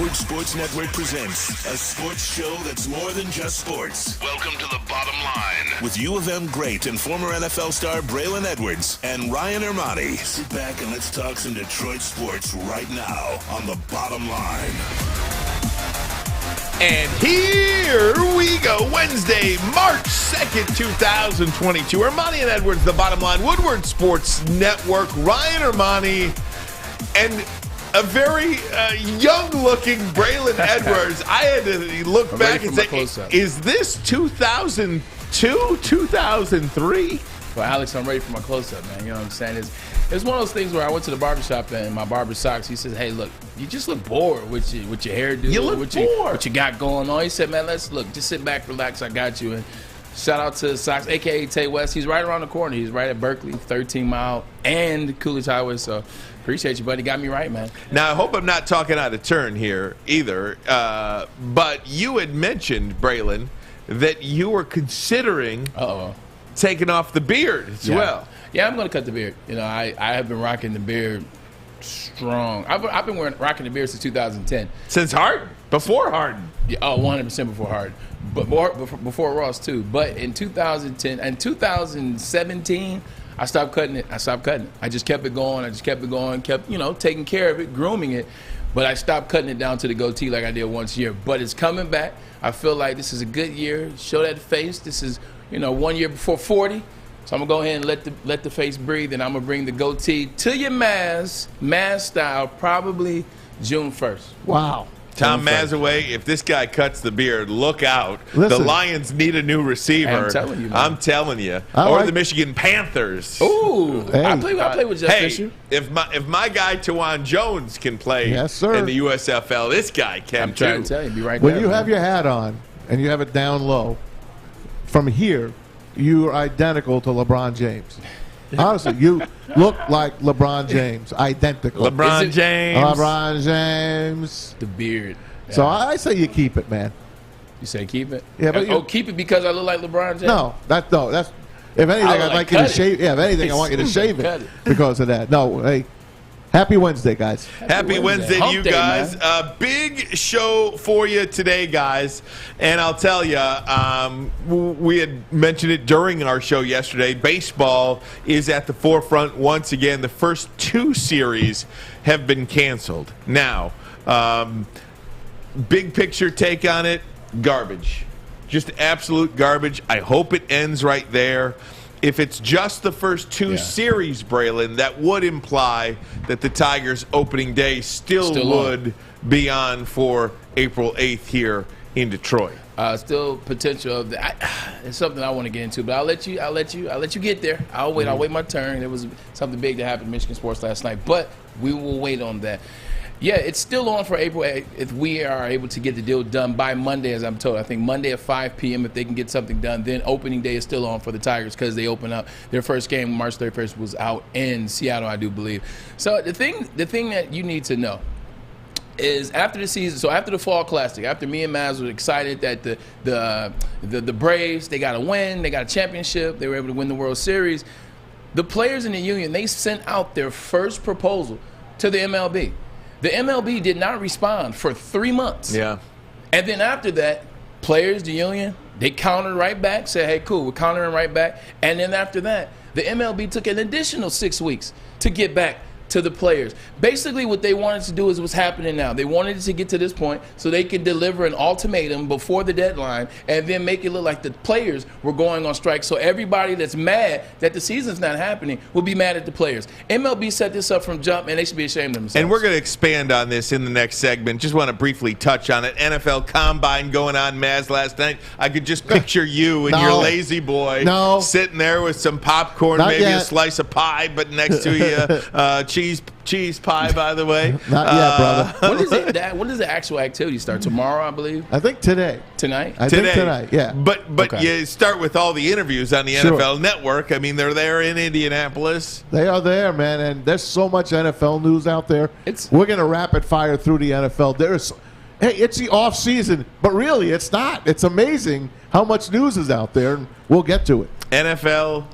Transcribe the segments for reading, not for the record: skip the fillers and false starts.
Woodward Sports Network presents a sports show that's more than just sports. Welcome to The Bottom Line with U of M great and former NFL star Braylon Edwards and Ryan Ermanni. Sit back and let's talk some Detroit sports right now on The Bottom Line. And here we go, Wednesday, March 2nd, 2022. Ermanni and Edwards, The Bottom Line, Woodward Sports Network, Ryan Ermanni, and a very young-looking Braylon Edwards. I had to look back and say, is this 2002, 2003? Well, Alex, I'm ready for my close-up, man. You know what I'm saying? It's one of those things where I went to the barbershop and my barber socks, he says, hey, look, you just look bored with your hairdo. You look bored. What you got going on. He said, man, let's look. Just sit back, relax. I got you. And shout out to Socks, a.k.a. Tay West. He's right around the corner. He's right at Berkeley, 13 Mile and Coolidge Highway. So appreciate you, buddy. Got me right, man. Now, I hope I'm not talking out of turn here either, but you had mentioned, Braylon, that you were considering taking off the beard as well. Yeah, I'm going to cut the beard. You know, I have been rocking the beard strong. I've been rocking the beard since 2010. Since Harden? Before Harden? Yeah, 100% before Harden. But more before Ross, too. But in 2010 and 2017, I stopped cutting it. I just kept it going. Kept, taking care of it, grooming it. But I stopped cutting it down to the goatee like I did once a year. But it's coming back. I feel like this is a good year. Show that face. This is, 1 year before 40. So I'm going to go ahead and let the face breathe, and I'm going to bring the goatee to your Maz style, probably June 1st. Wow. Tom Mazawey, if this guy cuts the beard, look out. Listen, the Lions need a new receiver. I'm telling you, man. I'm telling you. Or the Michigan Panthers. Ooh. Hey. I play with Jeff Fisher. If my guy Tawan Jones can play Yes, sir. in the USFL, this guy can I'm trying to tell you, be right when there. you man. have your hat on and you have it down low, from here, you are identical to LeBron James. Honestly, you look like LeBron James. Identical. LeBron James. The beard. Yeah. So I say you keep it, man. You say keep it? Yeah, but keep it because I look like LeBron James? No, that's if anything, I'd like you to shave. Yeah, if anything, I want you to shave it because of that. No, hey, happy Wednesday, guys. Happy Wednesday to you guys. Man. Big show for you today, guys. And I'll tell you, we had mentioned it during our show yesterday. Baseball is at the forefront once again. The first two series have been canceled. Now, big picture take on it, garbage. Just absolute garbage. I hope it ends right there. If it's just the first two series, Braylon, that would imply that the Tigers' opening day still would be on for April 8th here in Detroit. Still potential of that. It's something I want to get into, but I'll let you get there. I'll wait my turn. There was something big that happened in Michigan sports last night, but we will wait on that. Yeah, it's still on for April 8th if we are able to get the deal done by Monday, as I'm told. I think Monday at 5 p.m. if they can get something done. Then opening day is still on for the Tigers because they open up. Their first game, March 31st, was out in Seattle, I do believe. So the thing that you need to know is after the season, so after the Fall Classic, after me and Maz were excited that the Braves, they got a win, they got a championship, they were able to win the World Series, the players in the union, they sent out their first proposal to the MLB. The MLB did not respond for 3 months. Yeah. And then after that, players, the union, they countered right back, said, hey, cool, we're countering right back. And then after that, the MLB took an additional 6 weeks to get back to the players. Basically, what they wanted to do is what's happening now. They wanted it to get to this point so they could deliver an ultimatum before the deadline and then make it look like the players were going on strike. So everybody that's mad that the season's not happening will be mad at the players. MLB set this up from jump, and they should be ashamed of themselves. And we're going to expand on this in the next segment. Just want to briefly touch on it. NFL Combine going on, Maz, last night. I could just picture you and your lazy boy sitting there with some popcorn, maybe a slice of pie, but next to you, cheese pie, by the way. Not yet, brother. When does the actual activity start? Tomorrow, I believe? I think today. Tonight? I think tonight, yeah. But you start with all the interviews on the NFL Network. I mean, they're there in Indianapolis. They are there, man, and there's so much NFL news out there. We're going to rapid fire through the NFL. Hey, it's the off season, but really it's not. It's amazing how much news is out there, and we'll get to it. NFL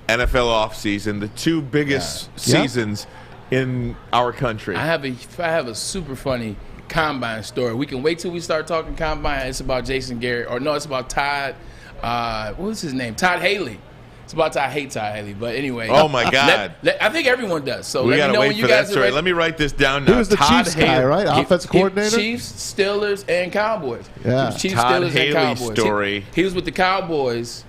off season, the two biggest seasons in our country. I have a super funny combine story. We can wait till we start talking combine. It's about Jason Garrett, or no, it's about Todd. What was his name? Todd Haley. It's about I hate Todd Haley, but anyway. Oh my God! I think everyone does. So we let gotta me know wait when you for guys that are story. ready. Let me write this down now. He was the Todd Chiefs Haley, guy, right? Offensive coordinator. Chiefs, Steelers, and Cowboys. Yeah. Chiefs, Todd Steelers, Haley and Cowboys. story. He was with the Cowboys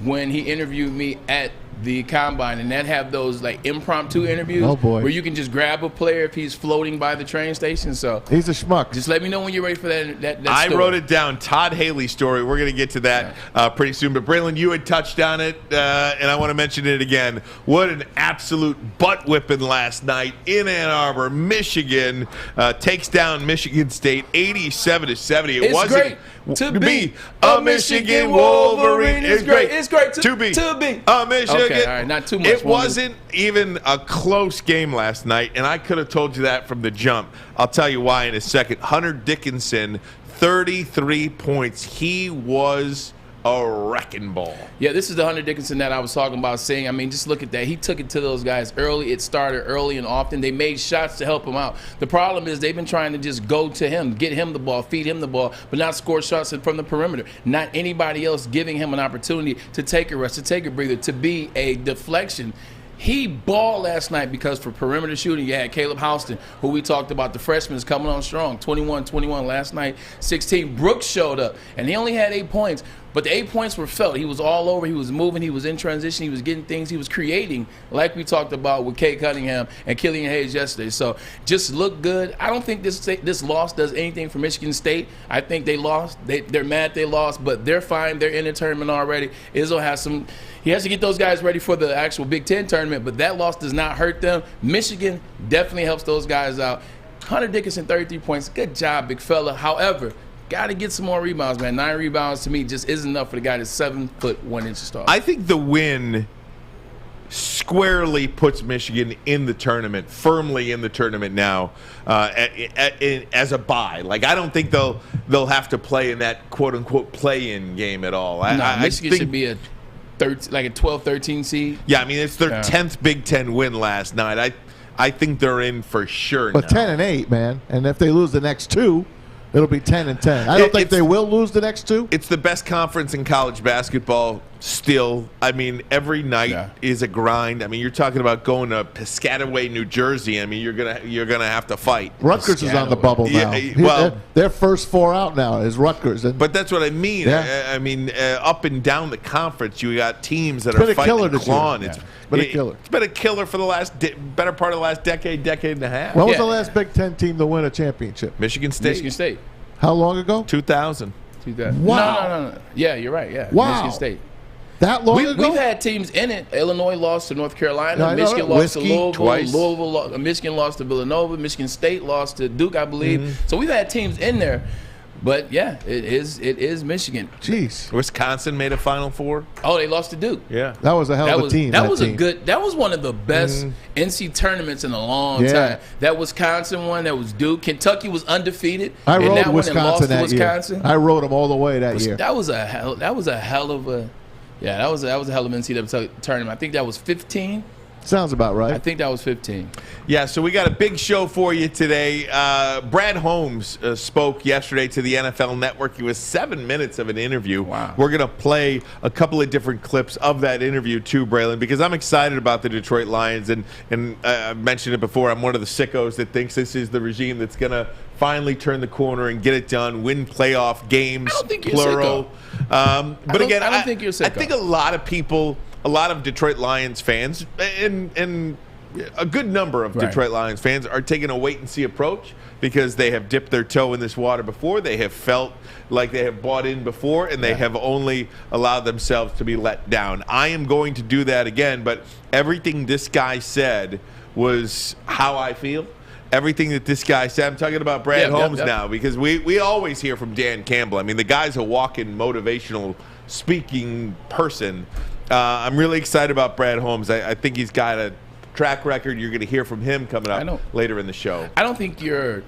when he interviewed me at the combine, and that have those like impromptu interviews where you can just grab a player if he's floating by the train station. So he's a schmuck. Just let me know when you're ready for that I story. wrote it down. Todd Haley story. We're going to get to that pretty soon. But Braylon, you had touched on it, and I want to mention it again. What an absolute butt whipping last night in Ann Arbor, Michigan takes down Michigan State 87-70. It wasn't great to be a Michigan Wolverine. It's great. It's great to be a Michigan. Okay, all right, not too much. It wasn't even a close game last night, and I could have told you that from the jump. I'll tell you why in a second. Hunter Dickinson, 33 points. He was a wrecking ball. Yeah, this is the Hunter Dickinson that I was talking about saying. I mean, just look at that. He took it to those guys early. It started early and often. They made shots to help him out. The problem is they've been trying to just go to him, get him the ball, feed him the ball, but not score shots from the perimeter. Not anybody else giving him an opportunity to take a rest, to take a breather, to be a deflection. He balled last night because for perimeter shooting, you had Caleb Houston, who we talked about, the freshman, is coming on strong. 21 last night, 16. Brooks showed up, and he only had 8 points, but the 8 points were felt. He was all over. He was moving. He was in transition. He was getting things. He was creating, like we talked about with Kay Cunningham and Killian Hayes yesterday. So just look good. I don't think this loss does anything for Michigan State. I think they lost. They're mad they lost, but they're fine. They're in the tournament already. Izzo has some. He has to get those guys ready for the actual Big Ten tournament, but that loss does not hurt them. Michigan definitely helps those guys out. Hunter Dickinson, 33 points. Good job, big fella. However, got to get some more rebounds, man. 9 rebounds to me just isn't enough for the guy that's 7 foot 1 inch tall. I think the win squarely puts Michigan in the tournament, firmly in the tournament now, as a bye. Like, I don't think they'll have to play in that quote unquote play-in game at all. Michigan should be a 12-13 seed. Yeah, I mean, it's their 10th Big Ten win last night. I think they're in for sure. But now. 10-8, man, and if they lose the next 2, it'll be 10-10. I don't think they will lose the next 2. It's the best conference in college basketball still. I mean, every night is a grind. I mean, you're talking about going to Piscataway, New Jersey. I mean, you're gonna have to fight. Rutgers is on the bubble now. Well, their first 4 out now is Rutgers. But that's what I mean. Yeah. I mean, up and down the conference, you got teams that are fighting and clawing. It's been a killer. It's been a killer for the better part of the last decade and a half. When was the last Big Ten team to win a championship? Michigan State. How long ago? 2000. Wow. No. Yeah, you're right. Yeah, wow. Michigan State. That long ago? We've had teams in it. Illinois lost to North Carolina. Yeah, Michigan lost to Louisville. Twice. Michigan lost to Villanova. Michigan State lost to Duke, I believe. So we've had teams in there. But yeah, it is Michigan. Jeez. Wisconsin made a Final Four. Oh, they lost to Duke. Yeah. That was a hell of a team. That was one of the best NC tournaments in a long time. That Wisconsin one, that was Duke. Kentucky was undefeated. I rode that Wisconsin that year. I rode them all the way that year. That was a hell of a NCAA tournament. I think that was 15. Sounds about right. I think that was 15. Yeah, so we got a big show for you today. Brad Holmes spoke yesterday to the NFL Network. It was 7 minutes of an interview. Wow. We're going to play a couple of different clips of that interview too, Braylon, because I'm excited about the Detroit Lions. And I've mentioned it before, I'm one of the sickos that thinks this is the regime that's going to finally turn the corner and get it done, win playoff games, I don't think plural. But again, I don't think you're sicko. I think a lot of people, a lot of Detroit Lions fans, and a good number of Detroit Lions fans are taking a wait-and-see approach because they have dipped their toe in this water before. They have felt like they have bought in before, and they have only allowed themselves to be let down. I am going to do that again, but everything this guy said was how I feel. Everything that this guy said, I'm talking about Brad Holmes now, because we always hear from Dan Campbell. I mean, the guy's a walking motivational speaking person. I'm really excited about Brad Holmes. I think he's got a track record. You're going to hear from him coming up later in the show. I don't think your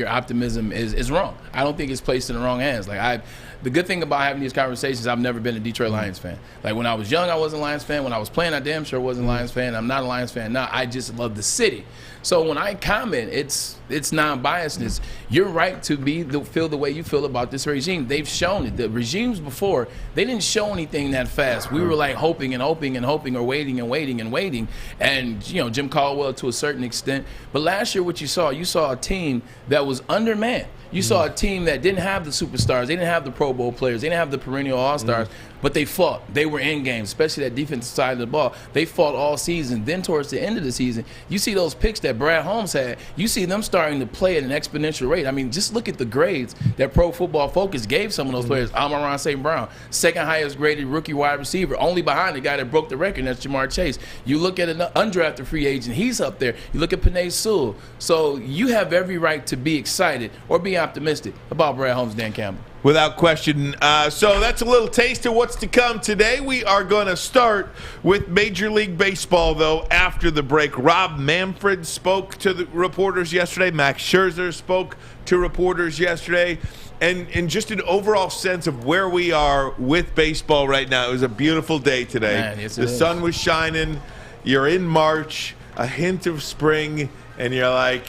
optimism is wrong. I don't think it's placed in the wrong hands. Like the good thing about having these conversations, I've never been a Detroit Lions fan. Like when I was young, I wasn't a Lions fan. When I was playing, I damn sure wasn't a Lions fan. I'm not a Lions fan now. I just love the city. So when I comment, it's non-biasness. You're right to feel the way you feel about this regime. They've shown it. The regimes before, they didn't show anything that fast. We were like hoping and hoping and hoping, or waiting and waiting and waiting. And Jim Caldwell to a certain extent. But last year, what you saw a team that was undermanned. You saw a team that didn't have the superstars. They didn't have the Pro Bowl players. They didn't have the perennial All-Stars. But they fought. They were in games, especially that defensive side of the ball. They fought all season. Then towards the end of the season, you see those picks that Brad Holmes had. You see them starting to play at an exponential rate. I mean, just look at the grades that Pro Football Focus gave some of those players. Amon-Ra St. Brown, second highest graded rookie wide receiver, only behind the guy that broke the record, and that's Jamar Chase. You look at an undrafted free agent, he's up there. You look at Penei Sewell. So you have every right to be excited or be optimistic about Brad Holmes, Dan Campbell. Without question. So that's a little taste of what's to come today. We are going to start with Major League Baseball, though, after the break. Rob Manfred spoke to the reporters yesterday. Max Scherzer spoke to reporters yesterday. And just an overall sense of where we are with baseball right now. It was a beautiful day today. Man, yes, the sun was shining. You're in March, a hint of spring, and you're like,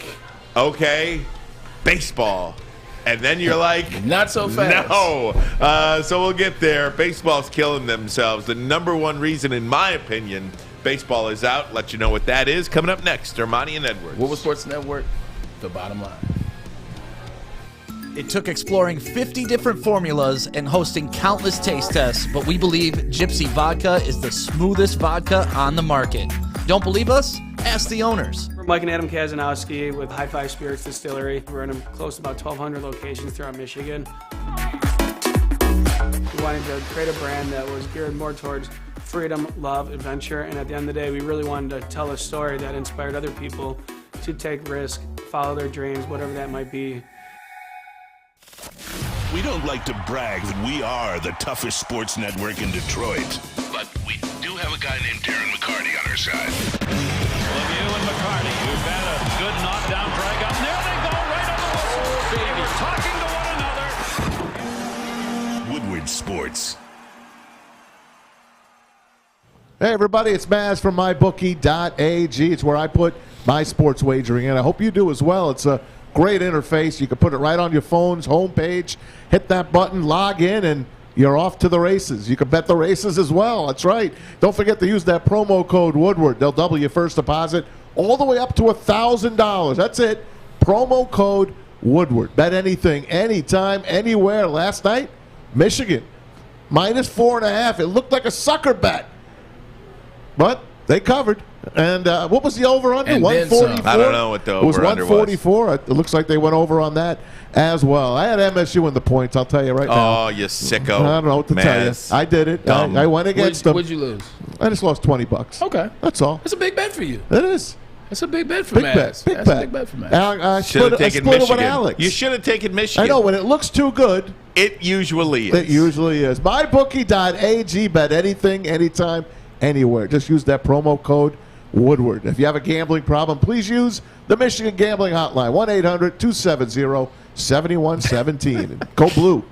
okay, baseball. And then you're like, not so fast. No. So we'll get there. Baseball's killing themselves. The number one reason, in my opinion, baseball is out. Let you know what that is. Coming up next, Ermanni and Edwards. Woodward Sports Network, the bottom line. It took exploring 50 different formulas and hosting countless taste tests, but we believe Gypsy Vodka is the smoothest vodka on the market. Don't believe us? Ask the owners. We're Mike and Adam Kazanowski with High Five Spirits Distillery. We're in close to about 1,200 locations throughout Michigan. We wanted to create a brand that was geared more towards freedom, love, adventure, and at the end of the day, we really wanted to tell a story that inspired other people to take risks, follow their dreams, whatever that might be. We don't like to brag that we are the toughest sports network in Detroit, but we do have a guy named Darren McCarty on our side. Lemieux and McCarty, who've had a good knockdown drag up. There they go, right on the whistle. They were talking to one another. Woodward Sports. Hey, everybody, it's Maz from MyBookie.ag. It's where I put my sports wagering in. I hope you do as well. It's a great interface. You can put it right on your phone's homepage, hit that button, log in, and you're off to the races. You can bet the races as well. That's right. Don't forget to use that promo code Woodward. They'll double your first deposit all the way up to $1,000. That's it. Promo code Woodward. Bet anything, anytime, anywhere. Last night, Michigan, -4.5. It looked like a sucker bet, but they covered. And what was the over-under? 144? I don't know what the over-under was. It was 144. It looks like they went over on that as well. I had MSU in the points, I'll tell you right now. Oh, you sicko. I don't know what to tell you. I did it. I went against them. What'd you lose? I just lost $20. Okay. That's all. That's a big bet for you. It is. That's a big bet for Matt. Big bet for Matt. I should have taken Michigan. With Alex. You should have taken Michigan. I know. When it looks too good. It usually is. It usually is. MyBookie.ag. Bet anything, anytime, anywhere. Just use that promo code Woodward. If you have a gambling problem, please use the Michigan Gambling Hotline, 1-800-270-7117. Go Blue.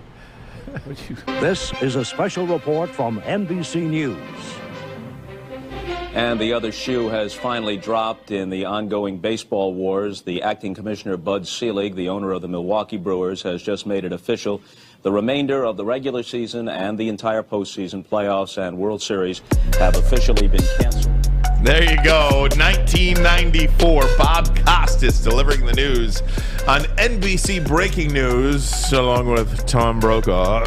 This is a special report from NBC News. And the other shoe has finally dropped in the ongoing baseball wars. The acting commissioner, Bud Selig, the owner of the Milwaukee Brewers, has just made it official. The remainder of the regular season and the entire postseason, playoffs, and World Series have officially been canceled. There you go, 1994. Bob Costas delivering the news on NBC Breaking News, along with Tom Brokaw.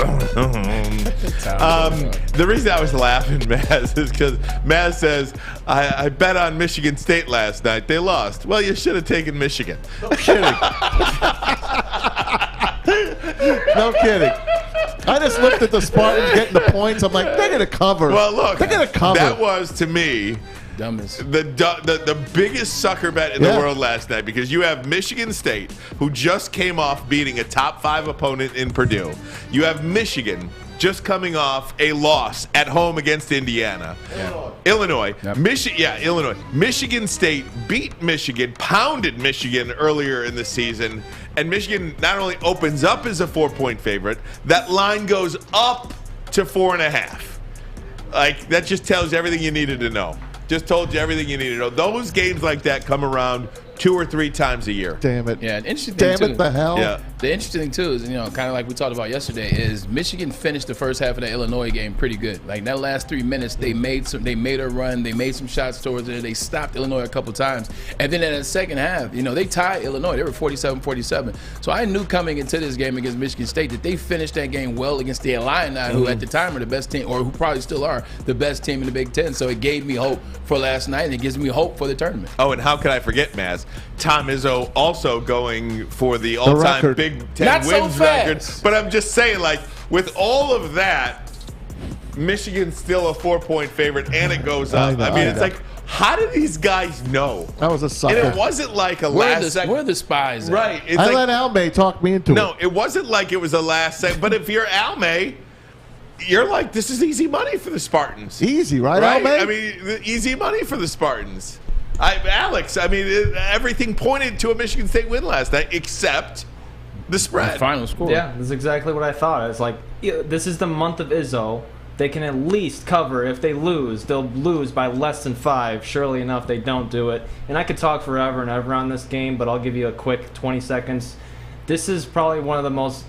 The reason I was laughing, Maz, is because Maz says, I bet on Michigan State last night. They lost. Well, you should have taken Michigan. No kidding. No kidding. I just looked at the Spartans getting the points. I'm like, they're going to cover. Well, look, they're going to cover. That was, to me, the biggest sucker bet in the world last night, because you have Michigan State, who just came off beating a top 5 opponent in Purdue. You have Michigan just coming off a loss at home against Indiana. Illinois. Yep. Illinois. Michigan State beat Michigan, pounded Michigan earlier in the season, and Michigan not only opens up as a 4-point favorite, that line goes up to 4.5. Like, that just tells you everything you needed to know. Just told you everything you needed to know. Those games like that come around 2 or 3 times a year. Damn it. Yeah, an interesting thing, Damn it, the hell. Yeah. The interesting thing, too, is, kind of like we talked about yesterday, is Michigan finished the first half of that Illinois game pretty good. Like, that last 3 minutes, they made a run. They made some shots towards it. They stopped Illinois a couple times. And then in the second half, they tied Illinois. They were 47-47. So I knew coming into this game against Michigan State that they finished that game well against the Illini, who at the time were the best team, or who probably still are the best team in the Big Ten. So it gave me hope for last night, and it gives me hope for the tournament. Oh, and how could I forget, Maz? Tom Izzo also going for the all-time Big Ten Not so wins fast. record. But I'm just saying, like, with all of that, Michigan's still a 4-point favorite, and it goes up. I mean, it's like, how do these guys know? That was a sucker. And it wasn't like a last second. Where are the spies at? Right. It's I let Almay talk me into it. No, it wasn't like it was a last second. But if you're Almay, you're like, this is easy money for the Spartans. Easy, right, Right? Almay? I mean, easy money for the Spartans. Alex, I mean, everything pointed to a Michigan State win last night except the spread. The final score. Yeah, that's exactly what I thought. It's like, this is the month of Izzo. They can at least cover. If they lose, they'll lose by less than 5. Surely enough, they don't do it. And I could talk forever and ever on this game, but I'll give you a quick 20 seconds. This is probably one of the most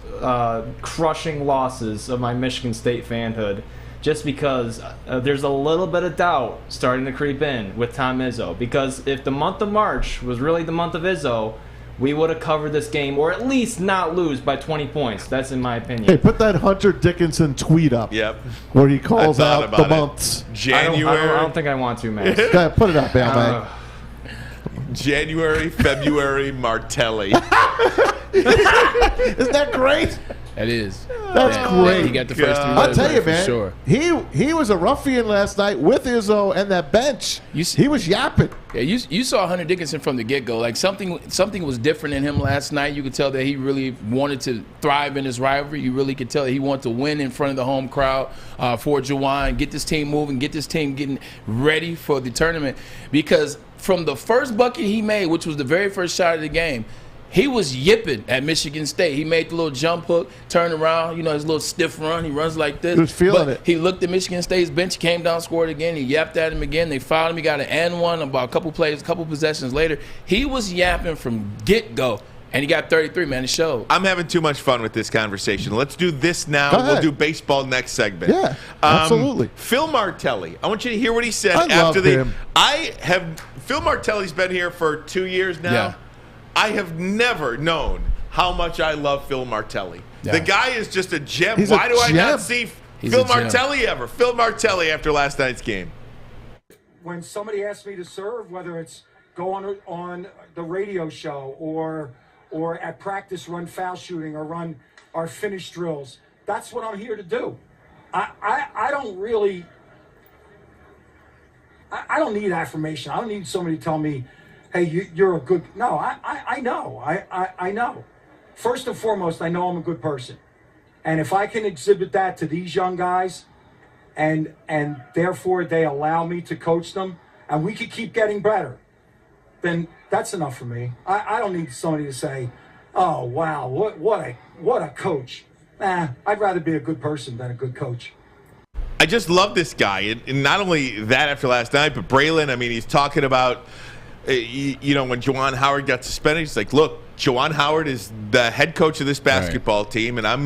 crushing losses of my Michigan State fanhood, just because there's a little bit of doubt starting to creep in with Tom Izzo. Because if the month of March was really the month of Izzo, we would have covered this game, or at least not lose by 20 points. That's in my opinion. Hey, put that Hunter Dickinson tweet up. Yep. Where he calls out the about it. months. January. I don't think I want to, man. Yeah, put it up, Almay. January, February, Marteli. Isn't that great? That is. That's great. He got the first 3 I'll letters tell you, right, for man. Sure. He was a ruffian last night with Izzo and that bench. He was yapping. Yeah, you saw Hunter Dickinson from the get-go. Like, something was different in him last night. You could tell that he really wanted to thrive in his rivalry. You really could tell that he wanted to win in front of the home crowd for Juwan, get this team moving, get this team getting ready for the tournament. Because from the first bucket he made, which was the very first shot of the game, he was yipping at Michigan State. He made the little jump hook, turned around, his little stiff run. He runs like this. He was feeling it. He looked at Michigan State's bench, came down, scored again. He yapped at him again. They fouled him. He got an and one about a couple possessions later. He was yapping from get-go, and he got 33, man. It showed. I'm having too much fun with this conversition. Let's do this now. Go ahead. We'll do baseball next segment. Yeah, absolutely. Phil Marteli. I want you to hear what he said I after love him. Phil Martelli's been here for 2 years now. Yeah. I have never known how much I love Phil Marteli. Yeah. The guy is just a gem. He's Why a do I gem. not see He's Phil a gem. Martelli ever? Phil Martelli after last night's game. When somebody asks me to serve, whether it's go on the radio show or at practice run foul shooting or run our finish drills, that's what I'm here to do. I don't really I don't need affirmation. I don't need somebody to tell me, hey, you're a good. No, I know. I know. First and foremost, I know I'm a good person. And if I can exhibit that to these young guys, and therefore they allow me to coach them, and we could keep getting better, then that's enough for me. I don't need somebody to say, oh, wow, what a coach. I'd rather be a good person than a good coach. I just love this guy. And not only that after last night, but Braylon, I mean, he's talking about, when Juwan Howard got suspended, he's like, look, Juwan Howard is the head coach of this basketball team, and I'm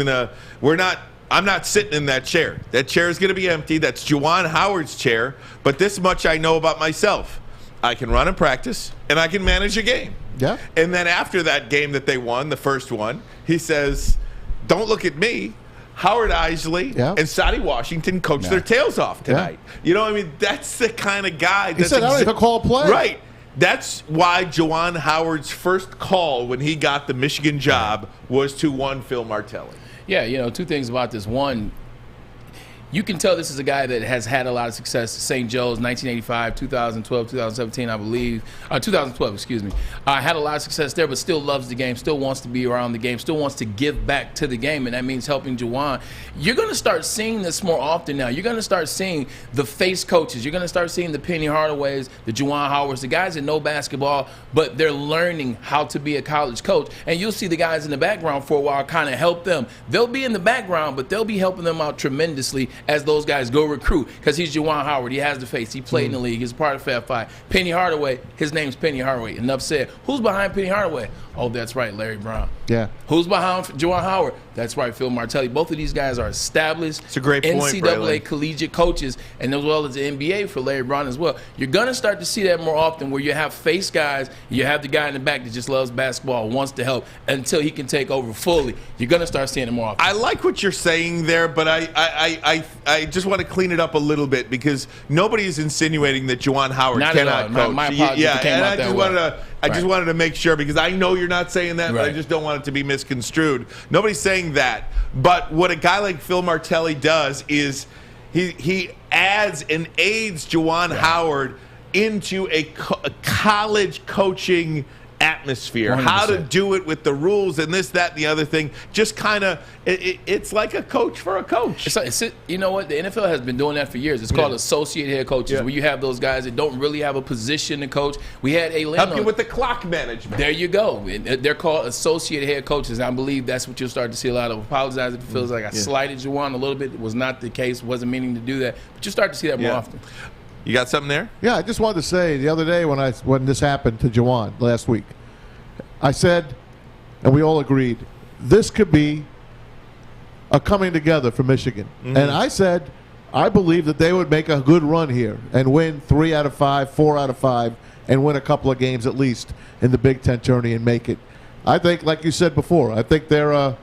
not sitting in that chair. That chair is going to be empty. That's Juwan Howard's chair. But this much I know about myself. I can run and practice, and I can manage a game. Yeah. And then after that game that they won, the first one, he says, don't look at me. Howard Isley and Sadie Washington coached their tails off tonight. Yeah. That's the kind of guy. He said, I don't even call play. Right. That's why Juwan Howard's first call when he got the Michigan job was to one Phil Martelli. Yeah, 2 things about this. One, you can tell this is a guy that has had a lot of success. St. Joe's, 1985, 2012, 2017, I believe. 2012, excuse me. Had a lot of success there, but still loves the game, still wants to be around the game, still wants to give back to the game, and that means helping Juwan. You're going to start seeing this more often now. You're going to start seeing the face coaches. You're going to start seeing the Penny Hardaways, the Juwan Howards, the guys that know basketball, but they're learning how to be a college coach. And you'll see the guys in the background for a while kind of help them. They'll be in the background, but they'll be helping them out tremendously as those guys go recruit, because he's Juwan Howard. He has the face. He played in the league. He's part of Fab Five. Penny Hardaway, his name's Penny Hardaway. Enough said. Who's behind Penny Hardaway? Oh, that's right, Larry Brown. Yeah. Who's behind Juwan Howard? That's right, Phil Martelli. Both of these guys are established it's a great point, NCAA Braylon. collegiate coaches, and as well as the NBA for Larry Brown as well. You're going to start to see that more often, where you have face guys, you have the guy in the back that just loves basketball, wants to help until he can take over fully. You're going to start seeing it more often. I like what you're saying there, but I just want to clean it up a little bit, because nobody is insinuating that Juwan Howard Not cannot at all. coach. My apologies if it came out that way. I just wanted to make sure, because I know you're not saying that, but I Right. just don't want it to be misconstrued. Nobody's saying that. But what a guy like Phil Martelli does is he adds and aids Juwan Howard into a college coaching atmosphere. 100%. How to do it with the rules and this, that, and the other thing. Just kind of, it's like a coach for a coach. You know what? The NFL has been doing that for years. It's called associate head coaches, where you have those guys that don't really have a position to coach. We had help you with the clock management. There you go. They're called associate head coaches. I believe that's what you'll start to see a lot of. Apologize if it feels like I slighted Juwan a little bit. It was not the case. Wasn't meaning to do that. But you start to see that more often. You got something there? Yeah, I just wanted to say the other day when this happened to Juwan last week, I said, and we all agreed, this could be a coming together for Michigan. Mm-hmm. And I said, I believe that they would make a good run here and win 3 out of 5, 4 out of 5, and win a couple of games at least in the Big Ten tourney and make it. I think, like you said before, I think they're a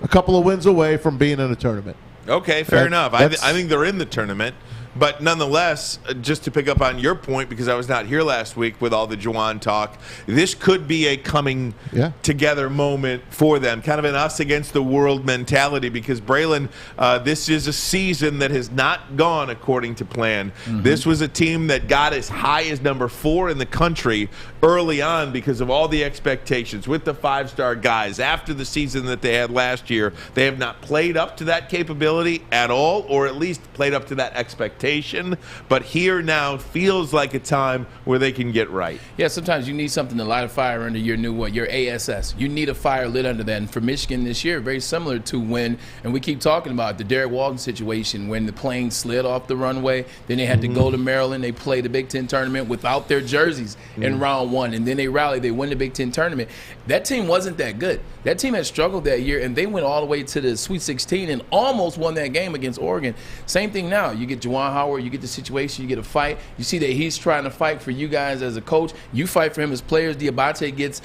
couple of wins away from being in a tournament. Okay, fair enough. I think they're in the tournament. But nonetheless, just to pick up on your point, because I was not here last week with all the Juwan talk, this could be a coming together moment for them, kind of an us against the world mentality, because Braylon, this is a season that has not gone according to plan. Mm-hmm. This was a team that got as high as number 4 in the country early on because of all the expectations with the 5-star guys. After the season that they had last year, they have not played up to that capability at all, or at least played up to that expectation. But here now feels like a time where they can get right. Yeah, sometimes you need something to light a fire under your your ASS. You need a fire lit under that. And for Michigan this year, very similar to when, and we keep talking about the Derek Walton situation, when the plane slid off the runway, then they had to go to Maryland. They played the Big Ten tournament without their jerseys in round 1, and then they rallied. They win the Big Ten tournament. That team wasn't that good. That team had struggled that year, and they went all the way to the Sweet 16 and almost won that game against Oregon. Same thing now. You get Juwan Howard, you get the situation, you get a fight. You see that he's trying to fight for you guys as a coach. You fight for him as players. Diabate gets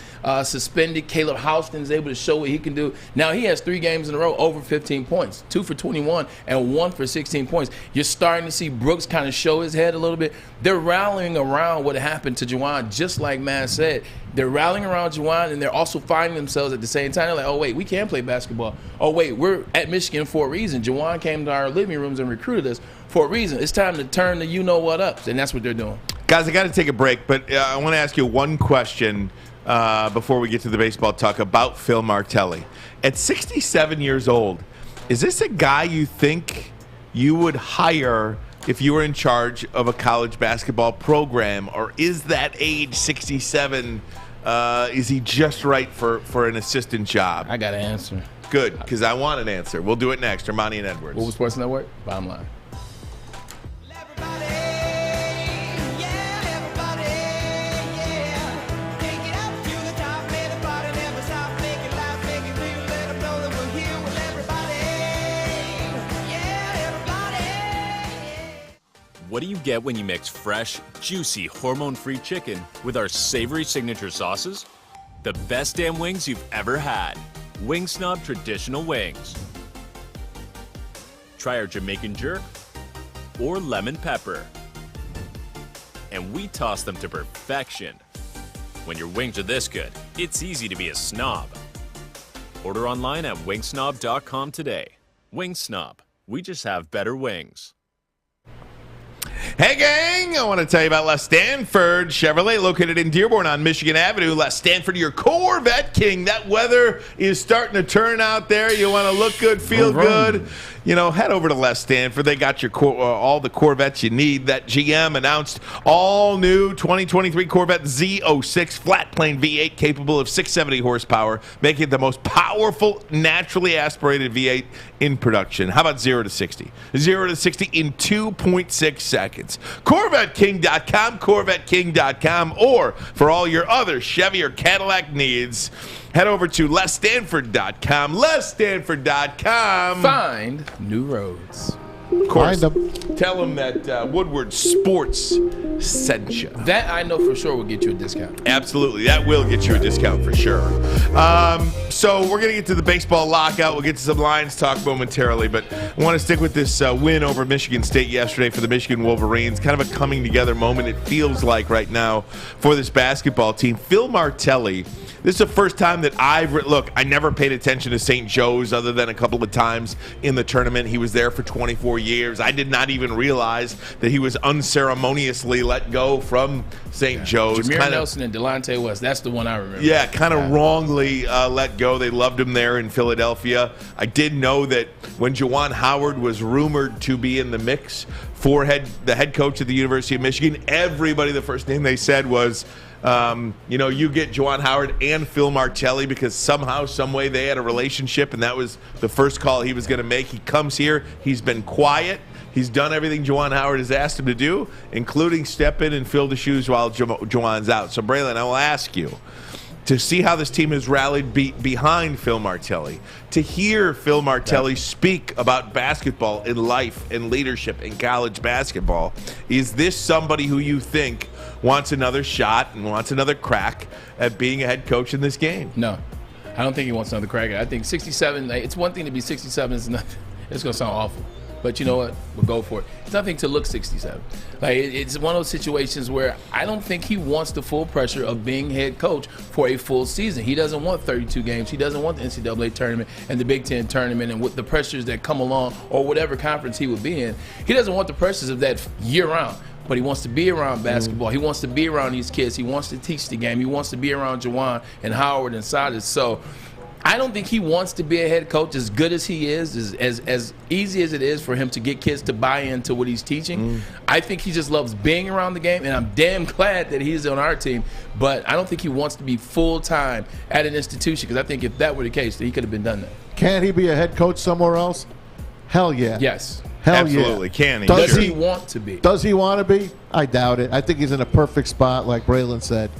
suspended. Caleb Houston's able to show what he can do. Now he has 3 games in a row over 15 points, 2 for 21 and 1 for 16 points. You're starting to see Brooks kind of show his head a little bit. They're rallying around what happened to Juwan, just like Matt said. They're rallying around Juwan, and they're also finding themselves at the same time. They're like, oh, wait, we can play basketball. Oh, wait, we're at Michigan for a reason. Juwan came to our living rooms and recruited us for a reason. It's time to turn the you-know-what up, and that's what they're doing. Guys, I got to take a break, but I want to ask you one question before we get to the baseball talk about Phil Martelli. At 67 years old, is this a guy you think you would hire if you were in charge of a college basketball program, or is that age 67, is he just right for an assistant job? I got an answer. Good, because I want an answer. We'll do it next. Ermanni and Edwards. Woodward Sports Network, bottom line. What do you get when you mix fresh, juicy, hormone-free chicken with our savory signature sauces? The best damn wings you've ever had. Wing Snob Traditional Wings. Try our Jamaican jerk or lemon pepper. And we toss them to perfection. When your wings are this good, it's easy to be a snob. Order online at wingsnob.com today. Wing Snob. We just have better wings. Hey, gang, I want to tell you about Les Stanford Chevrolet, located in Dearborn on Michigan Avenue. Les Stanford, your Corvette king. That weather is starting to turn out there. You want to look good, feel good. You know, head over to Les Stanford. They got your all the Corvettes you need. That GM announced all new 2023 Corvette Z06 flat plane V8 capable of 670 horsepower, making it the most powerful, naturally aspirated V8 in production. How about 0 to 60? 0 to 60 in 2.6 seconds. CorvetteKing.com, CorvetteKing.com, or for all your other Chevy or Cadillac needs, head over to LesStanford.com. LesStanford.com. Find new roads. Of course, tell them that Woodward Sports sent you. That I know for sure will get you a discount. Absolutely. That will get you a discount for sure. So we're going to get to the baseball lockout. We'll get to some Lions talk momentarily, but I want to stick with this win over Michigan State yesterday for the Michigan Wolverines. Kind of a coming together moment, it feels like right now for this basketball team. Phil Marteli, this is the first time that I never paid attention to St. Joe's other than a couple of times in the tournament. He was there for 24 years. I did not even realize that he was unceremoniously let go from St. Joe's. Jameer Nelson and Delonte West, that's the one I remember. Yeah, kind of wrongly let go. They loved him there in Philadelphia. I did know that when Juwan Howard was rumored to be in the mix for the head coach at the University of Michigan, everybody, the first name they said was, you get Juwan Howard and Phil Marteli because somehow, some way they had a relationship, and that was the first call he was going to make. He comes here. He's been quiet. He's done everything Juwan Howard has asked him to do, including step in and fill the shoes while Juwan's out. So, Braylon, I will ask you, to see how this team has rallied behind Phil Marteli, to hear Phil Marteli speak about basketball and life and leadership in college basketball, is this somebody who you think wants another shot and wants another crack at being a head coach in this game? No, I don't think he wants another crack. I think 67, it's one thing to be 67, it's nothing. It's going to sound awful. But you know what? We'll go for it. It's nothing to look 67. It's one of those situations where I don't think he wants the full pressure of being head coach for a full season. He doesn't want 32 games. He doesn't want the NCAA tournament and the Big Ten tournament and with the pressures that come along, or whatever conference he would be in. He doesn't want the pressures of that year-round. But he wants to be around basketball. He wants to be around these kids. He wants to teach the game. He wants to be around Juwan and Howard and Silas. So I don't think he wants to be a head coach as good as he is, as easy as it is for him to get kids to buy into what he's teaching. I think he just loves being around the game, and I'm damn glad that he's on our team. But I don't think he wants to be full-time at an institution, because I think if that were the case, then he could have been done that. Can he be a head coach somewhere else? Hell yeah. Yes. Hell absolutely. Yeah. Can he? Does he want to be? Does he want to be? I doubt it. I think he's in a perfect spot, like Braylon said.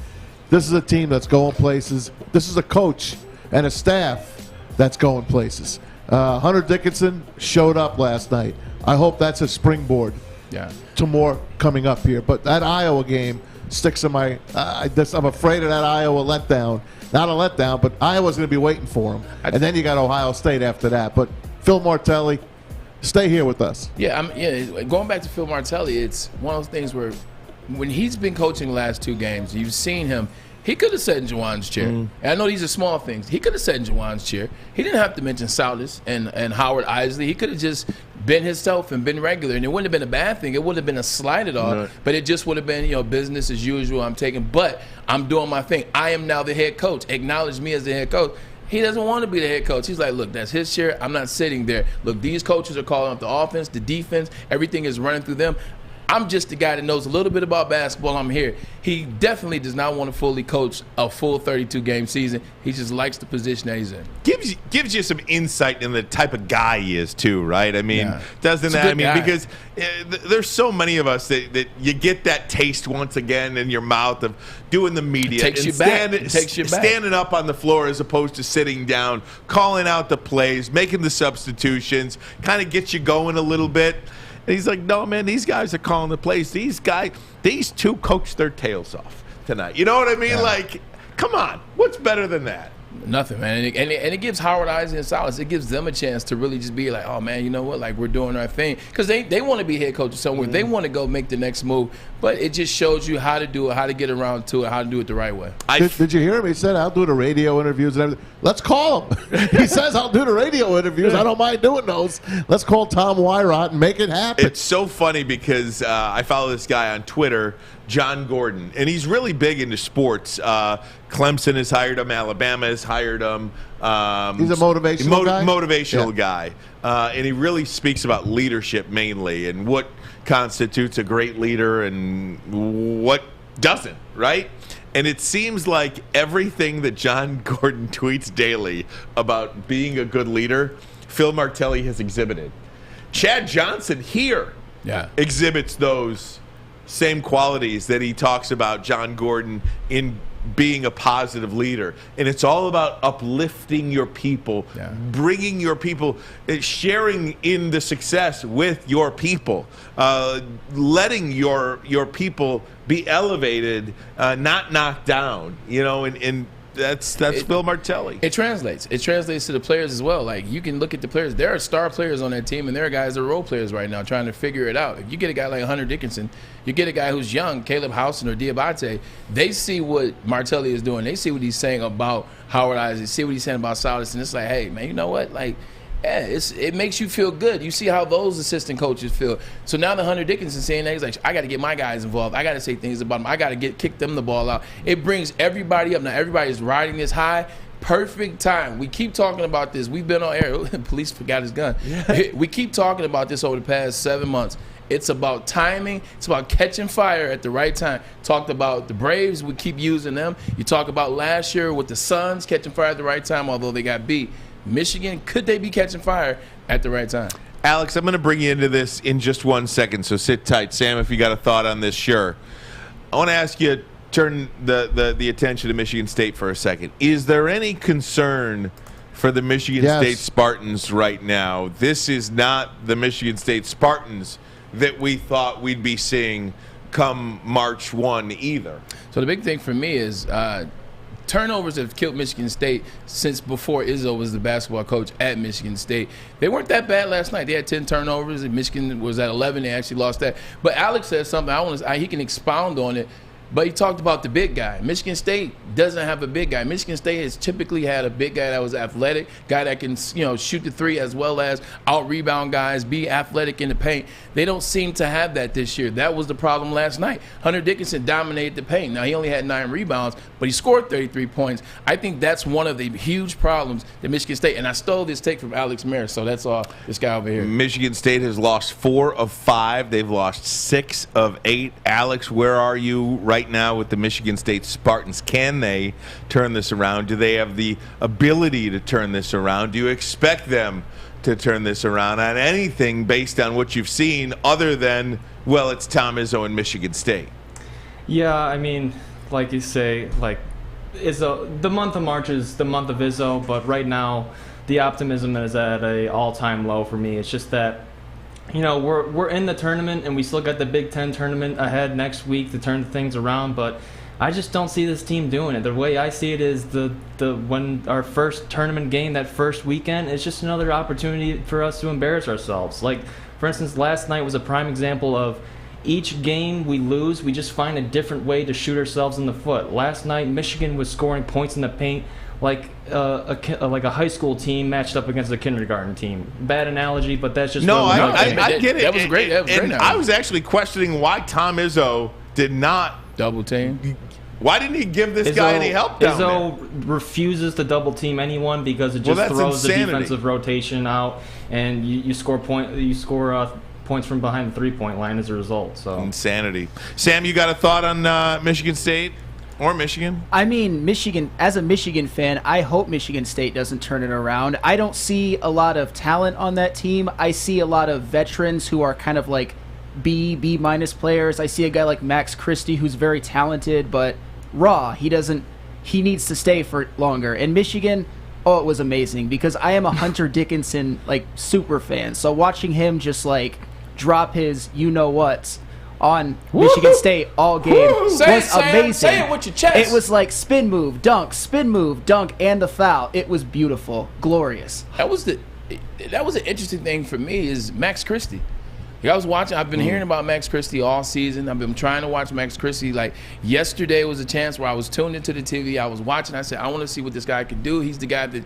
This is a team that's going places. This is a coach and a staff that's going places. Hunter Dickinson showed up last night. I hope that's a springboard to more coming up here. But that Iowa game sticks in my I'm afraid of that Iowa letdown. Not a letdown, but Iowa's going to be waiting for him. And then you got Ohio State after that. But Phil Marteli, stay here with us. Going back to Phil Marteli, it's one of those things where when he's been coaching the last two games, you've seen him. He could have sat in Juwan's chair. And I know these are small things. He could have sat in Juwan's chair. He didn't have to mention Silas and Howard Isley. He could have just been himself and been regular. And it wouldn't have been a bad thing. It wouldn't have been a slight at all. Right. But it just would have been, business as usual. But I'm doing my thing. I am now the head coach. Acknowledge me as the head coach. He doesn't want to be the head coach. He's like, look, that's his chair. I'm not sitting there. Look, these coaches are calling up the offense, the defense. Everything is running through them. I'm just the guy that knows a little bit about basketball. I'm here. He definitely does not want to fully coach a full 32-game season. He just likes the position that he's in. Gives you some insight in the type of guy he is too, right? I mean, doesn't that? I mean, guy. because there's so many of us that you get that taste once again in your mouth of doing the media. It takes you back. It takes you back. Standing up on the floor as opposed to sitting down, calling out the plays, making the substitutions, kind of gets you going a little bit. And he's like, no, man, these guys are calling the plays. These two coached their tails off tonight. You know what I mean? Yeah. Like, come on. What's better than that? Nothing, man. And it gives Howard, Isaac, and Silas, it gives them a chance to really just be like, oh, man, you know what? Like, we're doing our thing. Because they want to be head coaches somewhere. They want to go make the next move. But it just shows you how to do it, how to get around to it, how to do it the right way. Did you hear him? He said, I'll do the radio interviews and everything. Let's call him. He says, I'll do the radio interviews. I don't mind doing those. Let's call Tom Wyrot and make it happen. It's so funny because I follow this guy on Twitter, John Gordon, and he's really big into sports. Clemson has hired him. Alabama has hired him. He's a motivational guy? Motivational guy. And he really speaks about leadership mainly and what constitutes a great leader and what doesn't, right? And it seems like everything that John Gordon tweets daily about being a good leader, Phil Martelli has exhibited. Chad Johnson here exhibits those same qualities that he talks about John Gordon in being a positive leader. And it's all about uplifting your people, bringing your people, sharing in the success with your people, letting your people be elevated, not knocked down, and that's Phil Martelli. It translates. It translates to the players as well. Like, you can look at the players. There are star players on that team, and there are guys that are role players right now trying to figure it out. If you get a guy like Hunter Dickinson, you get a guy who's young, Caleb Housen or Diabate, they see what Martelli is doing. They see what he's saying about Howard Isaac, see what he's saying about Silas, and it's like, hey, man, you know what? Like, it makes you feel good. You see how those assistant coaches feel. So now the Hunter Dickinson saying that, he's like, I got to get my guys involved. I got to say things about them. I got to kick them the ball out. It brings everybody up. Now everybody's riding this high. Perfect time. We keep talking about this. We've been on air. Police forgot his gun. We keep talking about this over the past 7 months. It's about timing. It's about catching fire at the right time. Talked about the Braves. We keep using them. You talk about last year with the Suns catching fire at the right time, although they got beat. Michigan, could they be catching fire at the right time? Alex, I'm going to bring you into this in just 1 second, so sit tight. Sam, if you got a thought on this, sure. I want to ask you, turn the attention to Michigan State for a second. Is there any concern for the Michigan State Spartans right now? This is not the Michigan State Spartans that we thought we'd be seeing come March 1 either. So the big thing for me is turnovers have killed Michigan State since before Izzo was the basketball coach at Michigan State. They weren't that bad last night. They had 10 turnovers, and Michigan was at 11. They actually lost that. But Alex said something. He can expound on it. But he talked about the big guy. Michigan State doesn't have a big guy. Michigan State has typically had a big guy that was athletic, guy that can, shoot the three as well as out-rebound guys, be athletic in the paint. They don't seem to have that this year. That was the problem last night. Hunter Dickinson dominated the paint. Now, he only had 9 rebounds, but he scored 33 points. I think that's one of the huge problems that Michigan State, and I stole this take from Alex Mayer, so that's all this guy over here. Michigan State has lost 4 of 5. They've lost 6 of 8. Alex, where are you right now with the Michigan State Spartans? Can they turn this around? Do they have the ability to turn this around? Do you expect them to turn this around on anything based on what you've seen other than, well, it's Tom Izzo and Michigan State? Yeah, I mean, like you say, Izzo, the month of March is the month of Izzo, but right now the optimism is at an all-time low for me. It's just that, we're in the tournament and we still got the Big Ten tournament ahead next week to turn things around, but I just don't see this team doing it. The way I see it is when our first tournament game, that first weekend, it's just another opportunity for us to embarrass ourselves. Like, for instance, last night was a prime example of each game we lose, we just find a different way to shoot ourselves in the foot. Last night, Michigan was scoring points in the paint like a high school team matched up against a kindergarten team. Bad analogy, but that's just I get it. That was great. And I was actually questioning why Tom Izzo did not double team. Why didn't he give this guy any help down Izzo there? refuses to double team anyone because it just throws the defensive rotation out, and you score points from behind the 3-point line as a result. So insanity. Sam, you got a thought on Michigan State or Michigan? I mean, Michigan. As a Michigan fan, I hope Michigan State doesn't turn it around. I don't see a lot of talent on that team. I see a lot of veterans who are kind of like B- players. I see a guy like Max Christie who's very talented, but raw. He needs to stay for longer. And Michigan, it was amazing because I am a Hunter Dickinson super fan. So watching him just drop his you-know-whats on Michigan State all game was amazing. Say it with your chest. It was like spin move, dunk, and the foul. It was beautiful, glorious. That was an interesting thing for me is Max Christie. I was watching. I've been hearing about Max Christie all season. I've been trying to watch Max Christie. Like yesterday was a chance where I was tuned into the TV. I was watching. I said, I want to see what this guy can do. He's the guy that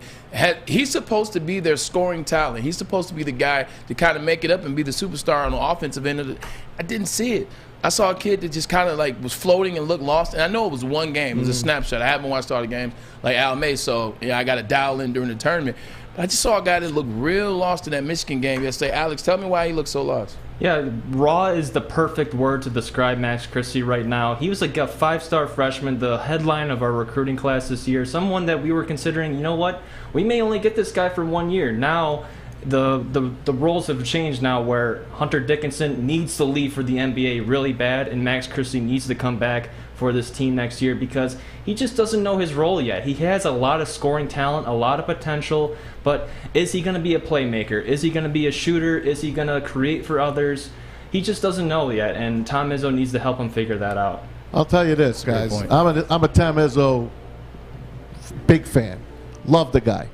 he's supposed to be their scoring talent. He's supposed to be the guy to kind of make it up and be the superstar on the offensive end of it. I didn't see it. I saw a kid that just kind of like was floating and looked lost. And I know it was one game. It was a snapshot. I haven't watched all the games like Al May, so I got to dial in during the tournament. But I just saw a guy that looked real lost in that Michigan game yesterday. Alex, tell me why he looked so lost. Yeah, raw is the perfect word to describe Max Christie right now. He was like a 5-star freshman, the headline of our recruiting class this year, someone that we were considering, you know what, we may only get this guy for 1 year. Now the roles have changed now where Hunter Dickinson needs to leave for the NBA really bad, and Max Christie needs to come back for this team next year because he just doesn't know his role yet. He has a lot of scoring talent, a lot of potential, but is he going to be a playmaker? Is he going to be a shooter? Is he going to create for others? He just doesn't know yet, and Tom Izzo needs to help him figure that out. I'll tell you this, guys. I'm a Tom Izzo big fan. Love the guy.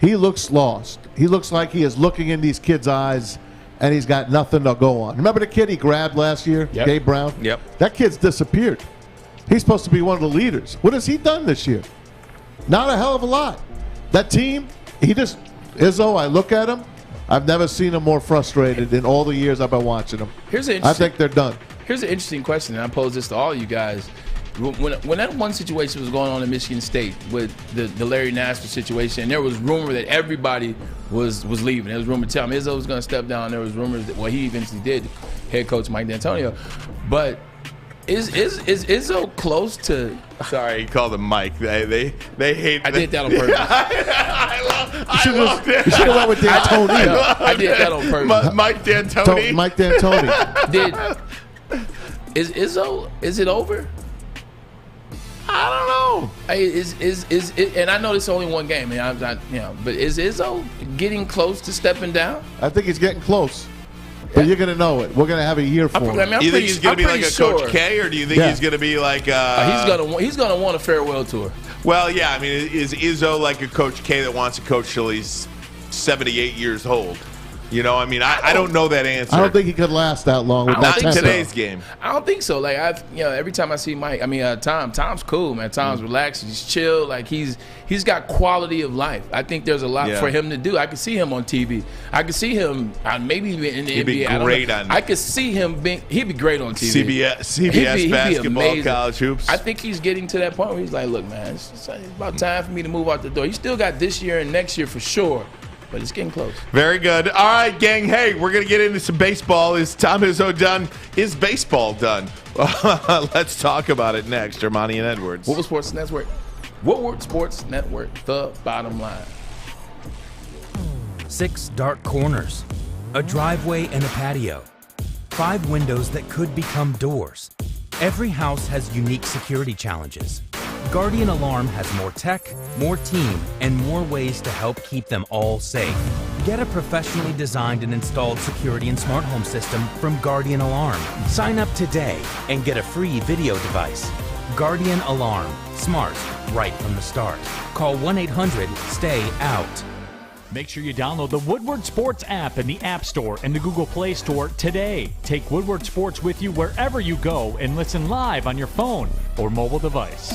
He looks lost. He looks like he is looking in these kids' eyes and he's got nothing to go on. Remember the kid he grabbed last year, Gabe Brown? Yep. That kid's disappeared. He's supposed to be one of the leaders. What has he done this year? Not a hell of a lot. That team, Izzo, I look at him, I've never seen him more frustrated in all the years I've been watching him. I think they're done. Here's an interesting question, and I pose this to all you guys. When that one situation was going on in Michigan State with the Larry Nassar situation, and there was rumor that everybody was leaving. There was rumor Tom Izzo was going to step down. There was rumors that, well, he eventually did, head coach Mike D'Antonio. But is Izzo close to? Sorry, he called him Mike. They hate. I did that on purpose. I love it. You should have went with D'Antoni. I did that on purpose. Mike D'Antoni. Mike D'Antoni. Is Izzo? Is it over? I don't know. And I know it's only one game, and but is Izzo getting close to stepping down? I think he's getting close. But you're going to know it. We're going to have a year for him. You think he's going to be like a Coach K, or do you think he's going to be like he's going to want a farewell tour? Well, yeah. I mean, is Izzo like a Coach K that wants to coach till he's 78 years old? You know, I mean, I don't know that answer. I don't think he could last that long with that Not in today's game. I don't think so. Like every time I see Mike, Tom's cool, man. Tom's relaxed. He's chill. Like he's got quality of life. I think there's a lot for him to do. I could see him on TV. I could see him maybe in the He'd be NBA. great on. I could see him he'd be great on TV. CBS basketball, college hoops. I think he's getting to that point where he's like, look, man, it's about time for me to move out the door. He still got this year and next year for sure. But it's getting close. Very good. All right, gang. Hey, we're going to get into some baseball. Is Tom Izzo done? Is baseball done? Let's talk about it next. Ermanni and Edwards. Woodward Sports Network. Woodward Sports Network. The bottom line. 6 dark corners. A driveway and a patio. 5 windows that could become doors. Every house has unique security challenges. Guardian Alarm has more tech, more team, and more ways to help keep them all safe. Get a professionally designed and installed security and smart home system from Guardian Alarm. Sign up today and get a free video device. Guardian Alarm. Smart, right from the start. Call 1-800-STAY-OUT. Make sure you download the Woodward Sports app in the App Store and the Google Play Store today. Take Woodward Sports with you wherever you go and listen live on your phone or mobile device.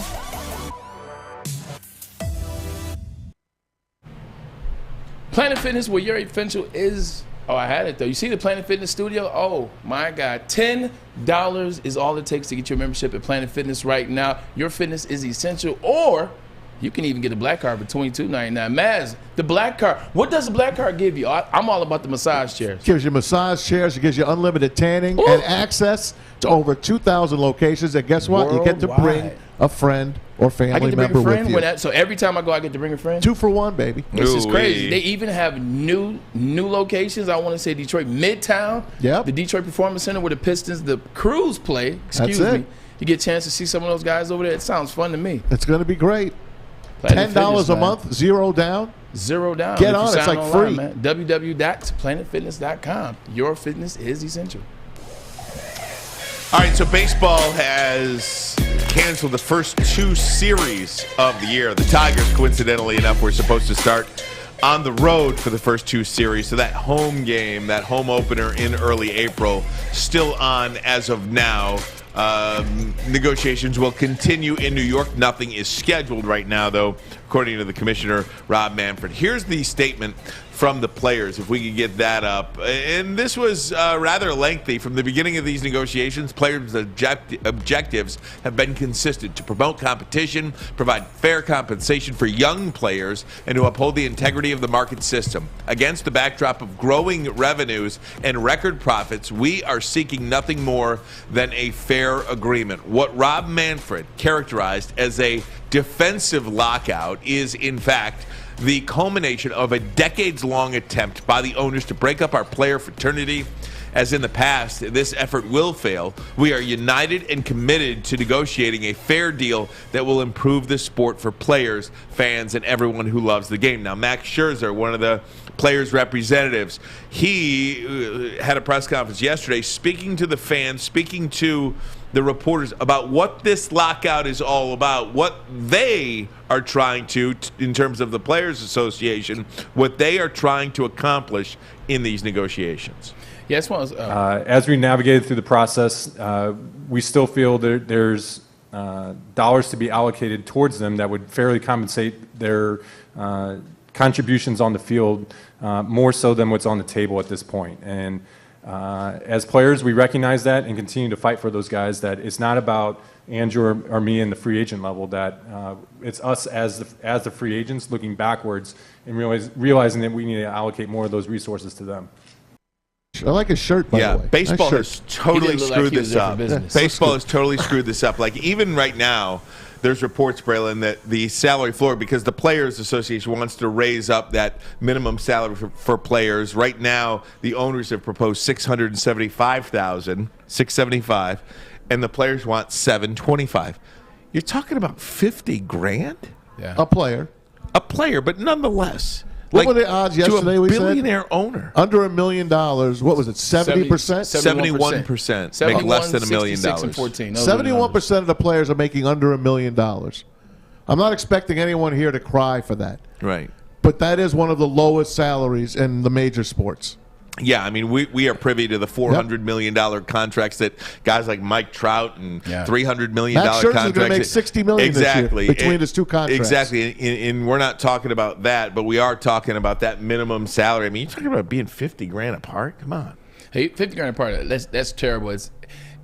Planet Fitness, where your essential is. Oh, I had it though. You see the Planet Fitness studio? Oh my God. $10 is all it takes to get your membership at Planet Fitness right now. Your fitness is essential, or you can even get a black card for $22.99. Maz, the black card. What does the black card give you? I'm all about the massage chairs. It gives you massage chairs. It gives you unlimited tanning and access to over 2,000 locations. And guess what? Worldwide. You get to bring a friend or family member with you. So every time I go, I get to bring a friend? 2 for 1, baby. This is crazy. They even have new locations. I want to say Detroit Midtown. Yep. The Detroit Performance Center where the Pistons, the Crews play. Excuse me. You get a chance to see some of those guys over there. It sounds fun to me. It's going to be great. $10 a month, zero down. Zero down. Get on, it's like free. www.planetfitness.com. Your fitness is essential. All right, so baseball has canceled the first 2 series of the year. The Tigers, coincidentally enough, were supposed to start on the road for the first 2 series. So that home game, that home opener in early April, still on as of now. Negotiations will continue in New York. Nothing is scheduled right now, though, according to the commissioner, Rob Manfred. Here's the statement from the players, if we could get that up. And this was rather lengthy. From the beginning of these negotiations, players' objectives have been consistent: to promote competition, provide fair compensation for young players, and to uphold the integrity of the market system. Against the backdrop of growing revenues and record profits, we are seeking nothing more than a fair agreement. What Rob Manfred characterized as a defensive lockout is, in fact, the culmination of a decades-long attempt by the owners to break up our player fraternity. As in the past, this effort will fail. We are united and committed to negotiating a fair deal that will improve the sport for players, fans, and everyone who loves the game. Now, Max Scherzer, one of the players' representatives, he had a press conference yesterday speaking to the fans, speaking to the reporters about what this lockout is all about, what they are trying to, in terms of the Players Association, what they are trying to accomplish in these negotiations. Yes, as we navigated through the process, we still feel that there's dollars to be allocated towards them that would fairly compensate their contributions on the field, more so than what's on the table at this point. And as players, we recognize that and continue to fight for those guys, that it's not about Andrew or me in the free agent level, that it's us as the free agents looking backwards and realizing that we need to allocate more of those resources to them. I like his shirt, by the way. Baseball nice has totally screwed this up. Baseball has totally screwed this up. Like, even right now, there's reports, Braylon, that the salary floor, because the Players Association wants to raise up that minimum salary for players. Right now, the owners have proposed $675,000, and the players want $725,000. You're talking about $50,000? Yeah. A player, but nonetheless. What were the odds yesterday? To a billionaire owner. Under $1 million. What was it, 70%? 71%. Make less than $1 million. 71% of the players are making under $1 million. I'm not expecting anyone here to cry for that. Right. But that is one of the lowest salaries in the major sports. Yeah, I mean, we are privy to the $400 million contracts that guys like Mike Trout and $300 million Max Scherzer's contracts. going to make $60 million exactly this year between his 2 contracts. Exactly, and we're not talking about that, but we are talking about that minimum salary. I mean, you're talking about being $50,000 apart. Come on. Hey, $50,000 apart. That's terrible.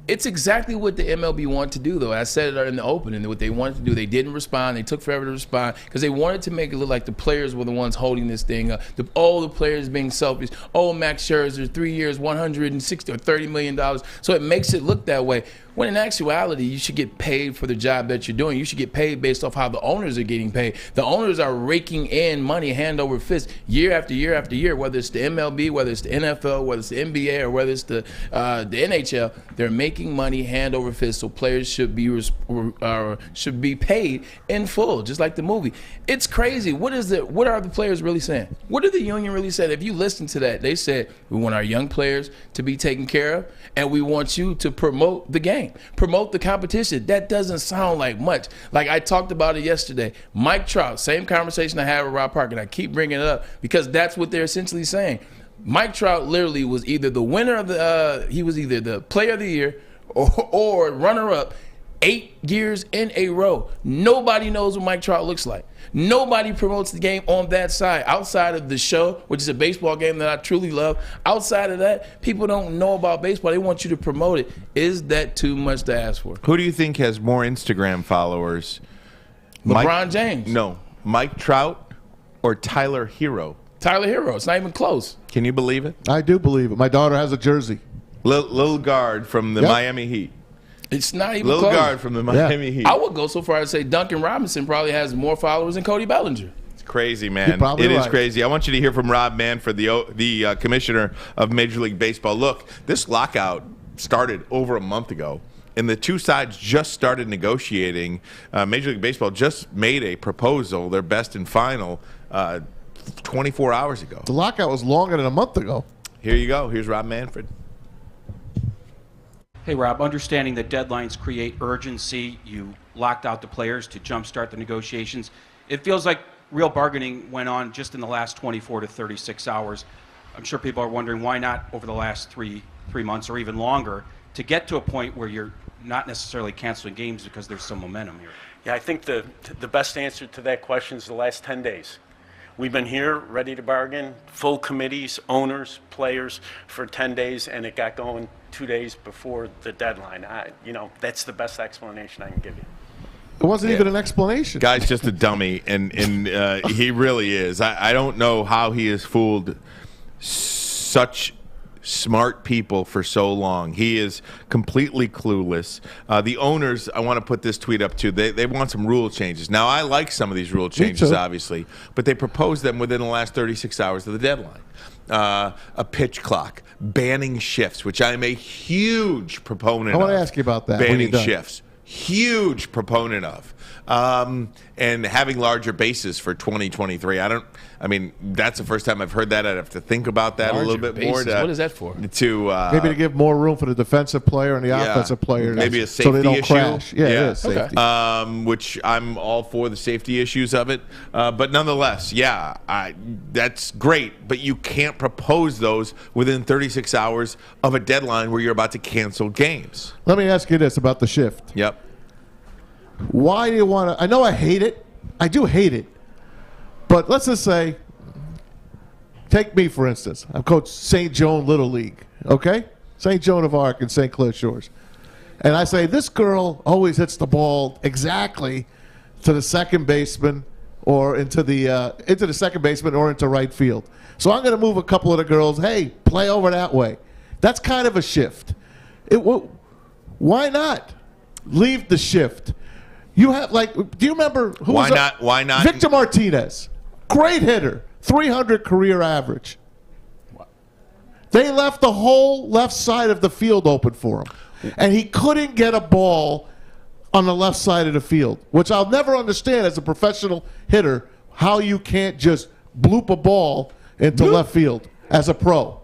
It's exactly what the MLB wanted to do, though. I said it in the opening. What they wanted to do, they didn't respond. They took forever to respond because they wanted to make it look like the players were the ones holding this thing up. The players being selfish. Oh, Max Scherzer, 3 years, $160 or $30 million. So it makes it look that way. When in actuality, you should get paid for the job that you're doing. You should get paid based off how the owners are getting paid. The owners are raking in money hand over fist year after year after year, whether it's the MLB, whether it's the NFL, whether it's the NBA, or whether it's the NHL. They're making money hand over fist, so players should be paid in full, just like the movie. It's crazy. What are the players really saying? What are the union really saying? If you listen to that, they said, we want our young players to be taken care of, and we want you to promote the game. Promote the competition. That doesn't sound like much. Like I talked about it yesterday. Mike Trout, same conversation I had with Rob Parker, and I keep bringing it up because that's what they're essentially saying. Mike Trout literally was either the winner of he was either the player of the year or runner-up 8 years in a row. Nobody knows what Mike Trout looks like. Nobody promotes the game on that side outside of the show, which is a baseball game that I truly love. Outside of that, people don't know about baseball. They want you to promote it. Is that too much to ask for? Who do you think has more Instagram followers? LeBron James. No. Mike Trout or Tyler Hero? Tyler Hero. It's not even close. Can you believe it? I do believe it. My daughter has a jersey. Little guard from the Miami Heat. It's not even close. Little guard from the Miami Heat. I would go so far as to say Duncan Robinson probably has more followers than Cody Bellinger. It's crazy, man. It is crazy. I want you to hear from Rob Manfred, the commissioner of Major League Baseball. Look, this lockout started over a month ago, and the two sides just started negotiating. Major League Baseball just made a proposal, their best and final, 24 hours ago. The lockout was longer than a month ago. Here you go. Here's Rob Manfred. Hey, Rob, understanding that deadlines create urgency, you locked out the players to jumpstart the negotiations. It feels like real bargaining went on just in the last 24 to 36 hours. I'm sure people are wondering why not over the last three months or even longer to get to a point where you're not necessarily canceling games because there's some momentum here. Yeah, I think the best answer to that question is the last 10 days. We've been here ready to bargain, full committees, owners, players for 10 days, and it got going 2 days before the deadline. That's the best explanation I can give you. It wasn't even an explanation. Guy's just a dummy, and he really is. I don't know how he has fooled such smart people for so long. He is completely clueless. The owners, I want to put this tweet up too. They want some rule changes. Now, I like some of these rule changes, obviously, but they proposed them within the last 36 hours of the deadline. A pitch clock, banning shifts, which I am a huge proponent of. I want to ask you about that. Banning shifts. Huge proponent of. And having larger bases for 2023. I mean, that's the first time I've heard that. I'd have to think about that a little bit more. What is that for? Maybe to give more room for the defensive player and the offensive player. Maybe a safety so they don't issue. Crash. Yeah, it is safety. Okay. Which I'm all for the safety issues of it. But nonetheless, that's great. But you can't propose those within 36 hours of a deadline where you're about to cancel games. Let me ask you this about the shift. Yep. Why do you want to? I know I hate it. I do hate it. But let's just say, take me for instance. I've coached St. Joan Little League, okay? St. Joan of Arc in St. Clair Shores. And I say, this girl always hits the ball exactly to the second baseman or into the second baseman or into right field. So I'm going to move a couple of the girls, hey, play over that way. That's kind of a shift. Why not leave the shift? You have, do you remember who Why not? Victor Martinez. Great hitter, 300 career average. They left the whole left side of the field open for him. And he couldn't get a ball on the left side of the field, which I'll never understand as a professional hitter, how you can't just bloop a ball into left field as a pro.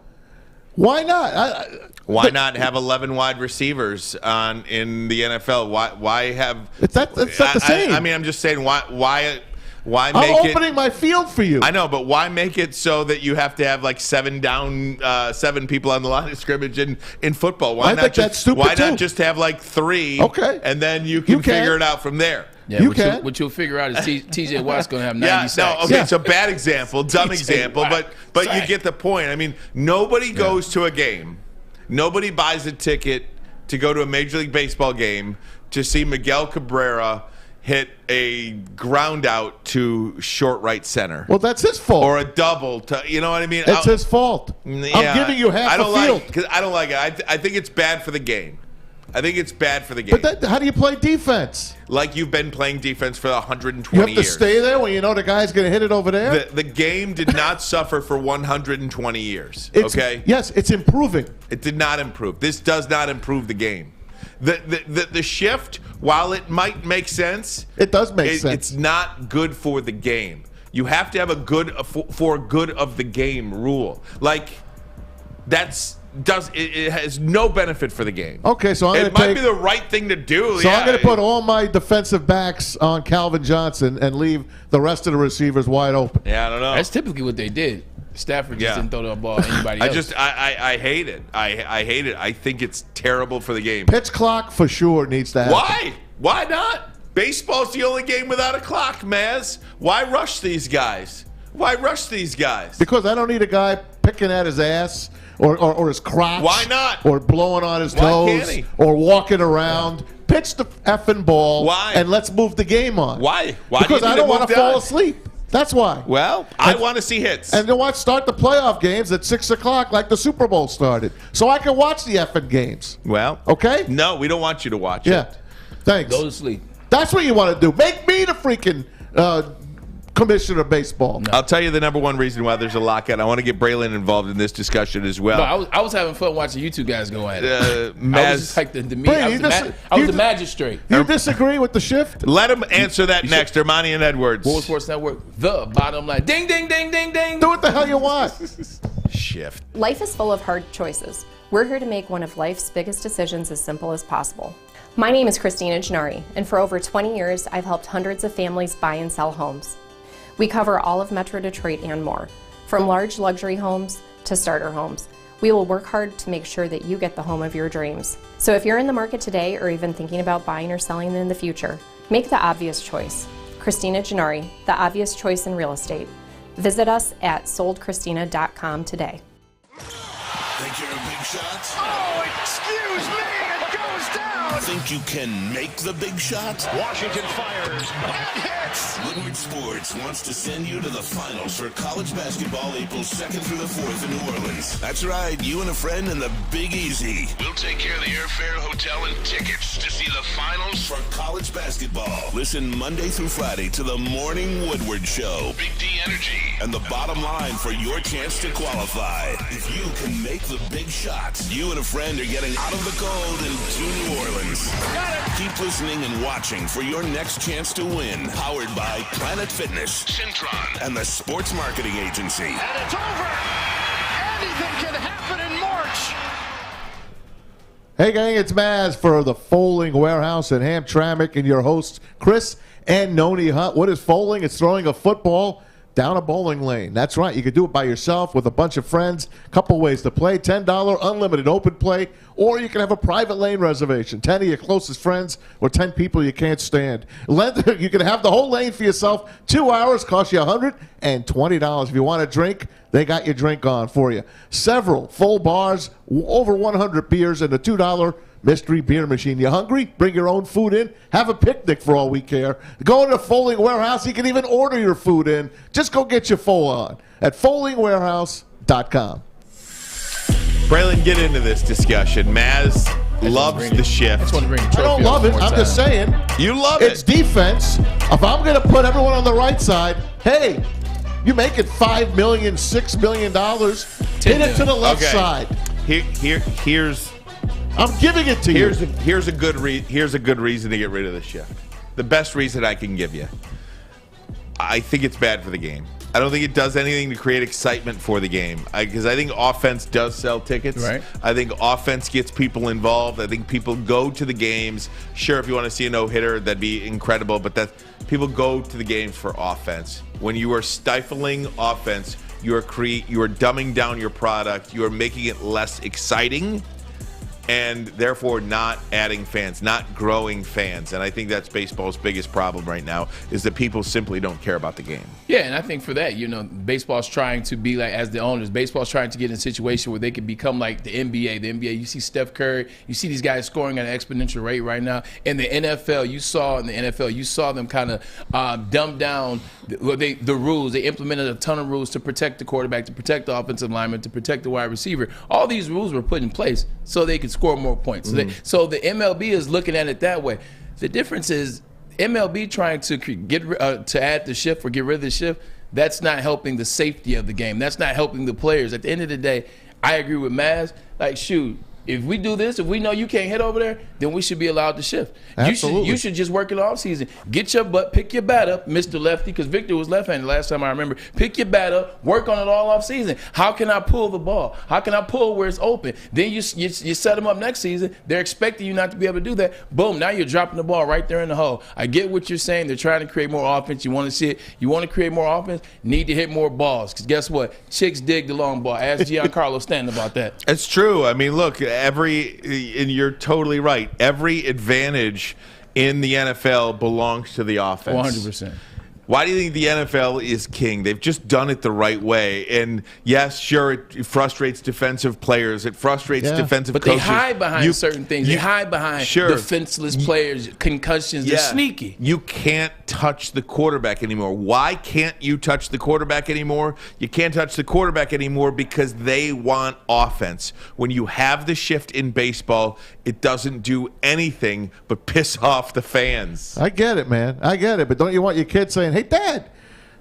Why not? Why not have 11 wide receivers in the NFL? Why have? It's not the same. I mean, I'm just saying, why make it? I'm opening my field for you. I know, but why make it so that you have to have 7 people on the line of scrimmage in football? Why not just have 3? Okay, and then you can figure it out from there. Yeah, what you'll figure out is T.J. Watt's going to have 90 sacks. So bad example, dumb example, but you get the point. I mean, nobody goes to a game. Nobody buys a ticket to go to a Major League Baseball game to see Miguel Cabrera hit a ground out to short right center. Well, that's his fault. Or a double. You know what I mean? It's his fault. Yeah, I'm giving you half the field. I don't like it. I think it's bad for the game. I think it's bad for the game. But how do you play defense? Like you've been playing defense for 120 years. You have to years. Stay there when you know the guy's going to hit it over there? The game did not suffer for 120 years, okay? Yes, it's improving. It did not improve. This does not improve the game. The shift, while it might make sense, it does make sense. It's not good for the game. You have to have a good of the game rule. It has no benefit for the game. Okay, so it might be the right thing to do. So I'm going to put all my defensive backs on Calvin Johnson and leave the rest of the receivers wide open. Yeah, I don't know. That's typically what they did. Stafford just didn't throw the ball at anybody else. I hate it. I hate it. I think it's terrible for the game. Pitch clock for sure needs to happen. Why? Why not? Baseball's the only game without a clock, Maz. Why rush these guys? Because I don't need a guy picking at his ass. Or his crotch. Why not? Or blowing on his Why toes. Can't he? Or walking around. Pitch the effing ball. Why? And let's move the game on. Why? Because I don't want to fall asleep. That's why. Well, I want to see hits. And then start the playoff games at 6 o'clock like the Super Bowl started. So I can watch the effing games. Well. Okay? No, we don't want you to watch it. Thanks. Go to sleep. That's what you want to do. Make me the freaking commissioner of baseball. No. I'll tell you the number one reason why there's a lockout. I want to get Braylon involved in this discussion as well. No, I was having fun watching you two guys go at it. I was just like I was the magistrate. You disagree with the shift? Let him answer that next. Ermanni and Edwards. Woodward Sports Network, the bottom line. Ding, ding, ding, ding, ding. Do what the hell you want. Shift. Life is full of hard choices. We're here to make one of life's biggest decisions as simple as possible. My name is Christina Gennari, and for over 20 years, I've helped hundreds of families buy and sell homes. We cover all of Metro Detroit and more, from large luxury homes to starter homes. We will work hard to make sure that you get the home of your dreams. So if you're in the market today or even thinking about buying or selling in the future, make the obvious choice. Christina Gennari, the obvious choice in real estate. Visit us at soldchristina.com today. Think you're a big shot? Oh, excuse me, it goes down. Think you can make the big shot? Washington fires and hits. Woodward Sports wants to send you to the finals for college basketball April 2nd through the 4th in New Orleans. That's right, you and a friend in the Big Easy. We'll take care of the airfare, hotel, and tickets to see the finals for college basketball. Listen Monday through Friday to the Morning Woodward Show. Big D Energy. And the bottom line for your chance to qualify. If you can make the big shot, you and a friend are getting out of the cold into New Orleans. Got it. Keep listening and watching for your next chance to win. Powered by Planet Fitness, Syntron, and the Sports Marketing Agency. And it's over. Anything can happen in March. Hey, gang, it's Maz for the Foaling Warehouse in Hamtramck and your hosts, Chris and Noni Hunt. What is foaling? It's throwing a football down a bowling lane. That's right. You can do it by yourself with a bunch of friends. Couple ways to play. $10 unlimited open play, or you can have a private lane reservation. 10 of your closest friends or 10 people you can't stand. You can have the whole lane for yourself. 2 hours, cost you $120. If you want a drink, they got your drink on for you. Several full bars, over 100 beers, and a $2 mystery beer machine. You hungry? Bring your own food in. Have a picnic for all we care. Go to the Foaling Warehouse. You can even order your food in. Just go get your foal on at foalingwarehouse.com. Braylon, get into this discussion. Maz loves the shift. I don't love it. I'm just saying. You love it. It's defense. If I'm going to put everyone on the right side, hey, you make it $5 million, $6 million. Hit it to the left side. Here's. I'm giving it to you. Here's a good reason to get rid of the shift. The best reason I can give you. I think it's bad for the game. I don't think it does anything to create excitement for the game. Because I think offense does sell tickets. Right. I think offense gets people involved. I think people go to the games. Sure, if you want to see a no-hitter, that'd be incredible. But people go to the games for offense. When you are stifling offense, you are dumbing down your product. You are making it less exciting, and therefore not adding fans, not growing fans. And I think that's baseball's biggest problem right now, is that people simply don't care about the game. Yeah, and I think for that, baseball's trying to be like, as the owners, baseball's trying to get in a situation where they can become like the NBA. The NBA, you see Steph Curry, you see these guys scoring at an exponential rate right now. In the NFL, you saw them kind of dumb down the rules. They implemented a ton of rules to protect the quarterback, to protect the offensive lineman, to protect the wide receiver. All these rules were put in place so they could score more points. So the MLB is looking at it that way. The difference is MLB trying to to add the shift or get rid of the shift. That's not helping the safety of the game. That's not helping the players. At the end of the day, I agree with Maz. Like, shoot, if we do this, if we know you can't hit over there, then we should be allowed to shift. Absolutely. You should just work it off season. Get your butt, pick your bat up, Mr. Lefty, because Victor was left-handed last time I remember. Pick your bat up, work on it all off season. How can I pull the ball? How can I pull where it's open? Then you set them up next season. They're expecting you not to be able to do that. Boom, now you're dropping the ball right there in the hole. I get what you're saying. They're trying to create more offense. You want to see it. You want to create more offense, need to hit more balls. Because guess what? Chicks dig the long ball. Ask Giancarlo Stanton about that. It's true. I mean, look, and you're totally right. Every advantage in the NFL belongs to the offense. 100%. Why do you think the NFL is king? They've just done it the right way. And yes, sure, it frustrates defensive players. It frustrates defensive coaches. But they hide behind certain things. They hide behind defenseless players, concussions. They're sneaky. You can't touch the quarterback anymore. Why can't you touch the quarterback anymore? You can't touch the quarterback anymore because they want offense. When you have the shift in baseball, it doesn't do anything but piss off the fans. I get it, man. I get it. But don't you want your kids saying, hey, Dad,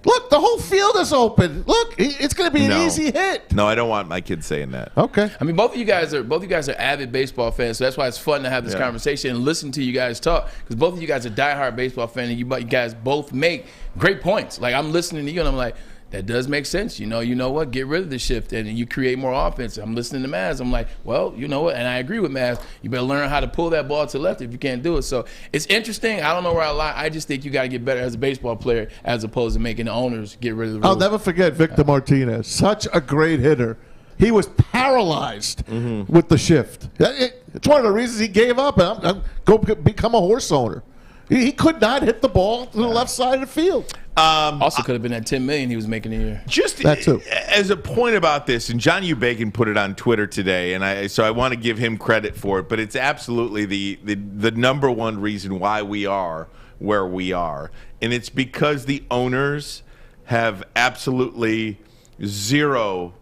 look, the whole field is open. Look, it's going to be an easy hit. No, I don't want my kids saying that. Okay. I mean, both of you guys are avid baseball fans, so that's why it's fun to have this conversation and listen to you guys talk, because both of you guys are diehard baseball fans, and you guys both make great points. Like, I'm listening to you, and I'm like, that does make sense. You know what? Get rid of the shift and you create more offense. I'm listening to Maz. I'm like, well, you know what? And I agree with Maz. You better learn how to pull that ball to the left if you can't do it. So it's interesting. I don't know where I lie. I just think you got to get better as a baseball player as opposed to making the owners get rid of the rules. I'll never forget Victor Martinez. Such a great hitter. He was paralyzed with the shift. It's one of the reasons he gave up and go become a horse owner. He could not hit the ball to the left side of the field. Also could have been at $10 million he was making a year. Just that too. As a point about this, and John U. Bacon put it on Twitter today, and so I want to give him credit for it, but it's absolutely the number one reason why we are where we are. And it's because the owners have absolutely zero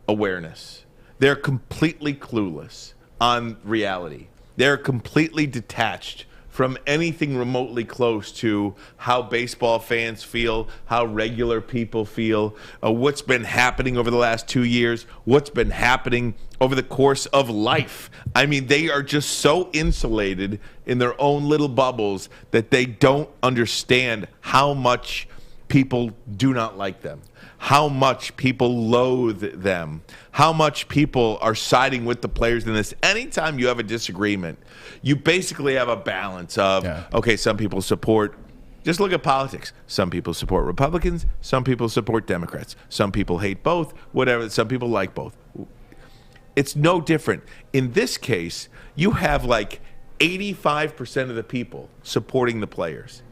awareness. They're completely clueless on reality. They're completely detached from anything remotely close to how baseball fans feel, how regular people feel, what's been happening over the last 2 years, what's been happening over the course of life. I mean, they are just so insulated in their own little bubbles that they don't understand how much people do not like them, how much people loathe them, how much people are siding with the players in this. Anytime you have a disagreement, you basically have a balance of, okay, some people support, just look at politics. Some people support Republicans, some people support Democrats, some people hate both, whatever, some people like both. It's no different. In this case, you have like 85% of the people supporting the players.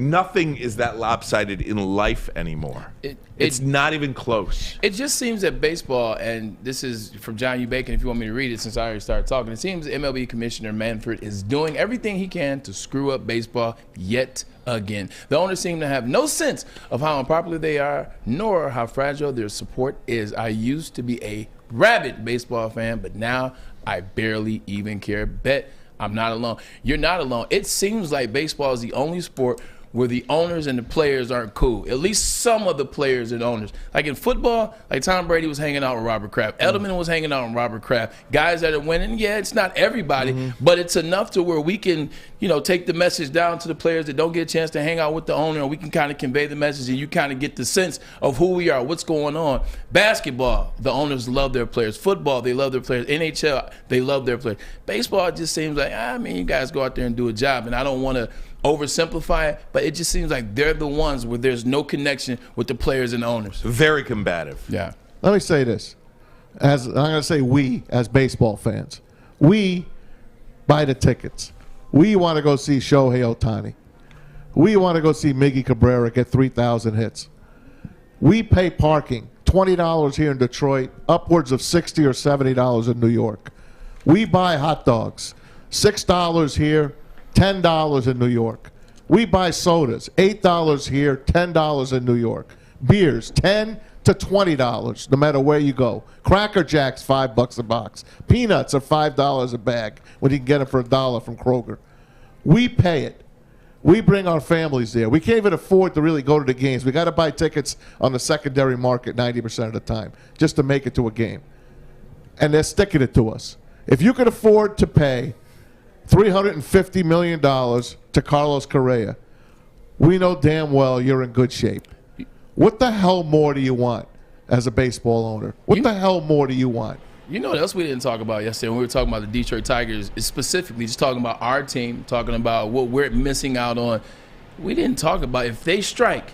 Nothing is that lopsided in life anymore. It's not even close. It just seems that baseball, and this is from John U. Bacon, if you want me to read it since I already started talking, it seems MLB Commissioner Manfred is doing everything he can to screw up baseball yet again. The owners seem to have no sense of how unpopular they are, nor how fragile their support is. I used to be a rabid baseball fan, but now I barely even care. Bet I'm not alone. You're not alone. It seems like baseball is the only sport where the owners and the players aren't cool. At least some of the players and owners. Like in football, like Tom Brady was hanging out with Robert Kraft. Edelman was hanging out with Robert Kraft. Guys that are winning, yeah, it's not everybody, but it's enough to where we can, take the message down to the players that don't get a chance to hang out with the owner, and we can kind of convey the message, and you kind of get the sense of who we are, what's going on. Basketball, the owners love their players. Football, they love their players. NHL, they love their players. Baseball, it just seems like, you guys go out there and do a job, and I don't want to oversimplify it, but it just seems like they're the ones where there's no connection with the players and owners. Very combative. Yeah. Let me say this. I'm going to say we, as baseball fans, we buy the tickets. We want to go see Shohei Ohtani. We want to go see Miggy Cabrera get 3,000 hits. We pay parking, $20 here in Detroit, upwards of $60 or $70 in New York. We buy hot dogs, $6 here, $10 in New York. We buy sodas, $8 here, $10 in New York. Beers, $10 to $20, no matter where you go. Cracker Jacks, $5 a box. Peanuts are $5 a bag when you can get them for $1 from Kroger. We pay it. We bring our families there. We can't even afford to really go to the games. We got to buy tickets on the secondary market 90% of the time just to make it to a game. And they're sticking it to us. If you could afford to pay $350 million to Carlos Correa, we know damn well you're in good shape. What the hell more do you want as a baseball owner? What the hell more do you want? You know what else we didn't talk about yesterday when we were talking about the Detroit Tigers, is specifically just talking about our team, talking about what we're missing out on. We didn't talk about if they strike,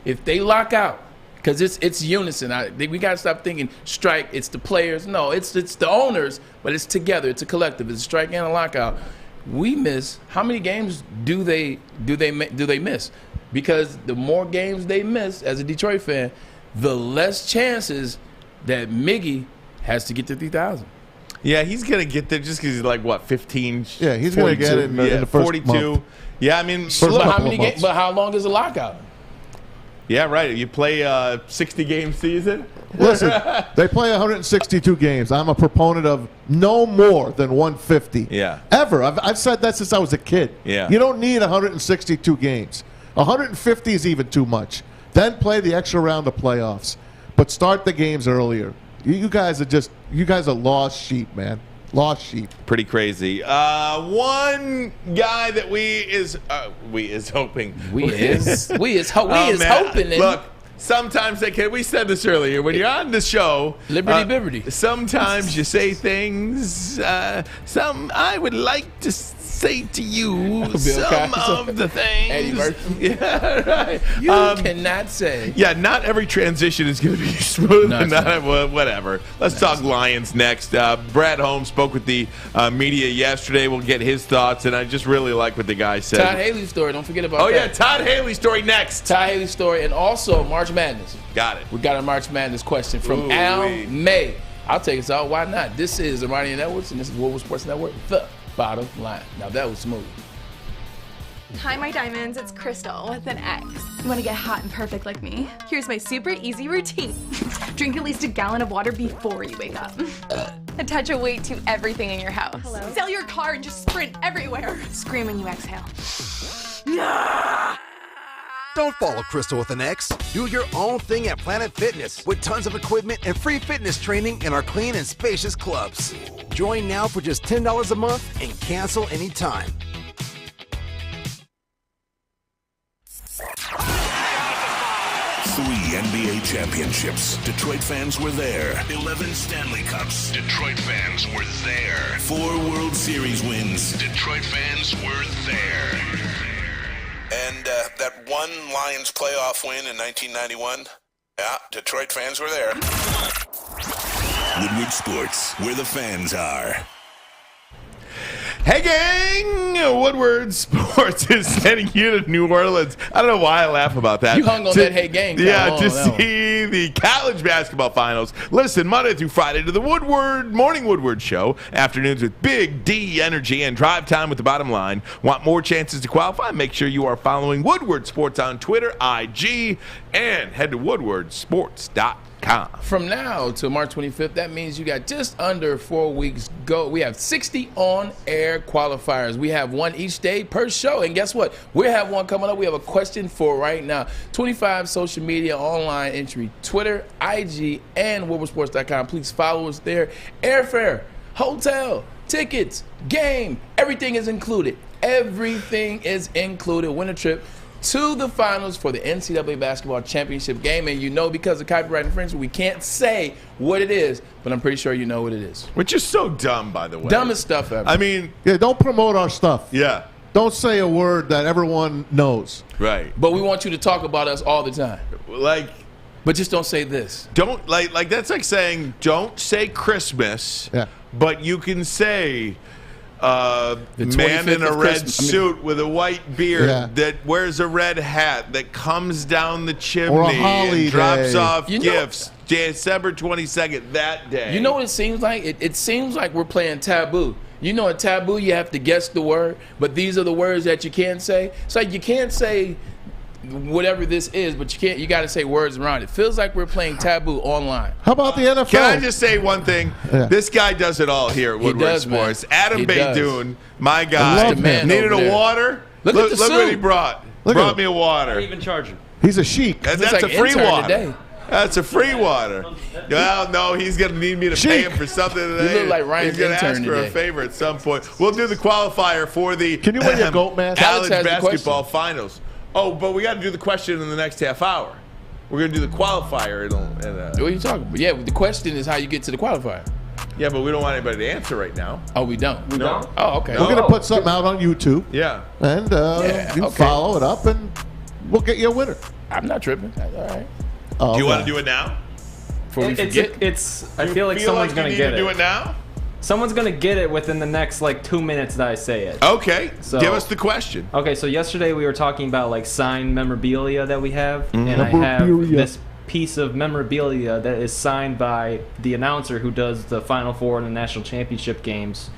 if they lock out, because it's unison. We got to stop thinking strike, it's the players. No, it's the owners, but it's together. It's a collective. It's a strike and a lockout. We miss. How many games do they miss? Because the more games they miss, as a Detroit fan, the less chances that Miggy has to get to 3,000. Yeah, he's going to get there just because he's like, 15? Yeah, he's going to get it in the first 42. month. Yeah, I mean, but how long is a lockout? Yeah, right. You play a 60-game season? Listen, they play 162 games. I'm a proponent of no more than 150. Yeah. Ever. I've said that since I was a kid. Yeah. You don't need 162 games. 150 is even too much. Then play the extra round of playoffs. But start the games earlier. You guys are lost sheep, man. Lost sheep. Pretty crazy. One guy that we is hoping. We is hoping. Look, sometimes they can. We said this earlier. When you're on the show, liberty. Sometimes you say things. I would like to say to you some of the things. Eddie Murphy. Yeah, right. You cannot say. Yeah, not every transition is going to be smooth. No, Whatever. Let's talk Lions next. Brad Holmes spoke with the media yesterday. We'll get his thoughts, and I just really like what the guy said. Todd Haley's story. Don't forget about that. Oh, yeah, Todd Haley's story next. Todd Haley's story, and also March Madness. Got it. We got a March Madness question from Al May. I'll take us out. Why not? This is Ermanni and Edwards, and this is Woodward Sports Network, the bottom line. Now, that was smooth. Hi, my diamonds. It's Crystal with an X. You want to get hot and perfect like me? Here's my super easy routine. Drink at least a gallon of water before you wake up. Attach a weight to everything in your house. Hello? Sell your car and just sprint everywhere. Scream when you exhale. Don't follow Crystal with an X. Do your own thing at Planet Fitness with tons of equipment and free fitness training in our clean and spacious clubs. Join now for just $10 a month and cancel anytime. Three NBA championships. Detroit fans were there. 11 Stanley Cups. Detroit fans were there. 4 World Series wins. Detroit fans were there. And that one Lions playoff win in 1991. Yeah, Detroit fans were there. Woodward Sports, where the fans are. Hey, gang! Woodward Sports is sending you to New Orleans. I don't know why I laugh about that. You hung on that hey, gang. Yeah, to see the college basketball finals. Listen, Monday through Friday to the Morning Woodward Show. Afternoons with Big D energy and drive time with the bottom line. Want more chances to qualify? Make sure you are following Woodward Sports on Twitter, IG, and head to woodwardsports.com. From now to March 25th, that means you got just under 4 weeks go. We have 60 on-air qualifiers. We have one each day per show. And guess what? We have one coming up. We have a question for right now. 25 social media online entry, Twitter, IG, and woodwardsports.com. Please follow us there. Airfare, hotel, tickets, game, everything is included. Everything is included. Win a trip to the finals for the NCAA basketball championship game. And you know, because of copyright infringement, we can't say what it is, but I'm pretty sure you know what it is. Which is so dumb, by the way. Dumbest stuff ever. I mean, yeah, don't promote our stuff. Yeah. Don't say a word that everyone knows. Right. But we want you to talk about us all the time. But just don't say this. Don't like that's like saying don't say Christmas. Yeah. But you can say man in a red suit with a white beard that wears a red hat that comes down the chimney and drops off gifts. December 22nd, that day. You know what it seems like? It seems like we're playing Taboo. You know, in Taboo, you have to guess the word, but these are the words that you can't say. It's like you can't say whatever this is, but you got to say words around it. Feels like we're playing Taboo online. How about the NFL? Can I just say one thing? Yeah. This guy does it all here at Woodward Sports. Man. Adam Baydoun, my guy, needed a water. Look what he brought. Brought me a water. I even charge him. He's a sheik. That's like a free water. Today. That's a free water. Well, no, he's going to need me to pay him for something today. You look like Ryan's He's going to ask for today. a favor at some point. We'll do the qualifier for the Can you wear your goat mask? college basketball finals. Oh, but we got to do the question in the next half hour. We're going to do the qualifier. What are you talking about? Yeah, the question is how you get to the qualifier. Yeah, but we don't want anybody to answer right now. Oh, we don't? We don't? Oh, okay. We're going to put something out on YouTube. Yeah. And you follow it up, and we'll get you a winner. I'm not tripping. All right. Do you want to do it now? Before we forget? I feel like someone's going to get it. Do it now? Someone's going to get it within the next 2 minutes that I say it. Okay. So, give us the question. Okay, so yesterday we were talking about signed memorabilia that we have. And I have this piece of memorabilia that is signed by the announcer who does the Final Four and the national championship games.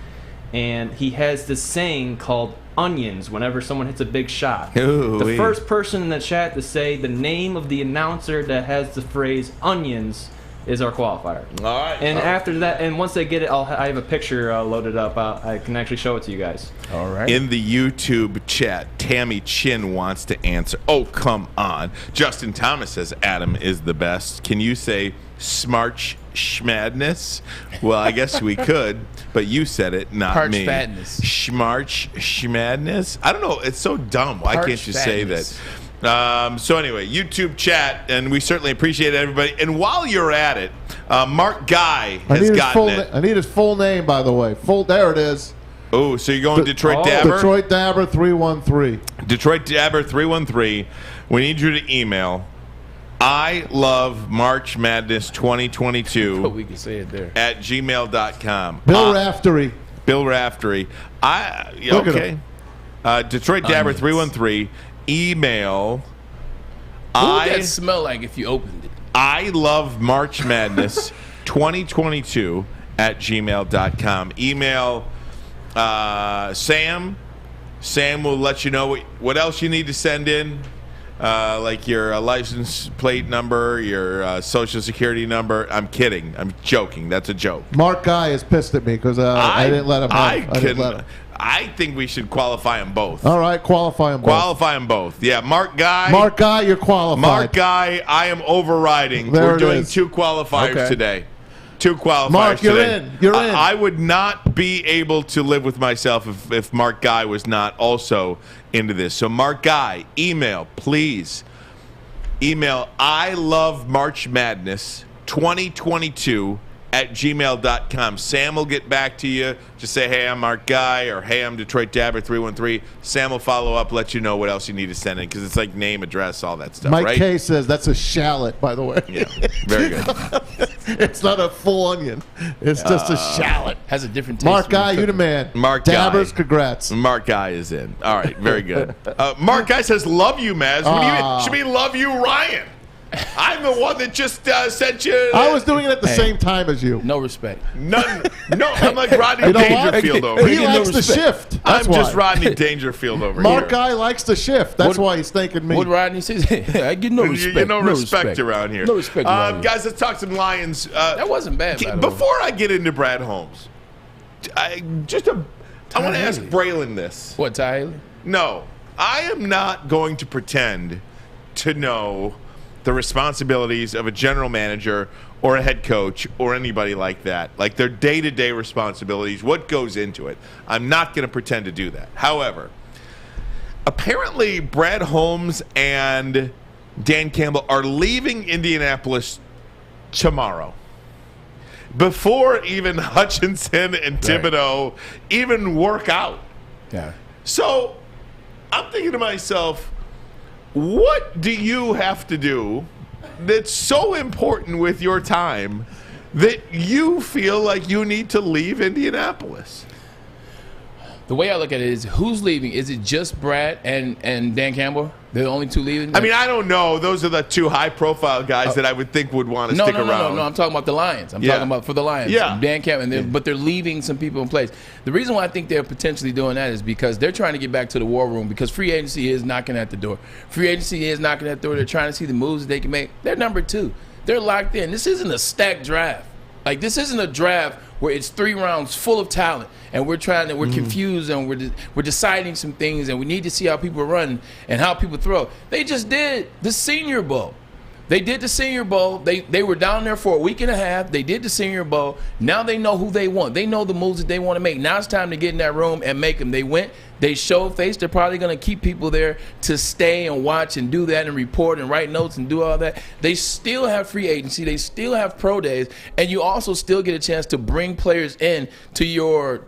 And he has this saying called onions whenever someone hits a big shot. Ooh, the first person in the chat to say the name of the announcer that has the phrase onions is our qualifier. All right. And after that, and once they get it, I have a picture loaded up. I can actually show it to you guys. All right. In the YouTube chat, Tammy Chin wants to answer. Oh, come on. Justin Thomas says Adam is the best. Can you say Smarch Schmadness? Well, I guess we could, but you said it, not Parch me. Fatness. Smarch Schmadness? I don't know. It's so dumb. Why can't you say that? So anyway, YouTube chat, and we certainly appreciate everybody. And while you're at it, Mark Guy has gotten it. I need his full name, by the way. There it is. Oh, so you're going Detroit Dabber? Detroit Dabber 313. Detroit Dabber 313. We need you to email. I love March Madness 2022. But we can say it there. At gmail.com. Bill Raftery. Bill Raftery. Okay. Detroit Dabber 313. Email. What would that smell like if you opened it? I love March Madness 2022 at gmail.com. Email Sam. Sam will let you know what else you need to send in. Like your license plate number, your social security number. I'm kidding. I'm joking. That's a joke. Mark Guy is pissed at me because I didn't let him have. I think we should qualify them both. All right, qualify them both. Qualify them both. Yeah, Mark Guy. Mark Guy, you're qualified. Mark Guy, I am overriding. We're doing 2 qualifiers today. 2 qualifiers Mark, you're today. in. You're in. I would not be able to live with myself if Mark Guy was not also into this. So Mark Guy, email, please. Email I love March Madness 2022 at gmail.com. Sam will get back to you. Just say, hey, I'm Mark Guy, or hey, I'm Detroit Dabber 313. Sam will follow up, let you know what else you need to send in, because it's like name, address, all that stuff, Mike right? K says that's a shallot, by the way. Yeah, very good. It's not a full onion. It's just a shallot. Has a different taste. Mark Guy, you the man. Mark Dabbers, Guy. congrats. Mark Guy is in. All right, very good. Mark Guy says, love you, Maz. Should we love you, Ryan? I'm the one that just sent you. I was doing it at the same time as you. No respect. None. No, I'm like Rodney Dangerfield over He here. likes the shift. That's I'm just why. Rodney Dangerfield over Mark here. Guy likes the shift. That's why he's thanking me. What Rodney says? I get no respect. You no respect around here. No respect around guys, let's talk some Lions. That wasn't bad. Before I get into Brad Holmes, I want to ask Braylon this. What, Ty Haley? No, I am not going to pretend to know the responsibilities of a general manager or a head coach or anybody like that, like their day-to-day responsibilities, what goes into it. I'm not going to pretend to do that. However, apparently Brad Holmes and Dan Campbell are leaving Indianapolis tomorrow, before even Hutchinson and Thibodeau even work out. Yeah. So I'm thinking to myself, what do you have to do that's so important with your time that you feel like you need to leave Indianapolis? The way I look at it is, who's leaving? Is it just Brad and Dan Campbell? They're the only 2 leaving? I mean, I don't know. Those are the 2 high-profile guys that I would think would want to stick around. No. I'm talking about the Lions. I'm talking about for the Lions. Yeah. Dan Campbell, but they're leaving some people in place. The reason why I think they're potentially doing that is because they're trying to get back to the war room, because free agency is knocking at the door. Free agency is knocking at the door. They're trying to see the moves that they can make. They're number 2. They're locked in. This isn't a stacked draft. Like, this isn't a draft where it's 3 rounds full of talent, and we're confused, and we're deciding some things, and we need to see how people run and how people throw. They just did the Senior Bowl. They did the Senior Bowl. They were down there for a week and a half. They did the Senior Bowl. Now they know who they want. They know the moves that they want to make. Now it's time to get in that room and make them. They went. They showed face. They're probably going to keep people there to stay and watch and do that and report and write notes and do all that. They still have free agency. They still have pro days, and you also still get a chance to bring players in to your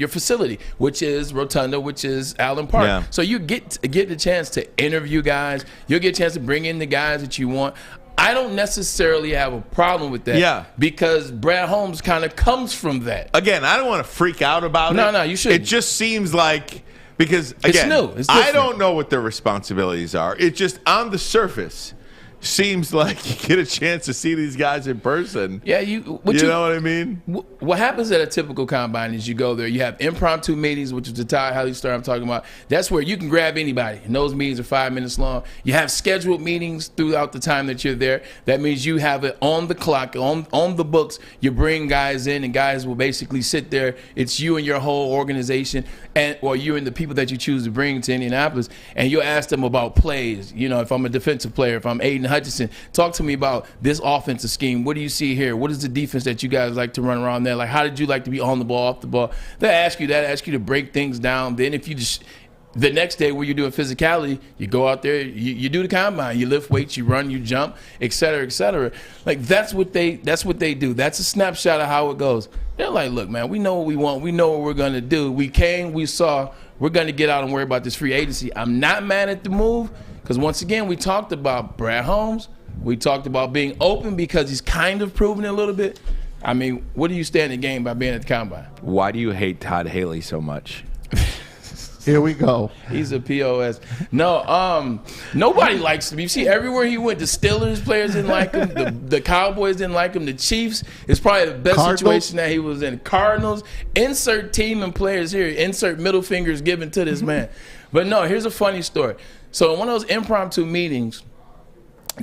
facility, which is Rotunda, which is Allen Park. Yeah. So you get the chance to interview guys. You'll get a chance to bring in the guys that you want. I don't necessarily have a problem with that, because Brad Holmes kind of comes from that. Again, I don't want to freak out about it. No, you shouldn't. It just seems like, because, again, it's new. It's I different. don't know what their responsibilities are. It just, on the surface, seems like you get a chance to see these guys in person. Yeah, you know what I mean? What happens at a typical combine is you go there, you have impromptu meetings, which is the Todd Haley story I'm talking about. That's where you can grab anybody, and those meetings are 5 minutes long. You have scheduled meetings throughout the time that you're there. That means you have it on the clock, on the books. You bring guys in, and guys will basically sit there. It's you and your whole organization, or you and the people that you choose to bring to Indianapolis, and you'll ask them about plays. You know, if I'm a defensive player, if I'm Aiden Hutchinson, talk to me about this offensive scheme. What do you see here? What is the defense that you guys like to run around there? Like, how did you like to be on the ball, off the ball? They'll ask you that, ask you to break things down. Then if you just The next day where you're doing physicality, you go out there, you do the combine, you lift weights, you run, you jump, et cetera, et cetera. Like that's what they do. That's a snapshot of how it goes. They're like, look, man, we know what we want. We know what we're gonna do. We came, we saw, we're gonna get out and worry about this free agency. I'm not mad at the move, because once again, we talked about Brad Holmes. We talked about being open because he's kind of proven it a little bit. I mean, what do you stand to gain by being at the combine? Why do you hate Todd Haley so much? Here we go. He's a POS. No, nobody likes him. You see, everywhere he went, the Steelers players didn't like him. The Cowboys didn't like him. The Chiefs is probably the best situation that he was in. Cardinals, insert team and players here. Insert middle fingers given to this man. But no, here's a funny story. So in one of those impromptu meetings,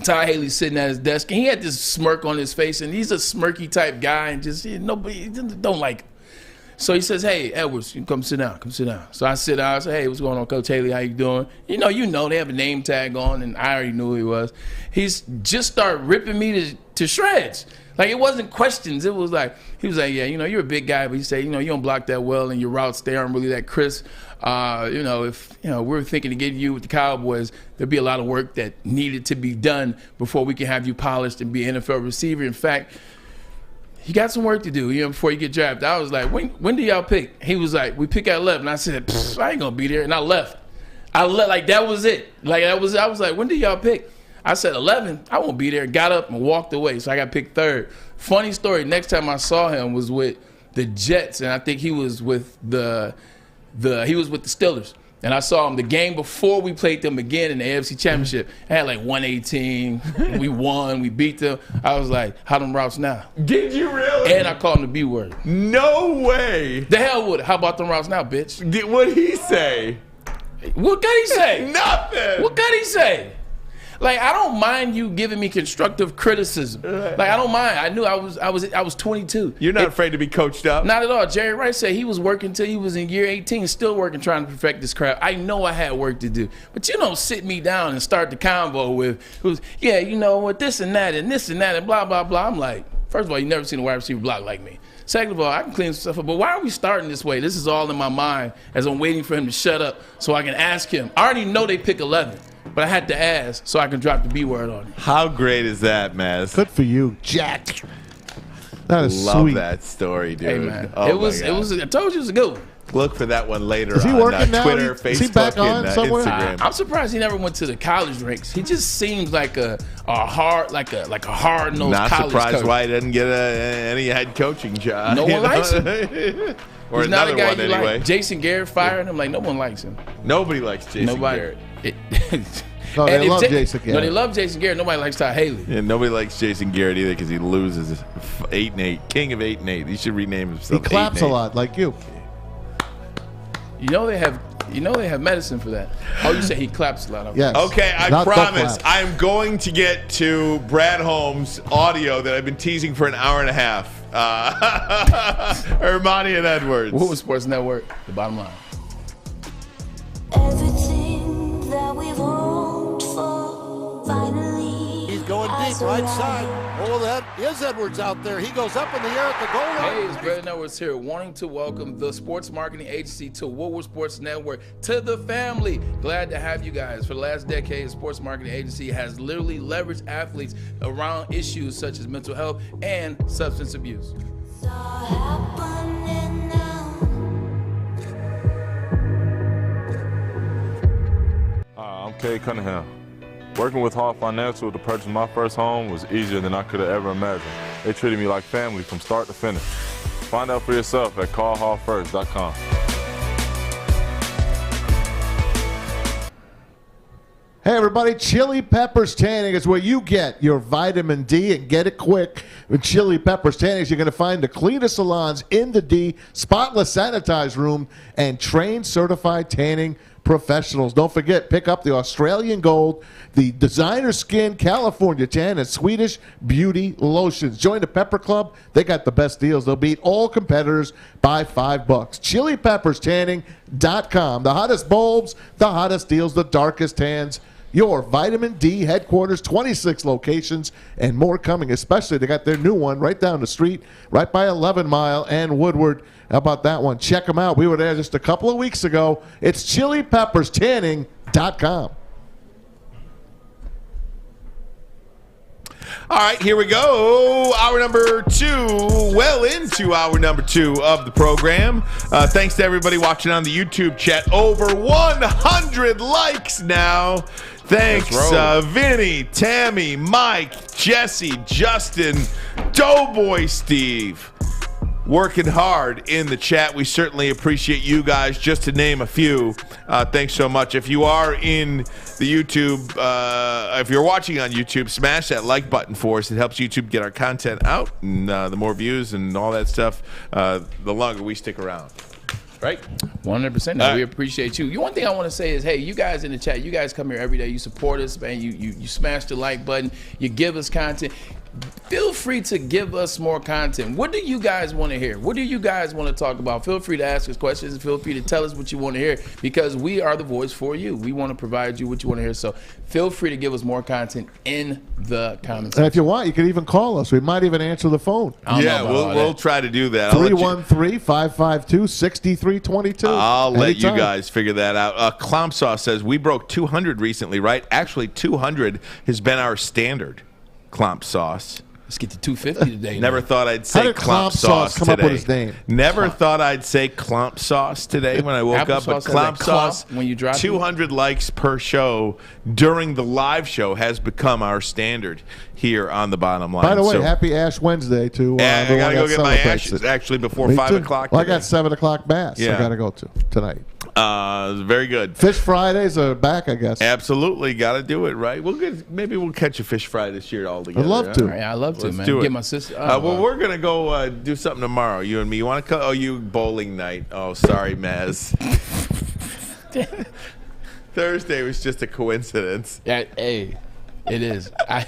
Todd Haley's sitting at his desk, and he had this smirk on his face, and he's a smirky type guy, and just nobody don't like him. So he says, "Hey, Edwards, you come sit down. Come sit down." So I sit down. I say, "Hey, what's going on, Coach Haley? How you doing?" You know, they have a name tag on, and I already knew who he was. He's just started ripping me to shreds. Like, it wasn't questions. It was like, he was like, "Yeah, you're a big guy," but he said, "You don't block that well, and your routes they aren't really that crisp. If we're thinking to get you with the Cowboys, there'd be a lot of work that needed to be done before we can have you polished and be an NFL receiver. In fact, you got some work to do, before you get drafted." I was like, when do y'all pick? He was like, "We pick at 11." I said, "I ain't gonna be there," and I left. Like, that was it. I was like, "When do y'all pick?" I said 11. I won't be there. Got up and walked away. So I got picked third. Funny story. Next time I saw him was with the Jets, and I think he was with the Steelers. And I saw him the game before we played them again in the AFC Championship. I had like 118. We won. We beat them. I was like, "How them routes now?" Did you really? And I called him the B word. No way. The hell with it. How about them routes now, bitch? What'd he say? What could he say? Nothing. What could he say? Like, I don't mind you giving me constructive criticism. Like, I don't mind. I knew I was 22. You're not afraid to be coached up? Not at all. Jerry Rice said he was working till he was in year 18, still working, trying to perfect this craft. I know I had work to do. But you don't sit me down and start the convo with, this and that and blah, blah, blah. I'm like, first of all, you never seen a wide receiver block like me. Second of all, I can clean stuff up. But why are we starting this way? This is all in my mind as I'm waiting for him to shut up so I can ask him. I already know they pick 11. But I had to ask so I can drop the B word on it. How great is that, Maz? Good for you, Jack. That is Love sweet. that story, dude. Hey, man. Oh, it was. I told you it was a good one. Look for that one later is he on working now? Twitter, Is he Facebook, back on and somewhere? Instagram. I'm surprised he never went to the college ranks. He just seems like a hard nosed college Not surprised coach. why he didn't get any head coaching job. No one likes him. Or He's not another a guy one you anyway. like. Jason Garrett fired him. Like, no one likes him. Nobody likes Jason Garrett. No, they love Jason Garrett. No, they love Jason Garrett. Nobody likes Todd Haley. Yeah, nobody likes Jason Garrett either because he loses 8-8, king of 8-8. He should rename himself. He claps 8-8. a lot, like you. You know they have medicine for that. Oh, you say he claps a lot. Yes. Okay, I Not promise duck I'm going to get to Brad Holmes' audio that I've been teasing for an hour and a half. Ermanni and Edwards. Woodward Sports Network, the bottom line. Everything that we've hoped for, finally. He's going deep, right side. Oh, that is Edwards out there. He goes up in the air at the goal line. Hey, it's Braylon Edwards here, wanting to welcome the sports marketing agency to Woodward Sports Network, to the family. Glad to have you guys. For the last decade, the sports marketing agency has literally leveraged athletes around issues such as mental health and substance abuse. I'm Kay Cunningham. Working with Hall Financial to purchase my first home was easier than I could have ever imagined. They treated me like family from start to finish. Find out for yourself at callhallfirst.com. Hey everybody, Chili Peppers Tanning is where you get your vitamin D and get it quick. With Chili Peppers Tanning, you're going to find the cleanest salons in the D, spotless sanitized room, and trained certified tanning professionals. Don't forget, pick up the Australian Gold, the Designer Skin, California Tan, and Swedish Beauty Lotions. Join the Pepper Club. They got the best deals. They'll beat all competitors by $5. ChiliPeppersTanning.com. The hottest bulbs, the hottest deals, the darkest tans. your vitamin D headquarters, 26 locations, and more coming. Especially, they got their new one right down the street, right by 11 Mile and Woodward. How about that one? Check them out. We were there just a couple of weeks ago. It's chilipepperstanning.com. All right, here we go. Hour number 2, well into hour number 2 of the program. Thanks to everybody watching on the YouTube chat. Over 100 likes now. Thanks, Vinny, Tammy, Mike, Jesse, Justin, Doughboy Steve. Working hard in the chat. We certainly appreciate you guys, just to name a few. Thanks so much. If you are in the YouTube, if you're watching on YouTube, smash that like button for us. It helps YouTube get our content out. And the more views and all that stuff, the longer we stick around. Right? 100%. No, we appreciate you. One thing I want to say is, hey, you guys in the chat, you guys come here every day. You support us, man. You smash the like button. You give us content. Feel free to give us more content. What do you guys want to hear? What do you guys want to talk about? Feel free to ask us questions. Feel free to tell us what you want to hear, because we are the voice for you. We want to provide you what you want to hear. So feel free to give us more content in the comments. And if you want, you can even call us. We might even answer the phone. Yeah, we'll try to do that. 313-552-6322. I'll let you guys figure that out. Clompsaw says, we broke 200 recently, right? Actually, 200 has been our standard. Clomp sauce. Let's get to 250 today. Never thought I'd say clomp sauce come today. up with his name? Never thought I'd say clomp sauce today when I woke up. But clomp sauce, when you drop 200 likes per show during the live show has become our standard here on the Bottom Line. By the way, happy Ash Wednesday to I got to go get my ashes actually before 5 o'clock. Well, I got 7 o'clock mass. Yeah. I got to go to tonight. Very good. Fish Fridays are back, I guess. Absolutely, got to do it right. Maybe we'll catch a Fish Fry this year all together. I'd love to. Right, I love to, Let's man. do it. Get my sister. Well, we're gonna go do something tomorrow. You and me. You want to? Oh, you bowling night. Oh, sorry, Maz. Thursday was just a coincidence. Yeah, hey. It is. I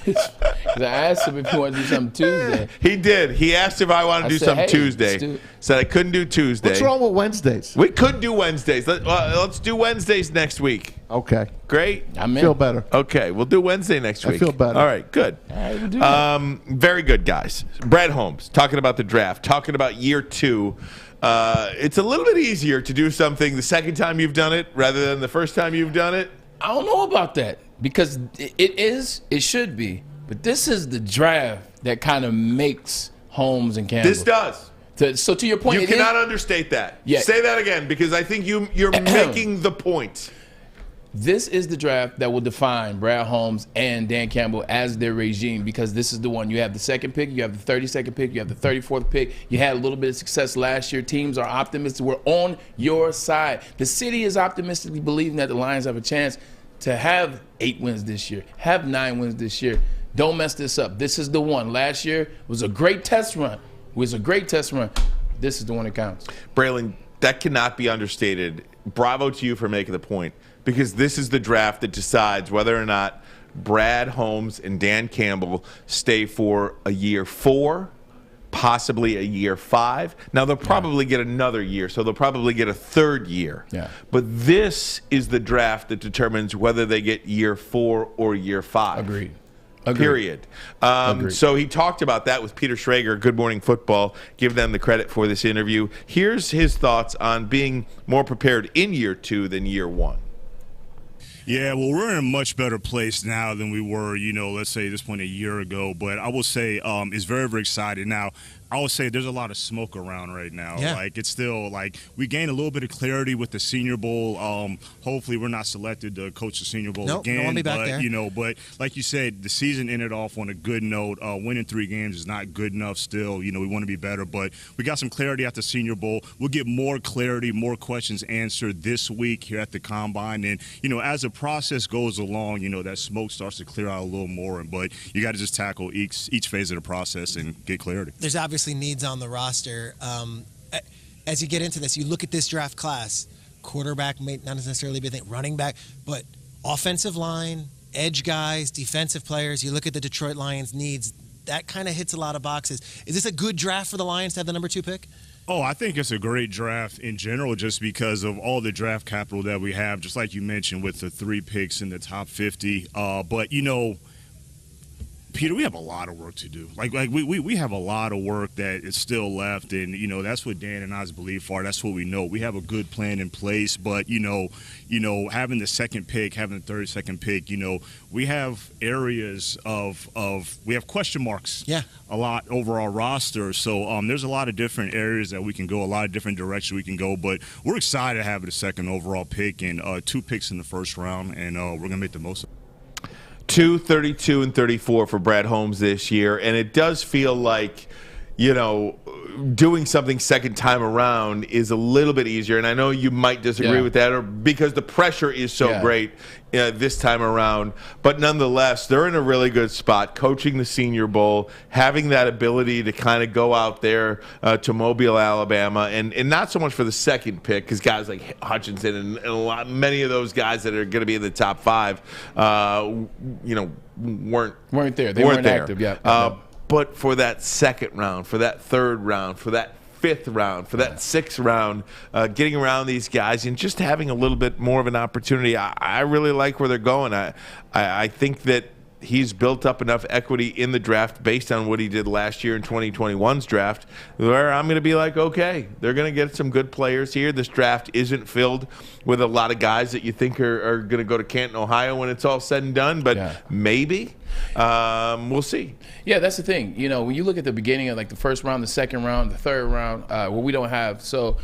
asked him if he wanted to do something Tuesday. He did. He asked if I wanted to do something Tuesday. Said I couldn't do Tuesday. What's wrong with Wednesdays? We could do Wednesdays. Let's do Wednesdays next week. Okay. Great. I'm in. Feel better. Okay, we'll do Wednesday next week. I feel better. All right, good. All right, we'll do that. Very good, guys. Brad Holmes talking about the draft, talking about year 2. It's a little bit easier to do something the second time you've done it rather than the first time you've done it. I don't know about that, because it should be, but this is the draft that kind of makes Holmes and Campbell. This does. So to your point, you cannot understate that. Yeah. Say that again, because I think you're making the point. This is the draft that will define Brad Holmes and Dan Campbell as their regime, because this is the one. You have the second pick, you have the 32nd pick, you have the 34th pick. You had a little bit of success last year. Teams are optimistic. We're on your side. The city is optimistically believing that the Lions have a chance to have 8 wins this year, have 9 wins this year. Don't mess this up. This is the one. Last year was a great test run. This is the one that counts. Braylon, that cannot be understated. Bravo to you for making the point, because this is the draft that decides whether or not Brad Holmes and Dan Campbell stay for a year 4, possibly a year 5. Now, they'll probably get another year, so they'll probably get a 3rd year. Yeah. But this is the draft that determines whether they get year 4 or year 5. Agreed. Period. So he talked about that with Peter Schrager, Good Morning Football. Give them the credit for this interview. Here's his thoughts on being more prepared in year 2 than year 1. Yeah, well, we're in a much better place now than we were, let's say at this point a year ago. But I will say it's very, very exciting. Now, I would say there's a lot of smoke around right now. Yeah. Like, it's still, we gained a little bit of clarity with the Senior Bowl. Hopefully we're not selected to coach the Senior Bowl again. Don't want me back there. But like you said, the season ended off on a good note. Winning 3 games is not good enough still. We want to be better. But we got some clarity at the Senior Bowl. We'll get more clarity, more questions answered this week here at the Combine. And, as the process goes along, that smoke starts to clear out a little more. But you got to just tackle each phase of the process and get clarity. There's obviously needs on the roster. As you get into this, you look at this draft class, quarterback may not necessarily be a thing, running back, but offensive line, edge guys, defensive players. You look at the Detroit Lions' needs, that kind of hits a lot of boxes. Is this a good draft for the Lions to have the number 2 pick? Oh, I think it's a great draft in general just because of all the draft capital that we have, just like you mentioned with the 3 picks in the top 50. But, Peter, we have a lot of work to do. Like we have a lot of work that is still left, and that's what Dan and I's belief are. That's what we know. We have a good plan in place, but having the second pick, having the 32nd pick, we have areas of we have question marks. Yeah. A lot over our roster, so there's a lot of different areas that we can go, a lot of different directions we can go. But we're excited to have the second overall pick and 2 picks in the first round, and we're gonna make the most of it. 2, 32, and 34 for Brad Holmes this year, and it does feel like, doing something second time around is a little bit easier. And I know you might disagree with that, or because the pressure is so great this time around. But nonetheless, they're in a really good spot, coaching the Senior Bowl, having that ability to kind of go out there to Mobile, Alabama, and not so much for the second pick, because guys like Hutchinson and many of those guys that are going to be in the top 5, weren't there. They weren't active yet. But for that second round, for that third round, for that 5th round, for that 6th round, getting around these guys and just having a little bit more of an opportunity, I really like where they're going. I think that he's built up enough equity in the draft based on what he did last year in 2021's draft, where I'm going to be like, okay, they're going to get some good players here. This draft isn't filled with a lot of guys that you think are going to go to Canton, Ohio when it's all said and done, but maybe. We'll see. Yeah, that's the thing. When you look at the beginning of like the first round, the second round, the third round, what we don't have. So,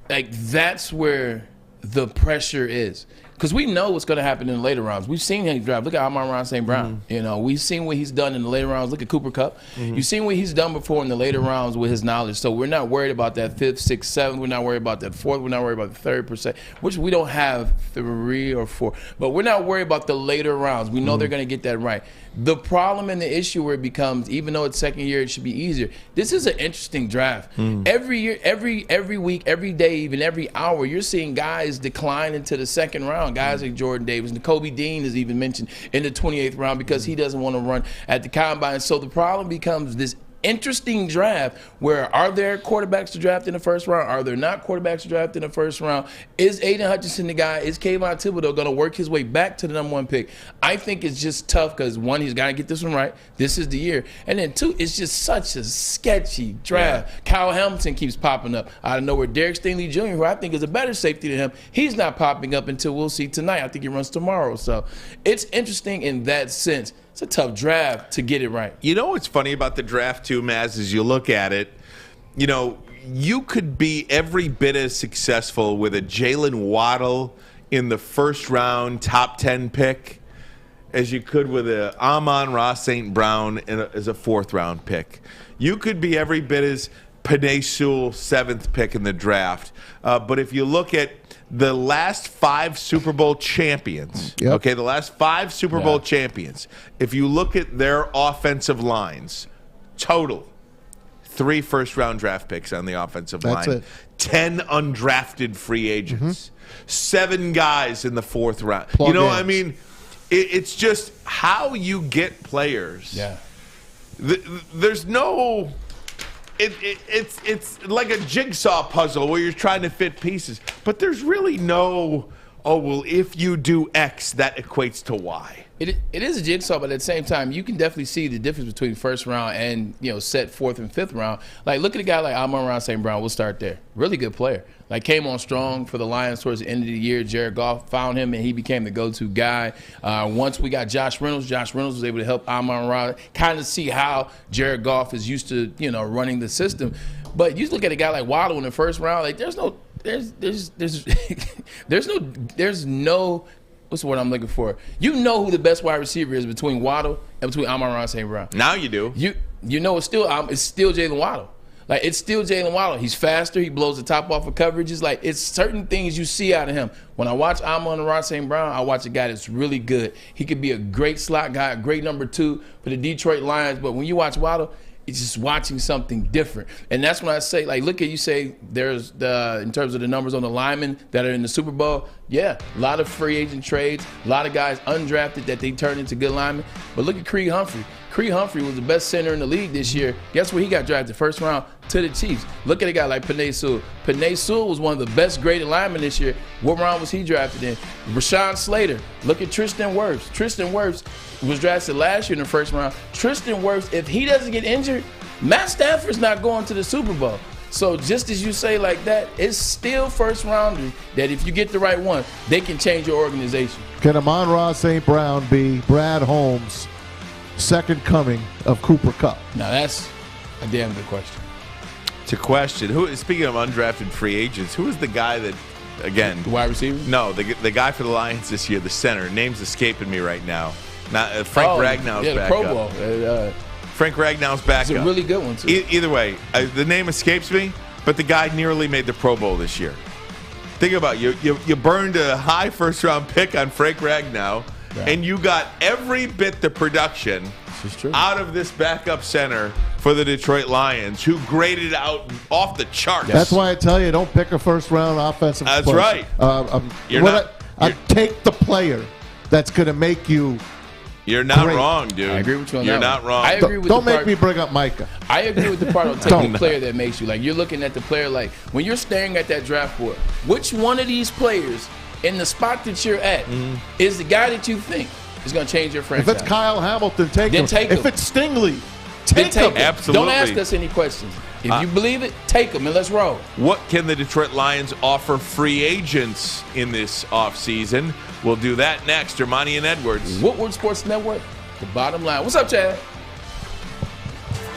that's where the pressure is. Because we know what's going to happen in the later rounds. We've seen him draft. Look at Amon-Ra St. Brown. We've seen what he's done in the later rounds. Look at Cooper Kupp. You've seen what he's done before in the later rounds with his knowledge. So we're not worried about that 5th, 6th, 7th. We're not worried about that 4th. We're not worried about the 3rd per se, which we don't have 3 or 4. But we're not worried about the later rounds. We know they're going to get that right. The problem and the issue where it becomes, even though it's second year, it should be easier. This is an interesting draft. Every year, every week, every day, even every hour, you're seeing guys decline into the second round. Guys like Jordan Davis. Nakobe Dean is even mentioned in the 28th round because he doesn't want to run at the combine. So the problem becomes this interesting draft where are there quarterbacks to draft in the first round? Are there not quarterbacks to draft in the first round? Is Aiden Hutchinson the guy? Is Kayvon Thibodeau going to work his way back to the number 1 pick? I think it's just tough because, 1, he's got to get this one right. This is the year. And then 2, it's just such a sketchy draft. Yeah. Kyle Hamilton keeps popping up out of nowhere. Derek Stingley Jr., who I think is a better safety than him, he's not popping up until we'll see tonight. I think he runs tomorrow. So it's interesting in that sense. It's a tough draft to get it right. What's funny about the draft, too, Maz, is you look at it, you could be every bit as successful with a Jalen Waddle in the first round top 10 pick as you could with a Amon-Ra St. Brown as a 4th round pick. You could be every bit as Penei Sewell 7th pick in the draft. But if you look at the last 5 Super Bowl champions, the last 5 Super Bowl champions, if you look at their offensive lines, total 3 first-round draft picks on the offensive line, 10 undrafted free agents, 7 guys in the 4th round. I mean, it's just how you get players. Yeah. There's no... It's like a jigsaw puzzle where you're trying to fit pieces, but there's really no, if you do X, that equates to Y. It is a jigsaw, but at the same time, you can definitely see the difference between first round and set 4th and 5th round. Like, look at a guy like Amon-Ra St. Brown. We'll start there. Really good player. Like, came on strong for the Lions towards the end of the year. Jared Goff found him, and he became the go-to guy. Once we got Josh Reynolds was able to help Amon-Ra kind of see how Jared Goff is used to running the system. But you look at a guy like Waddle in the first round. Like, there's no what's the word I'm looking for? You know who the best wide receiver is between Waddle and between Amon-Ra St. Brown. Now you do. You know it's still Jalen Waddle. Like, it's still Jalen Waddle. He's faster. He blows the top off of coverages. Like, it's certain things you see out of him. When I watch Amon-Ra St. Brown, I watch a guy that's really good. He could be a great slot guy, a great number 2 for the Detroit Lions. But when you watch Waddle, it's just watching something different. And that's when I say, like, look at you say there's in terms of the numbers on the linemen that are in the Super Bowl, a lot of free agent trades, a lot of guys undrafted that they turned into good linemen. But look at Creed Humphrey. Creed Humphrey was the best center in the league this year. Guess where he got drafted? First round to the Chiefs. Look at a guy like Penei Sewell. Penei Sewell was one of the best graded linemen this year. What round was he drafted in? Rashawn Slater. Look at Tristan Wirfs. Tristan Wirfs was drafted last year in the first round. Tristan Wirfs, if he doesn't get injured, Matt Stafford's not going to the Super Bowl. So just as you say like that, it's still first rounders that if you get the right one, they can change your organization. Can Amon-Ra St. Brown be Brad Holmes' second coming of Cooper Kupp? Now that's a damn good question. It's a question. Speaking of undrafted free agents, who is the guy that, again, the wide receiver? No, the guy for the Lions this year, the center. Name's escaping me right now. Not Frank Ragnow's back Pro up. Bowl. Frank Ragnow's back It's a up. really good one too. Either way, the name escapes me, but the guy nearly made the Pro Bowl this year. Think about it. You burned a high first-round pick on Frank Ragnow, and you got every bit the production out of this backup center for the Detroit Lions, who graded out off the charts. That's why I tell you, don't pick a first-round offensive That's player. right. Take the player that's going to make you. You're not great. wrong, dude. I agree with you on You're that not wrong. I agree with Don't the make part, me bring up Micah. I agree with the part on taking the player that makes you. Like, you're looking at the player, like, when you're staring at that draft board, which one of these players in the spot that you're at is the guy that you think is going to change your franchise? If it's Kyle Hamilton, take him. If it's Stingley, take him. Absolutely. Don't ask us any questions. If you believe it, take them and let's roll. What can the Detroit Lions offer free agents in this offseason? We'll do that next. Ermanni and Edwards. Woodward Sports Network, the bottom line. What's up, Chad?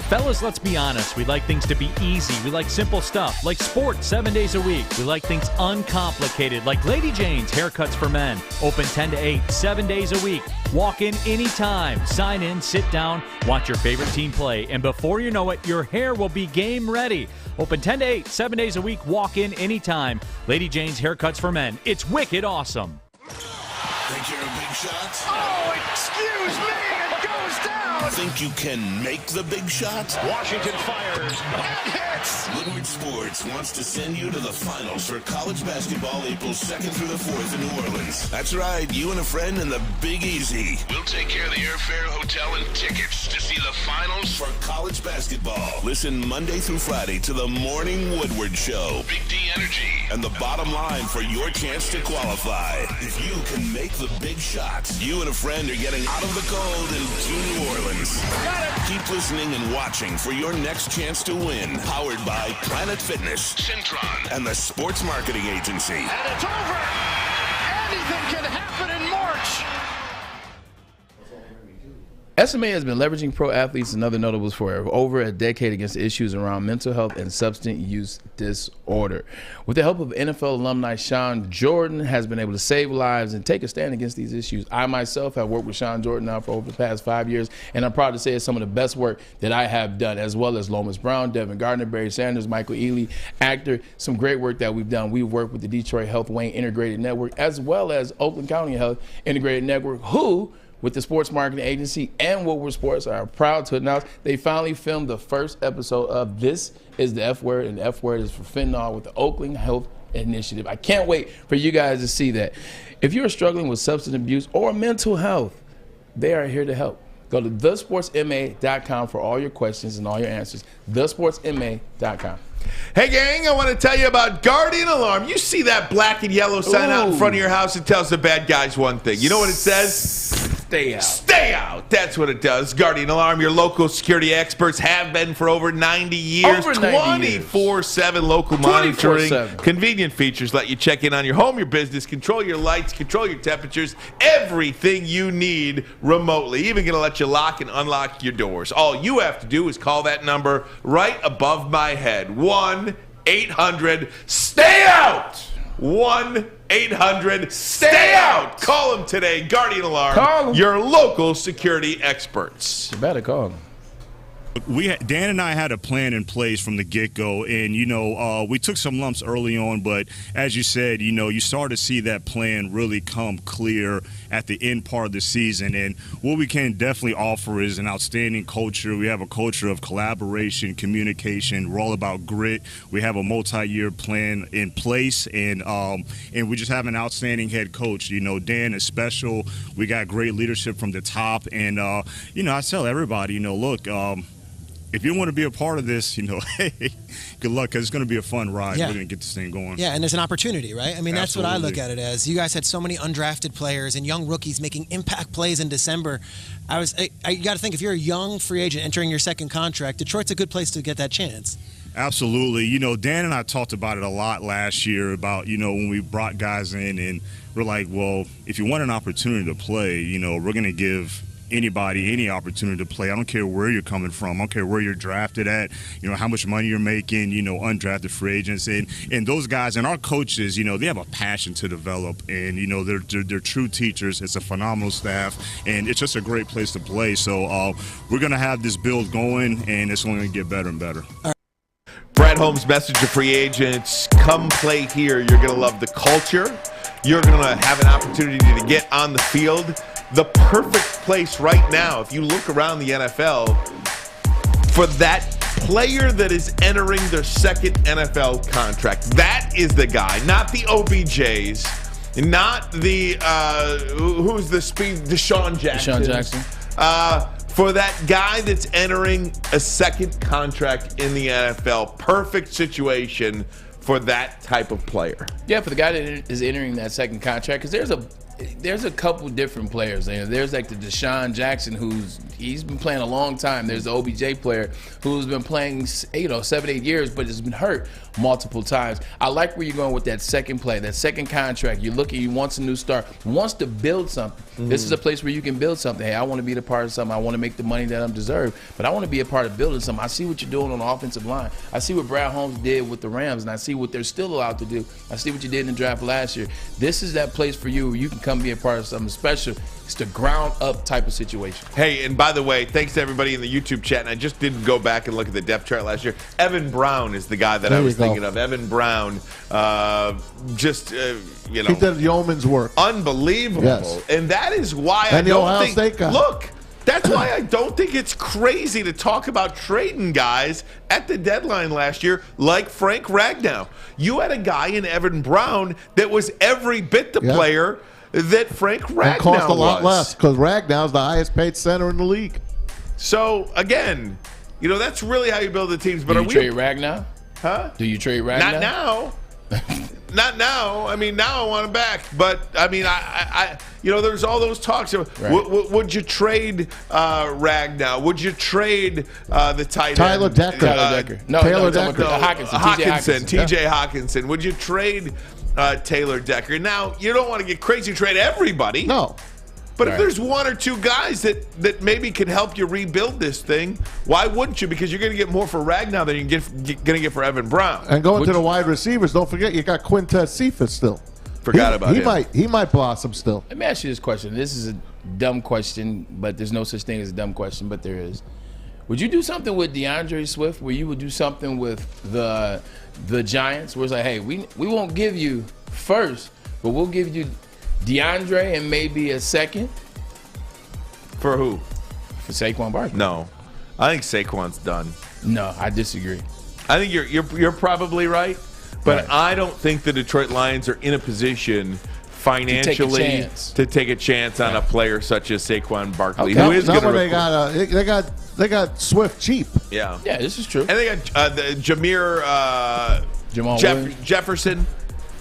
Fellas, let's be honest. We like things to be easy. We like simple stuff, like sports 7 days a week. We like things uncomplicated, like Lady Jane's Haircuts for Men. Open 10 to 8, 7 days a week. Walk in anytime. Sign in, sit down, watch your favorite team play, and before you know it, your hair will be game ready. Open 10 to 8, 7 days a week. Walk in anytime. Lady Jane's Haircuts for Men. It's wicked awesome. Think you're a big shot? Oh, excuse me, it goes down. Think you can make the big shot? Washington fires and hits. Woodward Sports wants to send you to the finals for college basketball April 2nd through the 4th in New Orleans. That's right, you and a friend in the Big Easy. We'll take care of the airfare, hotel, and tickets to see the finals for college basketball. Listen Monday through Friday to the Morning Woodward Show. Big D Energy and the bottom line for your chance to qualify. If you can make the big shot, you and a friend are getting out of the cold and to New Orleans. Keep listening and watching for your next chance to win. Powered by Planet Fitness, Centron, and the Sports Marketing Agency. And it's over. Anything can happen in March. SMA has been leveraging pro athletes and other notables for over a decade against issues around mental health and substance use disorder. With the help of NFL alumni Sean Jordan has been able to save lives and take a stand against these issues. I myself have worked with Sean Jordan now for over the past 5 years, and I'm proud to say it's some of the best work that I have done, as well as Lomas Brown, Devin Gardner, Barry Sanders, Michael Ealy, actor. Some great work that we've done. We've worked with the Detroit Health Wayne Integrated Network, as well as Oakland County Health Integrated Network, who, with the Sports Marketing Agency and Woodward Sports, are proud to announce they finally filmed the first episode of This Is the F Word, and the F Word is for fentanyl with the Oakland Health Initiative. I can't wait for you guys to see that. If you're struggling with substance abuse or mental health, they are here to help. Go to thesportsma.com for all your questions and all your answers. thesportsma.com. Hey, gang, I want to tell you about Guardian Alarm. You see that black and yellow sign out in front of your house? It tells the bad guys one thing. You know what it says? Stay out. Stay out. That's what it does. Guardian Alarm, your local security experts, have been for over 90 years. 24/7 local monitoring. 24/7. Convenient features let you check in on your home, your business, control your lights, control your temperatures, everything you need remotely. Even going to let you lock and unlock your doors. All you have to do is call that number right above my head. 1-800-STAY-OUT. 1-800-STAY OUT. Call them today. Guardian Alarm, Call 'em. your local security experts. You better call them. Dan and I had a plan in place from the get-go, and, we took some lumps early on, but as you said, you start to see that plan really come clear at the end part of the season, and what we can definitely offer is an outstanding culture. We have a culture of collaboration, communication. We're all about grit. We have a multi-year plan in place, and we just have an outstanding head coach. Dan is special. We got great leadership from the top, and, I tell everybody, look, if you want to be a part of this, hey, good luck, because it's going to be a fun ride. Yeah. We're going to get this thing going. Yeah, and there's an opportunity, right? I mean, that's Absolutely. what I look at it as. You guys had so many undrafted players and young rookies making impact plays in December. You got to think, if you're a young free agent entering your second contract, Detroit's a good place to get that chance. Absolutely. Dan and I talked about it a lot last year about, when we brought guys in and we're like, well, if you want an opportunity to play, we're going to give anybody any opportunity to play. I don't care where you're coming from. I don't care where you're drafted at, how much money you're making, undrafted free agents. And those guys and our coaches, they have a passion to develop, and, they're true teachers. It's a phenomenal staff, and it's just a great place to play. So we're going to have this build going, and it's only going to get better and better. Brad Holmes, message to free agents. Come play here. You're going to love the culture. You're going to have an opportunity to get on the field. The perfect place right now, if you look around the NFL, for that player that is entering their second NFL contract. That is the guy, not the OBJs, not the, who's the speed, Deshaun Jackson. Deshaun Jackson. For that guy that's entering a second contract in the NFL, perfect situation for that type of player. Yeah, for the guy that is entering that second contract, because there's a couple different players. There's like the Deshaun Jackson, he's been playing a long time. There's the OBJ player who's been playing 7-8 years, but has been hurt multiple times. I like where you're going with that second play, that second contract. You're looking, he wants a new start, wants to build something. This is a place where you can build something. Hey, I want to be a part of something. I want to make the money that I'm deserved, but I want to be a part of building something. I see what you're doing on the offensive line. I see what Brad Holmes did with the Rams, and I see what they're still allowed to do. I see what you did in the draft last year. This is that place for you where you can come be a part of something special. It's the ground up type of situation. Hey, and by the way, thanks to everybody in the YouTube chat. And I just didn't go back and look at the depth chart last year. Evan Brown is the guy that I was thinking of. Evan Brown, he did yeoman's work. Unbelievable. Yes. And that is why I don't think. Look, that's why I don't think it's crazy to talk about trading guys at the deadline last year like Frank Ragnow. You had a guy in Evan Brown that was every bit the player that Frank Ragnow it cost a lot less because Ragnow's the highest paid center in the league. So again, that's really how you build the teams. But do you trade Ragnow? Huh? Do you trade Ragnow? Not now. Not now. I mean, now I want him back. But I mean, I there's all those talks. Would you trade Ragnow? Would you trade the tight end? Tyler Decker. Taylor Decker. Hawkinson. T.J. Hawkinson. Would you trade Taylor Decker? Now, you don't want to get crazy and trade everybody. No. But if there's one or two guys that maybe can help you rebuild this thing, why wouldn't you? Because you're going to get more for Ragnow than you're going to get for Evan Brown. And going to the wide receivers, don't forget you got Quintez Cephas still. Forgot about him. He might blossom still. Let me ask you this question. This is a dumb question, but there's no such thing as a dumb question, but there is. Would you do something with DeAndre Swift where you would do something with the Giants where it's like, hey, we won't give you first, but we'll give you DeAndre and maybe a second? For who? For Saquon Barkley. No. I think Saquon's done. No, I disagree. I think you're probably right, but I don't think the Detroit Lions are in a position financially to take a chance on a player such as Saquon Barkley, who is going to they got Swift cheap. Yeah. Yeah, this is true. And they got Jamal Jefferson.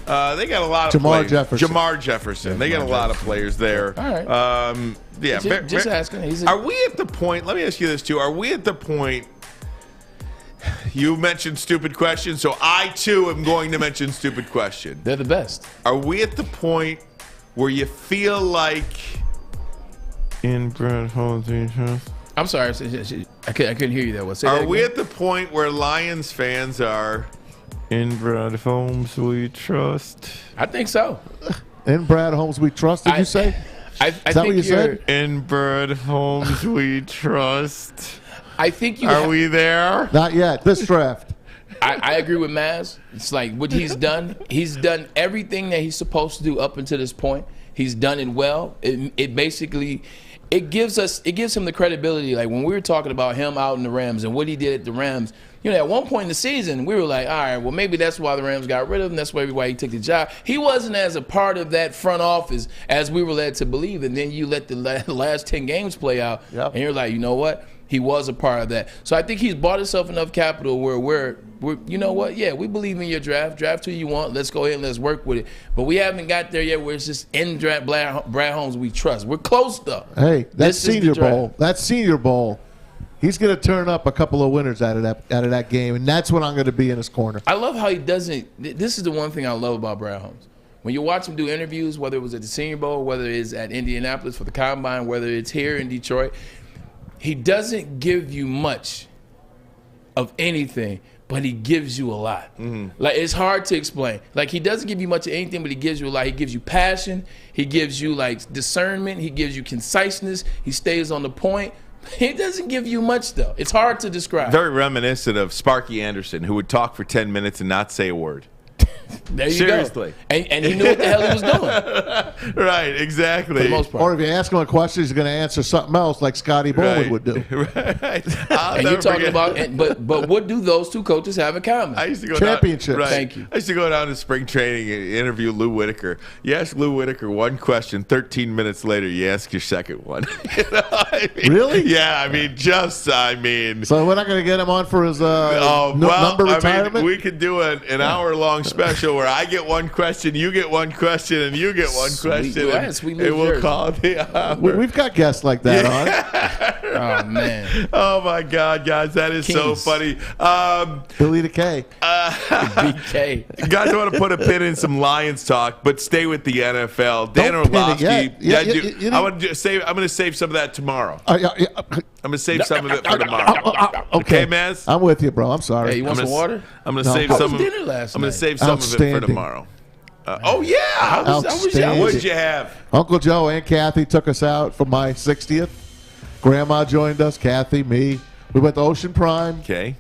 They got a lot of players. Jamar Jefferson. They got a lot of players there. All right. Yeah. Just asking. Are we at the point? Let me ask you this too. Are we at the point? You mentioned stupid questions, so I too am going to mention stupid question. They're the best. Are we at the point where you feel like inbred Holmes? I'm sorry, I couldn't hear you that well. Are we at the point where Lions fans are? Inbred Holmes we trust. I think so. Inbred Holmes we trust, did you say? I Is that what you said? Inbred Holmes we trust. I think you Are we there? Not yet. This draft. I agree with Maz. It's like what he's done. He's done everything that he's supposed to do up until this point. He's done it well. It basically gives him the credibility. Like when we were talking about him out in the Rams and what he did at the Rams, at one point in the season, we were like, all right, well, maybe that's why the Rams got rid of him. That's why he took the job. He wasn't as a part of that front office as we were led to believe. And then you let the last 10 games play out, and you're like, you know what? He was a part of that. So I think he's bought himself enough capital where we're you know what? Yeah, we believe in your draft. Draft who you want. Let's go ahead and let's work with it. But we haven't got there yet where it's just in draft Brad Holmes we trust. We're close, though. Hey, that's Senior Bowl. That's Senior Bowl. He's going to turn up a couple of winners out of that game, and that's when I'm going to be in his corner. I love how he doesn't – this is the one thing I love about Brad Holmes. When you watch him do interviews, whether it was at the Senior Bowl, whether it's at Indianapolis for the Combine, whether it's here in Detroit – he doesn't give you much of anything, but he gives you a lot. Mm-hmm. Like, it's hard to explain. Like, he doesn't give you much of anything, but he gives you a lot. He gives you passion. He gives you, like, discernment. He gives you conciseness. He stays on the point. He doesn't give you much, though. It's hard to describe. Very reminiscent of Sparky Anderson, who would talk for 10 minutes and not say a word. There you Seriously. go. And he knew what the hell he was doing. Right, exactly. For the most part. Or if you ask him a question, he's going to answer something else like Scotty Bowman would do. Right. And you're talking about but what do those two coaches have in common? I used to go Championships. Down, right. Thank you. I used to go down to spring training and interview Lou Whitaker. You ask Lou Whitaker one question, 13 minutes later, you ask your second one. Really? Yeah, So we're not going to get him on for his number retirement? We could do an hour-long special where I get one question, you get one question, and you get one question. And we'll call it the hour. We've got guests like that on. Oh, man. Oh, my God, guys. That is so funny. Billy the K. BK. Guys, I want to put a pin in some Lions talk, but stay with the NFL. Dan Orlovsky. I'm going to save some of that tomorrow. I'm going to save some of it for tomorrow. Okay, Maz? I'm with you, bro. I'm sorry. Hey, you want some water? I'm going to save some of it. Dinner last I'm going night. to save some of it for tomorrow. Oh, yeah. What did you have? Uncle Joe and Kathy took us out for my 60th. Grandma joined us, Kathy, me. We went to Ocean Prime. Okay.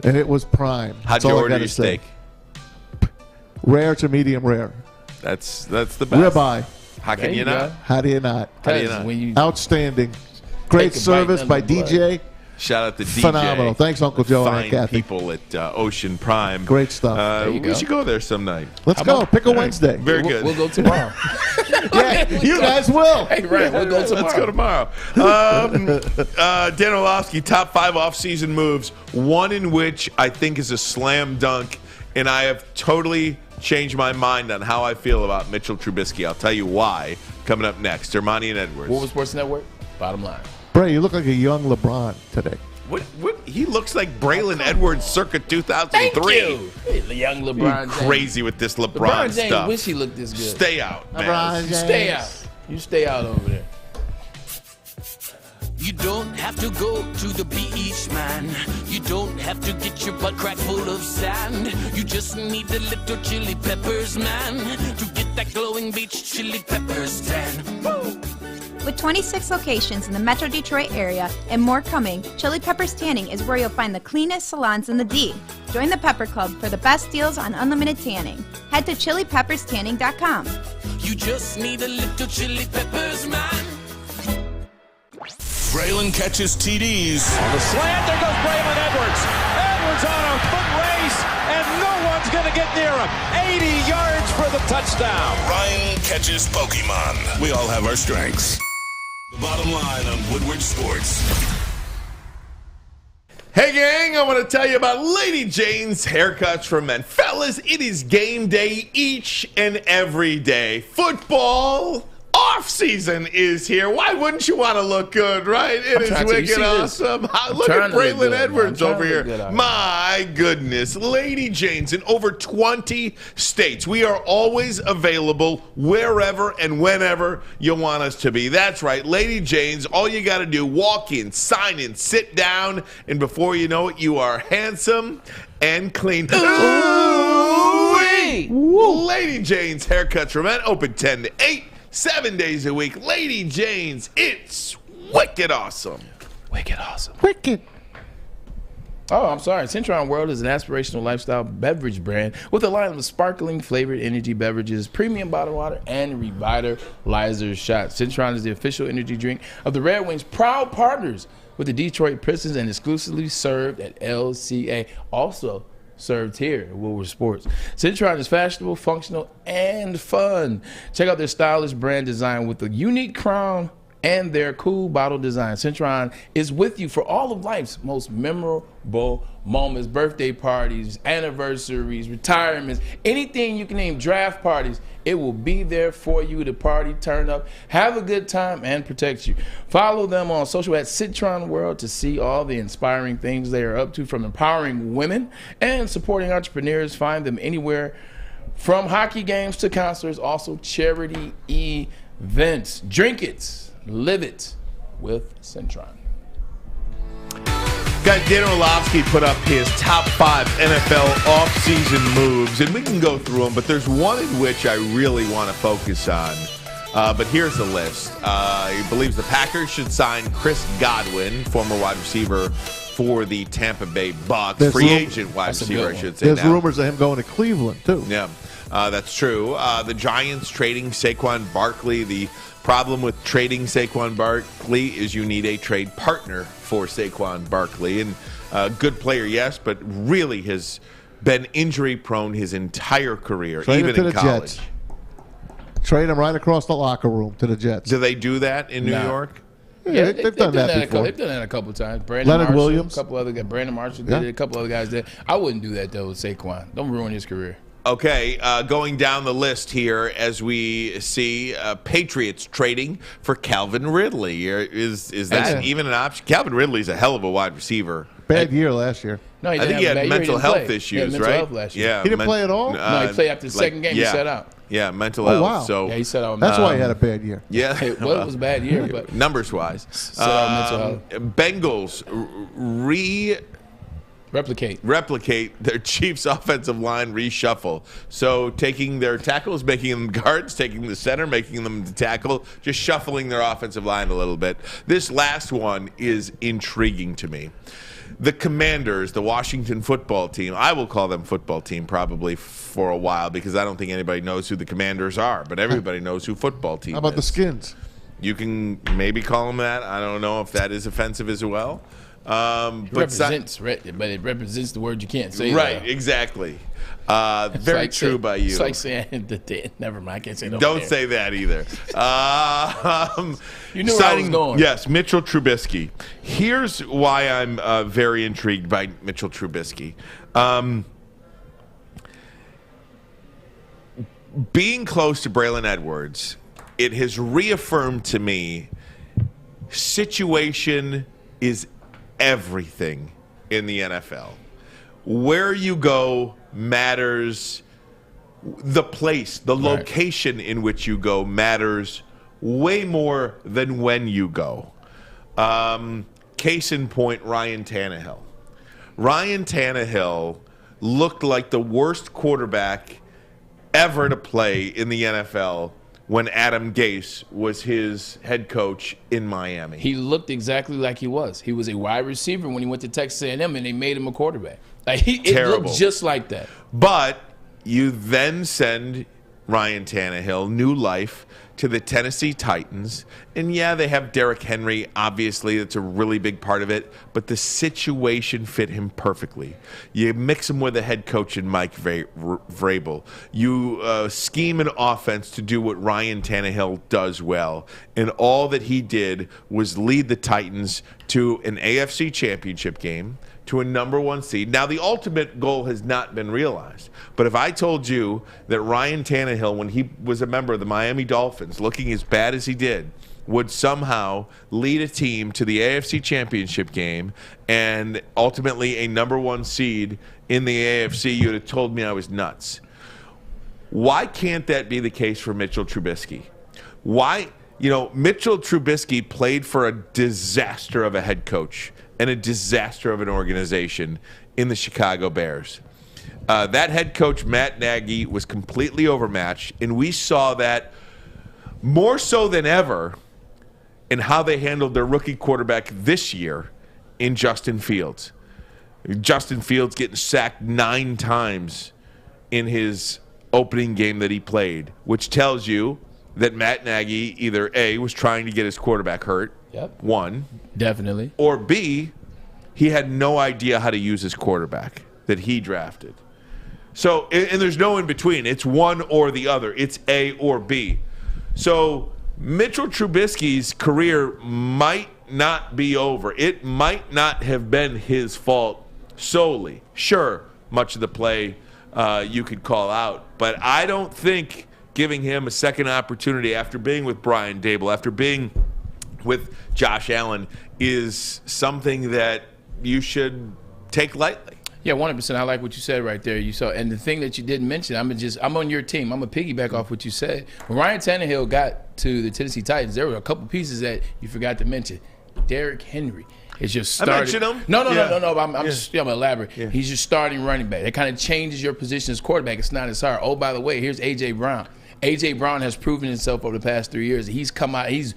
And it was prime. How'd you order your steak? Rare to medium rare. That's the best. Ribeye. How can you not? How do you not? How do you not? When you Outstanding. Great service by DJ. Shout out to DJ. Phenomenal. Thanks, Uncle Joe and Fine Kathy. people at Ocean Prime. Great stuff. We should go there some night. Let's go. Pick a Wednesday. Very good. We'll go tomorrow. Yeah, you guys will. Hey, right. We'll go tomorrow. Let's go tomorrow. Dan Orlovsky, top 5 offseason moves. One in which I think is a slam dunk, and I have totally changed my mind on how I feel about Mitchell Trubisky. I'll tell you why coming up next. Ermanni and Edwards. Woodward Sports Network, bottom line. Bray, you look like a young LeBron today. What? He looks like Braylon Edwards circa 2003. Thank you. Hey, young LeBron James. Crazy with this LeBron James stuff. wish he looked this good. Stay out, man. LeBron James. Stay out. You stay out over there. You don't have to go to the beach, man. You don't have to get your butt crack full of sand. You just need a little chili peppers, man, to get that glowing beach chili peppers tan. Woo! With 26 locations in the Metro Detroit area and more coming, Chili Peppers Tanning is where you'll find the cleanest salons in the D. Join the Pepper Club for the best deals on unlimited tanning. Head to chilipepperstanning.com. You just need a little chili peppers, man. Braylon catches TDs. On the slant, there goes Braylon Edwards. Edwards on a foot race, and no one's going to get near him. 80 yards for the touchdown. Ryan catches Pokemon. We all have our strengths. The bottom line on Woodward Sports. Hey, gang, I want to tell you about Lady Jane's Haircuts for Men. Fellas, it is game day each and every day. Football off-season is here. Why wouldn't you want to look good, right? It is wicked awesome. Look at Braylon Edwards over here. My goodness. Lady Jane's in over 20 states. We are always available wherever and whenever you want us to be. That's right. Lady Jane's, all you got to do, walk in, sign in, sit down, and before you know it, you are handsome and clean. Ooh-wee! Lady Jane's Haircuts for Men, open 10 to 8. 7 days a week. Lady Jane's, it's wicked awesome. Wicked awesome. Wicked. Oh, I'm sorry. Citron World is an aspirational lifestyle beverage brand with a line of sparkling flavored energy beverages, premium bottled water, and revitalizer shots. Citron is the official energy drink of the Red Wings, proud partners with the Detroit Pistons, and exclusively served at LCA. Also served here at Woodward Sports. Citron is fashionable, functional, and fun. Check out their stylish brand design with the unique crown and their cool bottle design. Citron is with you for all of life's most memorable moments, birthday parties, anniversaries, retirements, anything you can name, draft parties. It will be there for you to party, turn up, have a good time, and protect you. Follow them on social at Citron World to see all the inspiring things they are up to, from empowering women and supporting entrepreneurs. Find them anywhere from hockey games to concerts, also charity events. Drink it. Live it with Citron. Got Dan Orlovsky put up his top 5 NFL offseason moves, and we can go through them, but there's one in which I really want to focus on. But here's the list. He believes the Packers should sign Chris Godwin, former wide receiver for the Tampa Bay Bucs. Free agent wide receiver, I should say. There's rumors of him going to Cleveland, too. Yeah, that's true. The Giants trading Saquon Barkley. The problem with trading Saquon Barkley is you need a trade partner for Saquon Barkley. And a good player, yes, but really has been injury-prone his entire career, even in college. Jets. Trade him right across the locker room to the Jets. Do they do that in New York? Yeah, they've done that before. They've done that a couple of times. Leonard Williams. A couple other guys. Brandon Marshall did it. A couple other guys did. I wouldn't do that, though, with Saquon. Don't ruin his career. Okay, going down the list here as we see Patriots trading for Calvin Ridley. Is that even an option? Calvin Ridley's a hell of a wide receiver. Bad year last year. No, I think he had mental health issues, mental right? health last year. Yeah, he didn't play at all? No, he played after the second game. He sat out. Yeah, mental health. Wow. So yeah, he set out. That's why he had a bad year. Yeah, it was a bad year, but numbers wise, set out mental health. Bengals replicate their Chiefs offensive line reshuffle. So taking their tackles, making them guards, taking the center, making them the tackle, just shuffling their offensive line a little bit. This last one is intriguing to me. The Commanders, the Washington football team, I will call them football team probably for a while because I don't think anybody knows who the Commanders are, but everybody knows who football team is. How about the Skins? You can maybe call them that. I don't know if that is offensive as well. It represents the word you can't say. Right, exactly. Very true by you. It's like saying never mind, I can't say no. Don't say that either. You knew where I was going. Yes, Mitchell Trubisky. Here's why I'm very intrigued by Mitchell Trubisky. Being close to Braylon Edwards, it has reaffirmed to me situation is everything in the NFL. Where you go matters. The place, the location in which you go matters way more than when you go. Case in point, Ryan Tannehill. Ryan Tannehill looked like the worst quarterback ever to play in the NFL when Adam Gase was his head coach in Miami. He looked exactly like he was. He was a wide receiver when he went to Texas A&M, and they made him a quarterback. Like it looked just like that. But you then send Ryan Tannehill, new life, to the Tennessee Titans. And yeah, they have Derrick Henry. Obviously, that's a really big part of it. But the situation fit him perfectly. You mix him with a head coach in Mike Vrabel. You scheme an offense to do what Ryan Tannehill does well. And all that he did was lead the Titans to an AFC championship game, to a number one seed. Now, the ultimate goal has not been realized. But if I told you that Ryan Tannehill, when he was a member of the Miami Dolphins, looking as bad as he did, would somehow lead a team to the AFC championship game and ultimately a number one seed in the AFC, you'd have told me I was nuts. Why can't that be the case for Mitchell Trubisky? Why? You know, Mitchell Trubisky played for a disaster of a head coach and a disaster of an organization in the Chicago Bears. That head coach, Matt Nagy, was completely overmatched, and we saw that more so than ever in how they handled their rookie quarterback this year in Justin Fields. Justin Fields getting sacked 9 times in his opening game that he played, which tells you that Matt Nagy either A, was trying to get his quarterback hurt, one. Definitely. Or B, he had no idea how to use his quarterback that he drafted. So, and there's no in between. It's one or the other. It's A or B. So Mitchell Trubisky's career might not be over. It might not have been his fault solely. Sure, much of the play you could call out. But I don't think giving him a second opportunity after being with Brian Daboll, after being with Josh Allen, is something that you should take lightly. Yeah, 100%. I like what you said right there. You saw, and the thing that you didn't mention, I'm on your team. I'm gonna piggyback off what you said. When Ryan Tannehill got to the Tennessee Titans, there were a couple pieces that you forgot to mention. Derrick Henry is just starting. I mentioned him. No. I'm gonna elaborate. Yeah. He's your starting running back. It kind of changes your position as quarterback. It's not as hard. Oh, by the way, here's A.J. Brown. A.J. Brown has proven himself over the past 3 years. He's come out. He's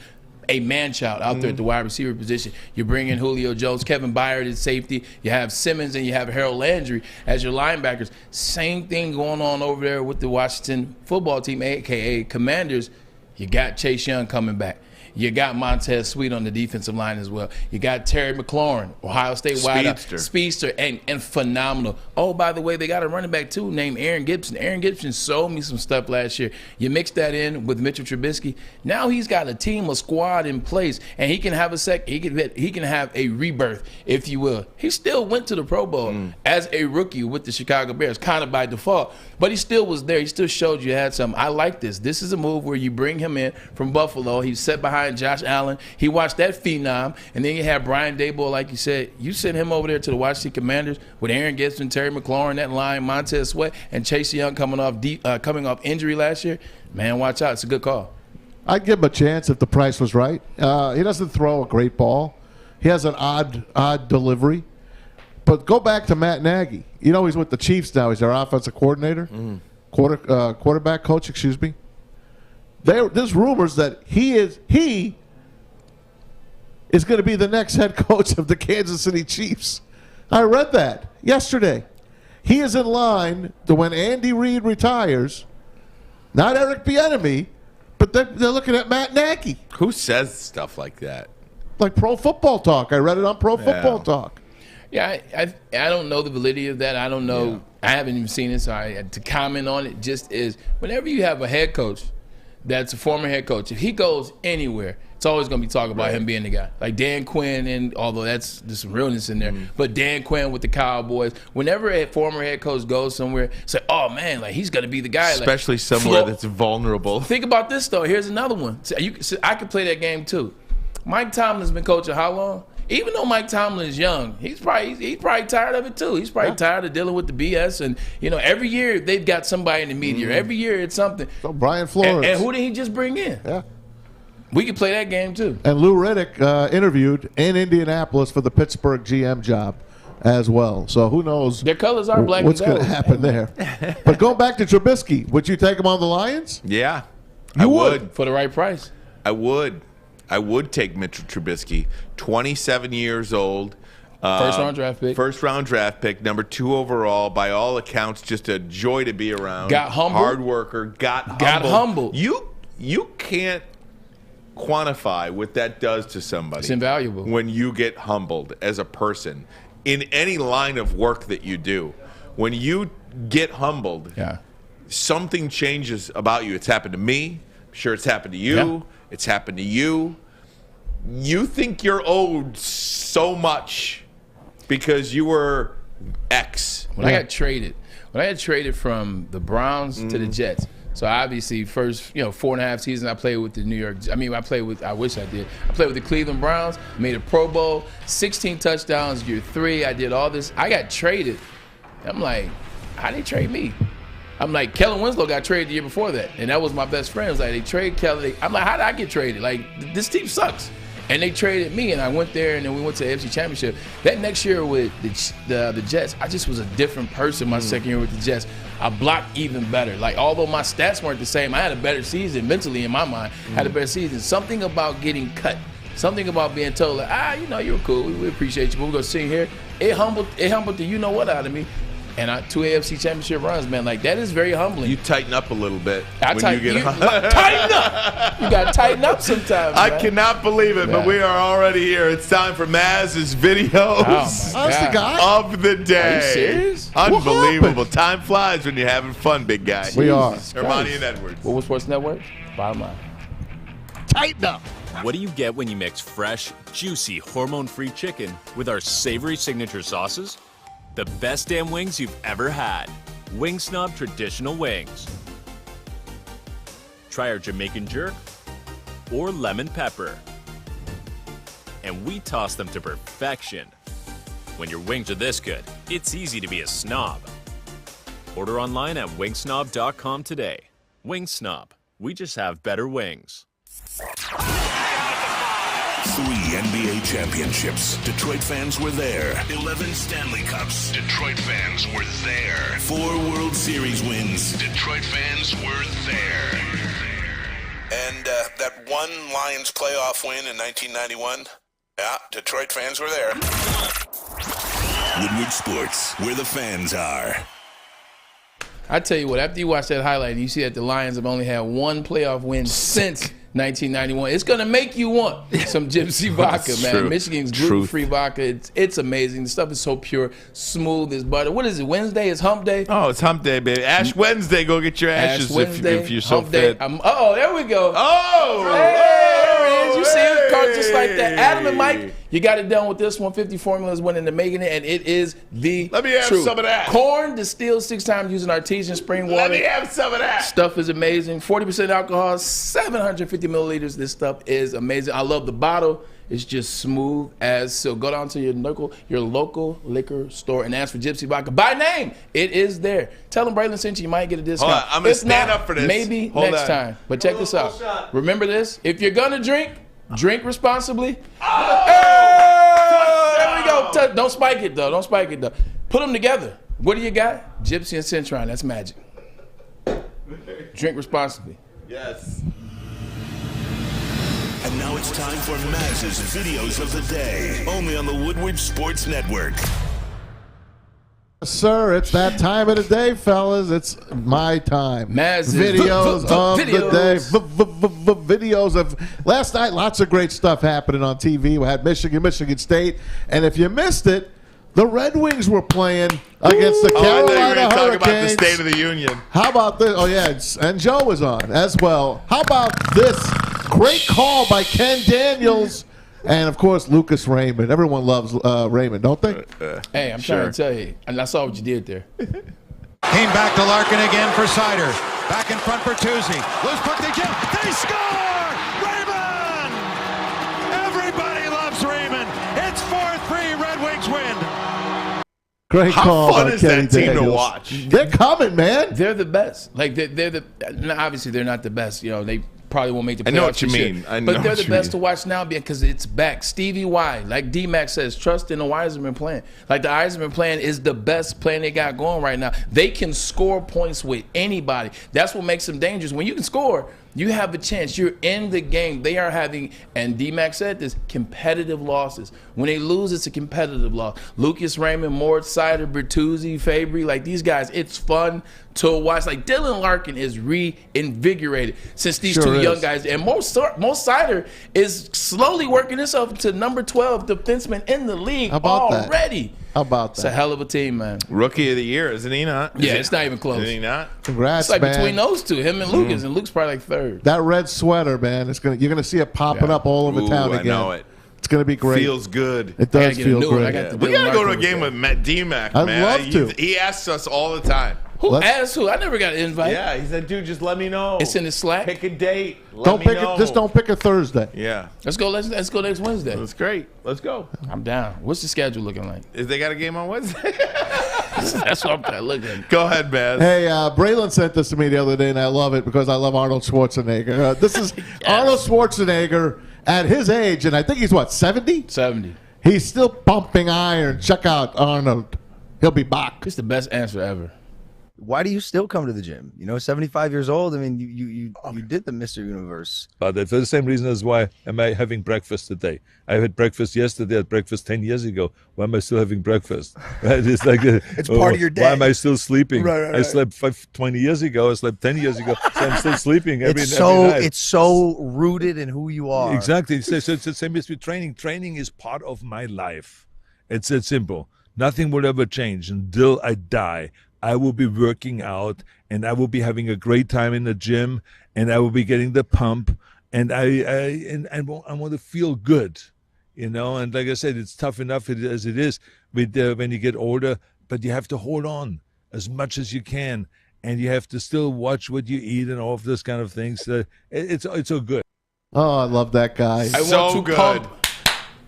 a man-child out there at the wide receiver position. You bring in Julio Jones, Kevin Byard at safety. You have Simmons and you have Harold Landry as your linebackers. Same thing going on over there with the Washington football team, a.k.a. Commanders. You got Chase Young coming back. You got Montez Sweat on the defensive line as well. You got Terry McLaurin, Ohio State wideout, speedster, and phenomenal. Oh, by the way, they got a running back too named Aaron Gibson. Aaron Gibson sold me some stuff last year. You mix that in with Mitchell Trubisky. Now he's got a team, a squad in place, and he can have he can have a rebirth, if you will. He still went to the Pro Bowl as a rookie with the Chicago Bears, kind of by default, but he still was there. He still showed you had something. I like this. This is a move where you bring him in from Buffalo. He's set behind Josh Allen. He watched that phenom, and then you have Brian Daboll, like you said. You send him over there to the Washington Commanders with Aaron Gibson, Terry McLaurin, that line, Montez Sweat, and Chase Young coming off injury last year. Man, watch out. It's a good call. I'd give him a chance if the price was right. He doesn't throw a great ball. He has an odd delivery. But go back to Matt Nagy. You know he's with the Chiefs now. He's their offensive coordinator, quarterback coach, excuse me. There's rumors that he is going to be the next head coach of the Kansas City Chiefs. I read that yesterday. He is in line to when Andy Reid retires, not Eric Bieniemy, but they're looking at Matt Nagy. Who says stuff like that? Like Pro Football Talk. I read it on Pro Football Talk. Yeah, I don't know the validity of that. I don't know. Yeah. I haven't even seen it, so to comment on it just is whenever you have a head coach that's a former head coach, if he goes anywhere, it's always going to be talking about him being the guy. Like Dan Quinn, and although there's some realness in there, but Dan Quinn with the Cowboys, whenever a former head coach goes somewhere, say, oh, man, like he's going to be the guy. Especially like, somewhere that's vulnerable. Think about this, though. Here's another one. I could play that game, too. Mike Tomlin's been coaching how long? Even though Mike Tomlin is young, he's probably tired of it too. He's probably tired of dealing with the BS. And every year they've got somebody in the media. Every year it's something. So Brian Flores. And who did he just bring in? Yeah, we could play that game too. And Lou Riddick interviewed in Indianapolis for the Pittsburgh GM job as well. So who knows? Their colors are black. What's going to happen there? But going back to Trubisky, would you take him on the Lions? Yeah, I would for the right price. I would take Mitchell Trubisky, 27 years old. First-round draft pick. First-round draft pick, number 2 overall. By all accounts, just a joy to be around. Got humble. Hard worker. Got humble. You can't quantify what that does to somebody. It's invaluable. When you get humbled as a person in any line of work that you do. When you get humbled, something changes about you. It's happened to me. I'm sure it's happened to you. Yeah. It's happened to you. You think you're owed so much because you were X. When I got traded from the Browns to the Jets, so obviously first 4.5 seasons I played with the I wish I did. I played with the Cleveland Browns, made a Pro Bowl, 16 touchdowns year 3. I did all this. I got traded. I'm like, how'd they trade me? I'm like, Kellen Winslow got traded the year before that, and that was my best friend. I was like, they trade Kellen. I'm like, how did I get traded? Like, this team sucks. And they traded me, and I went there, and then we went to the AFC Championship. That next year with the Jets, I just was a different person my second year with the Jets. I blocked even better. Like, although my stats weren't the same, I had a better season mentally in my mind. Had a better season. Something about getting cut. Something about being told, like, you were cool. We appreciate you, but we're going to sit here. it humbled the you know what out of me. And 2 AFC championship runs, man, like that is very humbling. You tighten up a little bit tighten home. Tighten up. You got to tighten up sometimes. I cannot believe it, but we are already here. It's time for Maz's videos of the day. Are you serious? Unbelievable. Time flies when you're having fun, big guy. We are. Ermanni and Edwards. Woodward Sports Network, bottom line. Tighten up. What do you get when you mix fresh, juicy, hormone-free chicken with our savory signature sauces? The best damn wings you've ever had. Wing Snob Traditional Wings. Try our Jamaican jerk or lemon pepper. And we toss them to perfection. When your wings are this good, it's easy to be a snob. Order online at wingsnob.com today. Wing Snob. We just have better wings. 3 NBA championships. Detroit fans were there. 11 Stanley Cups. Detroit fans were there. 4 World Series wins. Detroit fans were there. And that one Lions playoff win in 1991. Yeah, Detroit fans were there. Woodward Sports, where the fans are. I tell you what, after you watch that highlight and you see that the Lions have only had 1 playoff win since 1991, it's going to make you want some Gypsy vodka, man. True. Michigan's gluten-free vodka. It's amazing. The stuff is so pure, smooth as butter. What is it, Wednesday? It's hump day? Oh, it's hump day, baby. Ash Wednesday, go get your ashes if you're so fit. There we go. Oh! There it is. You see it caught just like that. Adam and Mike, you got it done with this 150 formula is winning the making it, and it is the Let me have truth. some of that. Corn distilled 6 times using artesian spring water. Let me have some of that. Stuff is amazing. 40% alcohol, 750 milliliters. This stuff is amazing. I love the bottle. It's just smooth as silk. Go down to your local liquor store and ask for Gypsy Vodka by name. It is there. Tell them Braylon sent you. You might get a discount. Hold on, I'm going to stand not, up for this. Maybe Hold next on. time. But check this out. Remember this. If you're going to drink responsibly. Oh! There we go. Don't spike it, though. Put them together. What do you got? Gypsy and Centron. That's magic. Drink responsibly. Yes. And now it's time for Maz's videos of the day, only on the Woodward Sports Network. Sir, it's that time of the day, fellas. It's my time. Maz's videos of the day. Videos of last night. Lots of great stuff happening on TV. We had Michigan State, and if you missed it, the Red Wings were playing against the Carolina Hurricanes. Talk about the State of the Union. How about this? Oh yeah, and Joe was on as well. How about this? Great call by Ken Daniels. And, of course, Lucas Raymond. Everyone loves Raymond, don't they? Hey, I'm trying to tell you. And I saw what you did there. Came back to Larkin again for Sider. Back in front for Tuzzi. Loose puck to Jim. They score! Raymond! Everybody loves Raymond. It's 4-3. Red Wings win. Great call. How fun by is Kenny that team Daniels. to watch? They're coming, man. They're the best. Like, obviously, they're not the best. You know, they probably won't make the playoffs. I know what you this year. mean. But they're the best to watch now because it's back. Stevie Y, like D-Mac says, trust in the Yzerman plan. Like the Yzerman plan is the best plan they got going right now. They can score points with anybody. That's what makes them dangerous. When you can score, you have a chance. You're in the game. They are having, and D-Mac said this, competitive losses. When they lose, it's a competitive loss. Lucas Raymond, Moritz Sider, Bertuzzi, Fabry, like these guys, it's fun to watch. Like Dylan Larkin is reinvigorated since these two young guys. And most Sider is slowly working himself to number 12 defenseman in the league already. How about that? It's a hell of a team, man. Rookie of the year, isn't he not? Yeah, it's not even close. Is he not? Congrats, It's like man. between those two, him and Lucas, and Luke's probably like third. That red sweater, man. You're gonna see it popping up all over town again. I know it. It's gonna be great. Feels good. It does feel great. We gotta go to a game with Matt D-Mac, man. I'd love to. He asks us all the time. Who asked who? I never got an invite. Yeah, he said, dude, just let me know. It's in the Slack. Pick a date. Don't pick it. Just don't pick a Thursday. Yeah. Let's go next Wednesday. That's great. Let's go. I'm down. What's the schedule looking like? Is they got a game on Wednesday? That's what I'm trying to look at. Go ahead, Baz. Hey, Braylon sent this to me the other day, and I love it because I love Arnold Schwarzenegger. This is Arnold Schwarzenegger at his age, and I think he's, what, 70? 70. He's still pumping iron. Check out Arnold. He'll be back. It's the best answer ever. why do you still come to the gym? 75 years old. I mean, you did the Mr. Universe. But for the same reason as why am I having breakfast today? I had breakfast yesterday. I had breakfast 10 years ago. Why am I still having breakfast? Right? It's like it's part of your day. Why am I still sleeping? Right. I slept 20 years ago. I slept 10 years ago. So I'm still sleeping every night. It's so rooted in who you are. Exactly. So it's the same as with training. Training is part of my life. It's simple. Nothing will ever change until I die. I will be working out, and I will be having a great time in the gym, and I will be getting the pump, and I want to feel good, And like I said, it's tough enough as it is with when you get older, but you have to hold on as much as you can, and you have to still watch what you eat and all of those kind of things. It's so good. Oh, I love that guy. So good.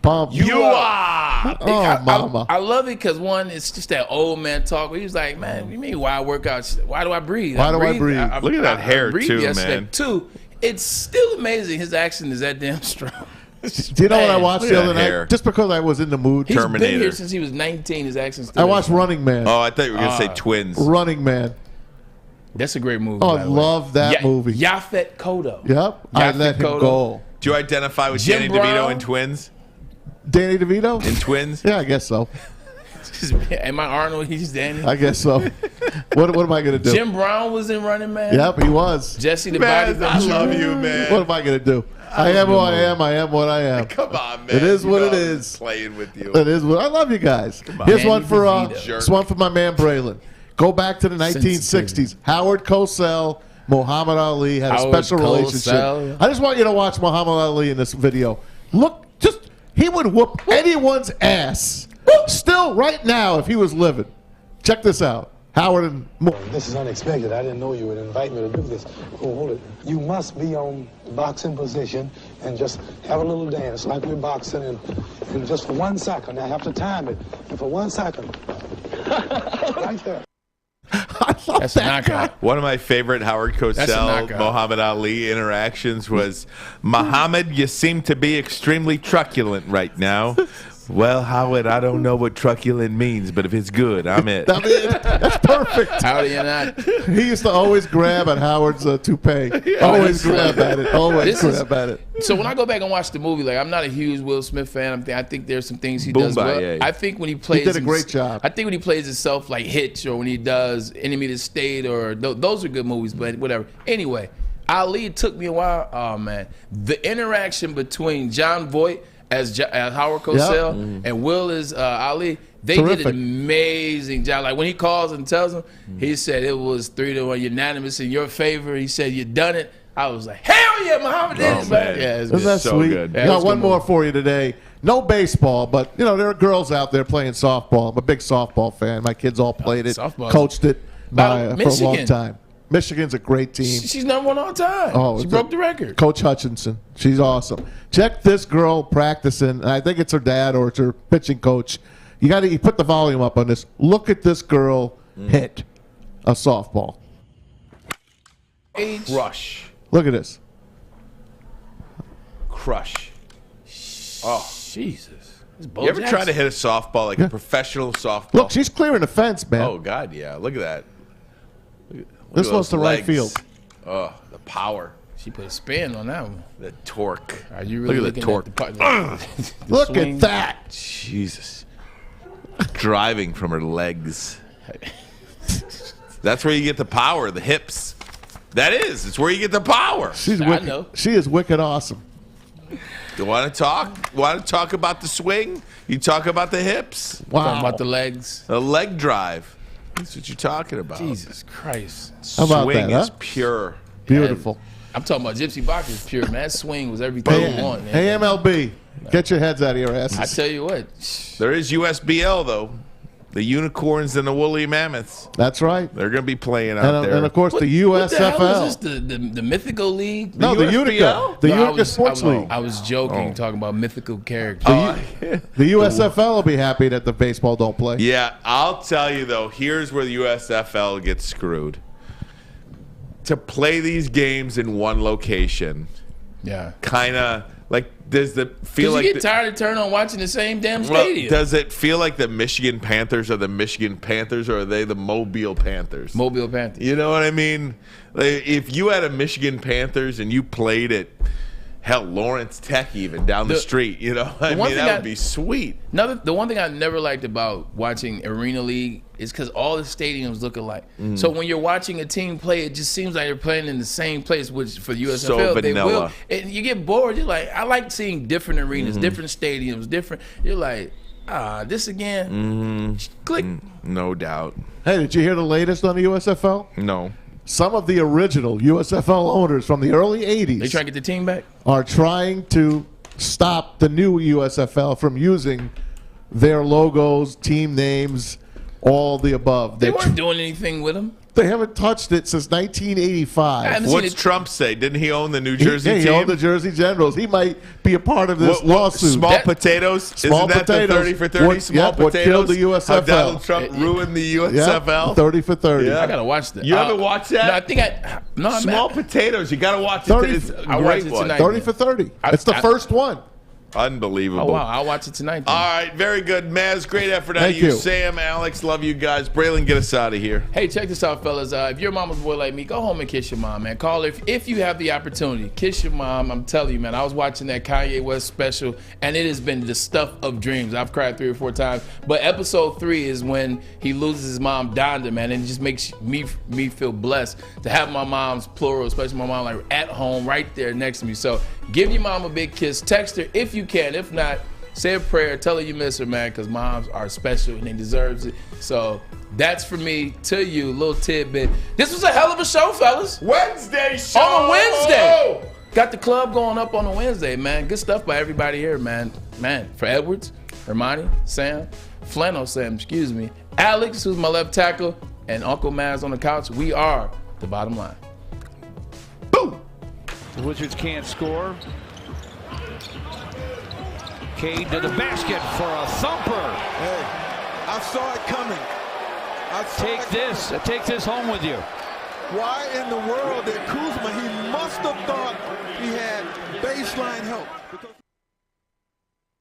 Pump. You are. Mama. I love it because, one, it's just that old man talk where he was like, man, you mean why I work out? Why do I breathe? Why do I breathe? Look at that hair, too, yesterday. man. Two, it's still amazing his accent is that damn strong. Do you know what I watched the other night? Just because I was in the mood. He's been here since he was 19. His accent's still I watched Running Man. Oh, I thought you were going to say Twins. Running Man. That's a great movie. Oh, I love that movie. Yaphet Kotto. Yep. I let him go. Do you identify with Jim Danny DeVito Brown? in Twins? Danny DeVito? In Twins? Yeah, I guess so. Am I Arnold? He's Danny? I guess so. What am I going to do? Jim Brown was in Running Man? Yep, he was. Jesse the Man, Body. I love you, man. What am I going to do? I am who I am. I am what I am. Come on, man. It is what it I'm is. Playing with you. It is what I love you guys. on. Here's Danny one for DeVito. this one for my man Braylon. Go back to the 1960s. Howard Cosell, Muhammad Ali had a Howard special relationship. Cosell. I just want you to watch Muhammad Ali in this video. Look, he would whoop anyone's ass. Still, right now, if he was living. Check this out. Howard and This is unexpected. I didn't know you would invite me to do this. Oh, hold it. You must be on boxing position and just have a little dance like we're boxing and just for 1 second. I have to time it. And for 1 second. Right there. That's a knockout. One of my favorite Howard That's a Cosell, knockout. Muhammad Ali interactions was, Muhammad, you seem to be extremely truculent right now. Well, Howard, I don't know what truculent means, but if it's good, I'm it. That's perfect. How do you not? He used to always grab at Howard's toupee. Always grab at it. Always grab at it. So when I go back and watch the movie, like I'm not a huge Will Smith fan. I think there's some things he does well. Boomba, yeah. I think when he plays, did a great job. I think when he plays himself like Hitch, or when he does Enemy of the State, or those are good movies. But whatever. Anyway, Ali, it took me a while. Oh man, the interaction between John Voight as Howard Cosell and Will as Ali, they did an amazing job. Like when he calls and tells him, he said it was 3-1 unanimous in your favor. He said you done it. I was like, hell yeah, Muhammad did it, man. Yeah, it's Isn't that so sweet? good. Yeah, got one more for you today. No baseball, but there are girls out there playing softball. I'm a big softball fan. My kids all played it, softball. coached it for a long Michigan. time. Michigan's a great team. She's number one all time. Oh, she broke the record. Coach Hutchinson. She's awesome. Check this girl practicing. And I think it's her dad or it's her pitching coach. You put the volume up on this. Look at this girl hit a softball. Crush. Look at this. Crush. Oh. Jesus. You ever try to hit a softball, like a professional softball? Look, she's clearing the fence, man. Oh, God, yeah. Look at that. This one's to right field. Oh, the power. She put a spin on that one. The torque. Are you really Look at the looking torque. at the Look swing? at that. Jesus. Driving from her legs. That's where you get the power, the hips. That is. It's where you get the power. She's I wicked. know. She is wicked awesome. You want to talk? Want to talk about the swing? You talk about the hips. Wow. Talking about the legs. The leg drive. That's what you're talking about. Jesus Christ. How about Swing that, is pure. Beautiful. I'm talking about Gypsy Boxer's pure, man. That swing was everything you want, man. Hey, MLB, get your heads out of your asses. I tell you what. There is USBL, though. The Unicorns and the Woolly Mammoths. That's right. They're going to be playing out there. And of course, the USFL. What the hell is this? The Mythical League? No, the Utica. The Utica Sports League. I was joking, talking about mythical characters. The USFL will be happy that the baseball don't play. Yeah, I'll tell you, though, here's where the USFL gets screwed. To play these games in one location Yeah. kind of Like, does it feel like you get tired of turning on watching the same damn stadium? Does it feel like the Michigan Panthers are the Michigan Panthers, or are they the Mobile Panthers? Mobile Panthers. You know what I mean? Like, if you had a Michigan Panthers and you played at Lawrence Tech, even down the street, you know, that would be sweet. The one thing I never liked about watching Arena League is because all the stadiums look alike. So when you're watching a team play, it just seems like they're playing in the same place, which for the USFL, So they will. vanilla. And you get bored. You're like, I like seeing different arenas, different stadiums, different. You're like, this again. Click. No doubt. Hey, did you hear the latest on the USFL? No. Some of the original USFL owners from the early 80s They trying to get the team back? are trying to stop the new USFL from using their logos, team names, all the above. They weren't doing anything with them. They haven't touched it since 1985. What's Trump say? Didn't he own the New Jersey team? He owned the Jersey Generals. He might be a part of this lawsuit. Small potatoes? Small Isn't that potatoes. the 30 for 30 small potatoes? What killed the USFL. How Donald Trump ruined the USFL? 30 for 30. Yeah. I gotta watch that. You haven't watched that? No, I think Small potatoes. You got to watch it. 30 It's a I great watched it one. tonight. 30 for 30. It's the first one. Unbelievable. Oh, wow. I'll watch it tonight. Then. All right, very good. Maz, great effort out of Thank you. you. Sam, Alex, love you guys. Braylon, get us out of here. Hey, check this out, fellas. If you're a mama's boy like me, go home and kiss your mom, man. Call her if you have the opportunity. Kiss your mom. I'm telling you, man. I was watching that Kanye West special, and it has been the stuff of dreams. I've cried 3 or 4 times. But episode 3 is when he loses his mom, Donda, man, and it just makes me feel blessed to have my mom's plural, especially my mom, like at home, right there next to me. So give your mom a big kiss. Text her if you can. If not, say a prayer, tell her you miss her, man, because moms are special and they deserve it. So that's for me to you, little tidbit. This was a hell of a show, fellas. Wednesday show. On a Wednesday. Got the club going up on a Wednesday, man. Good stuff by everybody here, man. Man, for Edwards, Ermanni, Sam, Flannel Sam, excuse me, Alex, who's my left tackle, and Uncle Maz on the couch, we are the bottom line. Boom. The Wizards can't score. Cade to the basket for a thumper. Hey, I saw it coming. Take this home with you. Why in the world did Kuzma, he must have thought he had baseline help.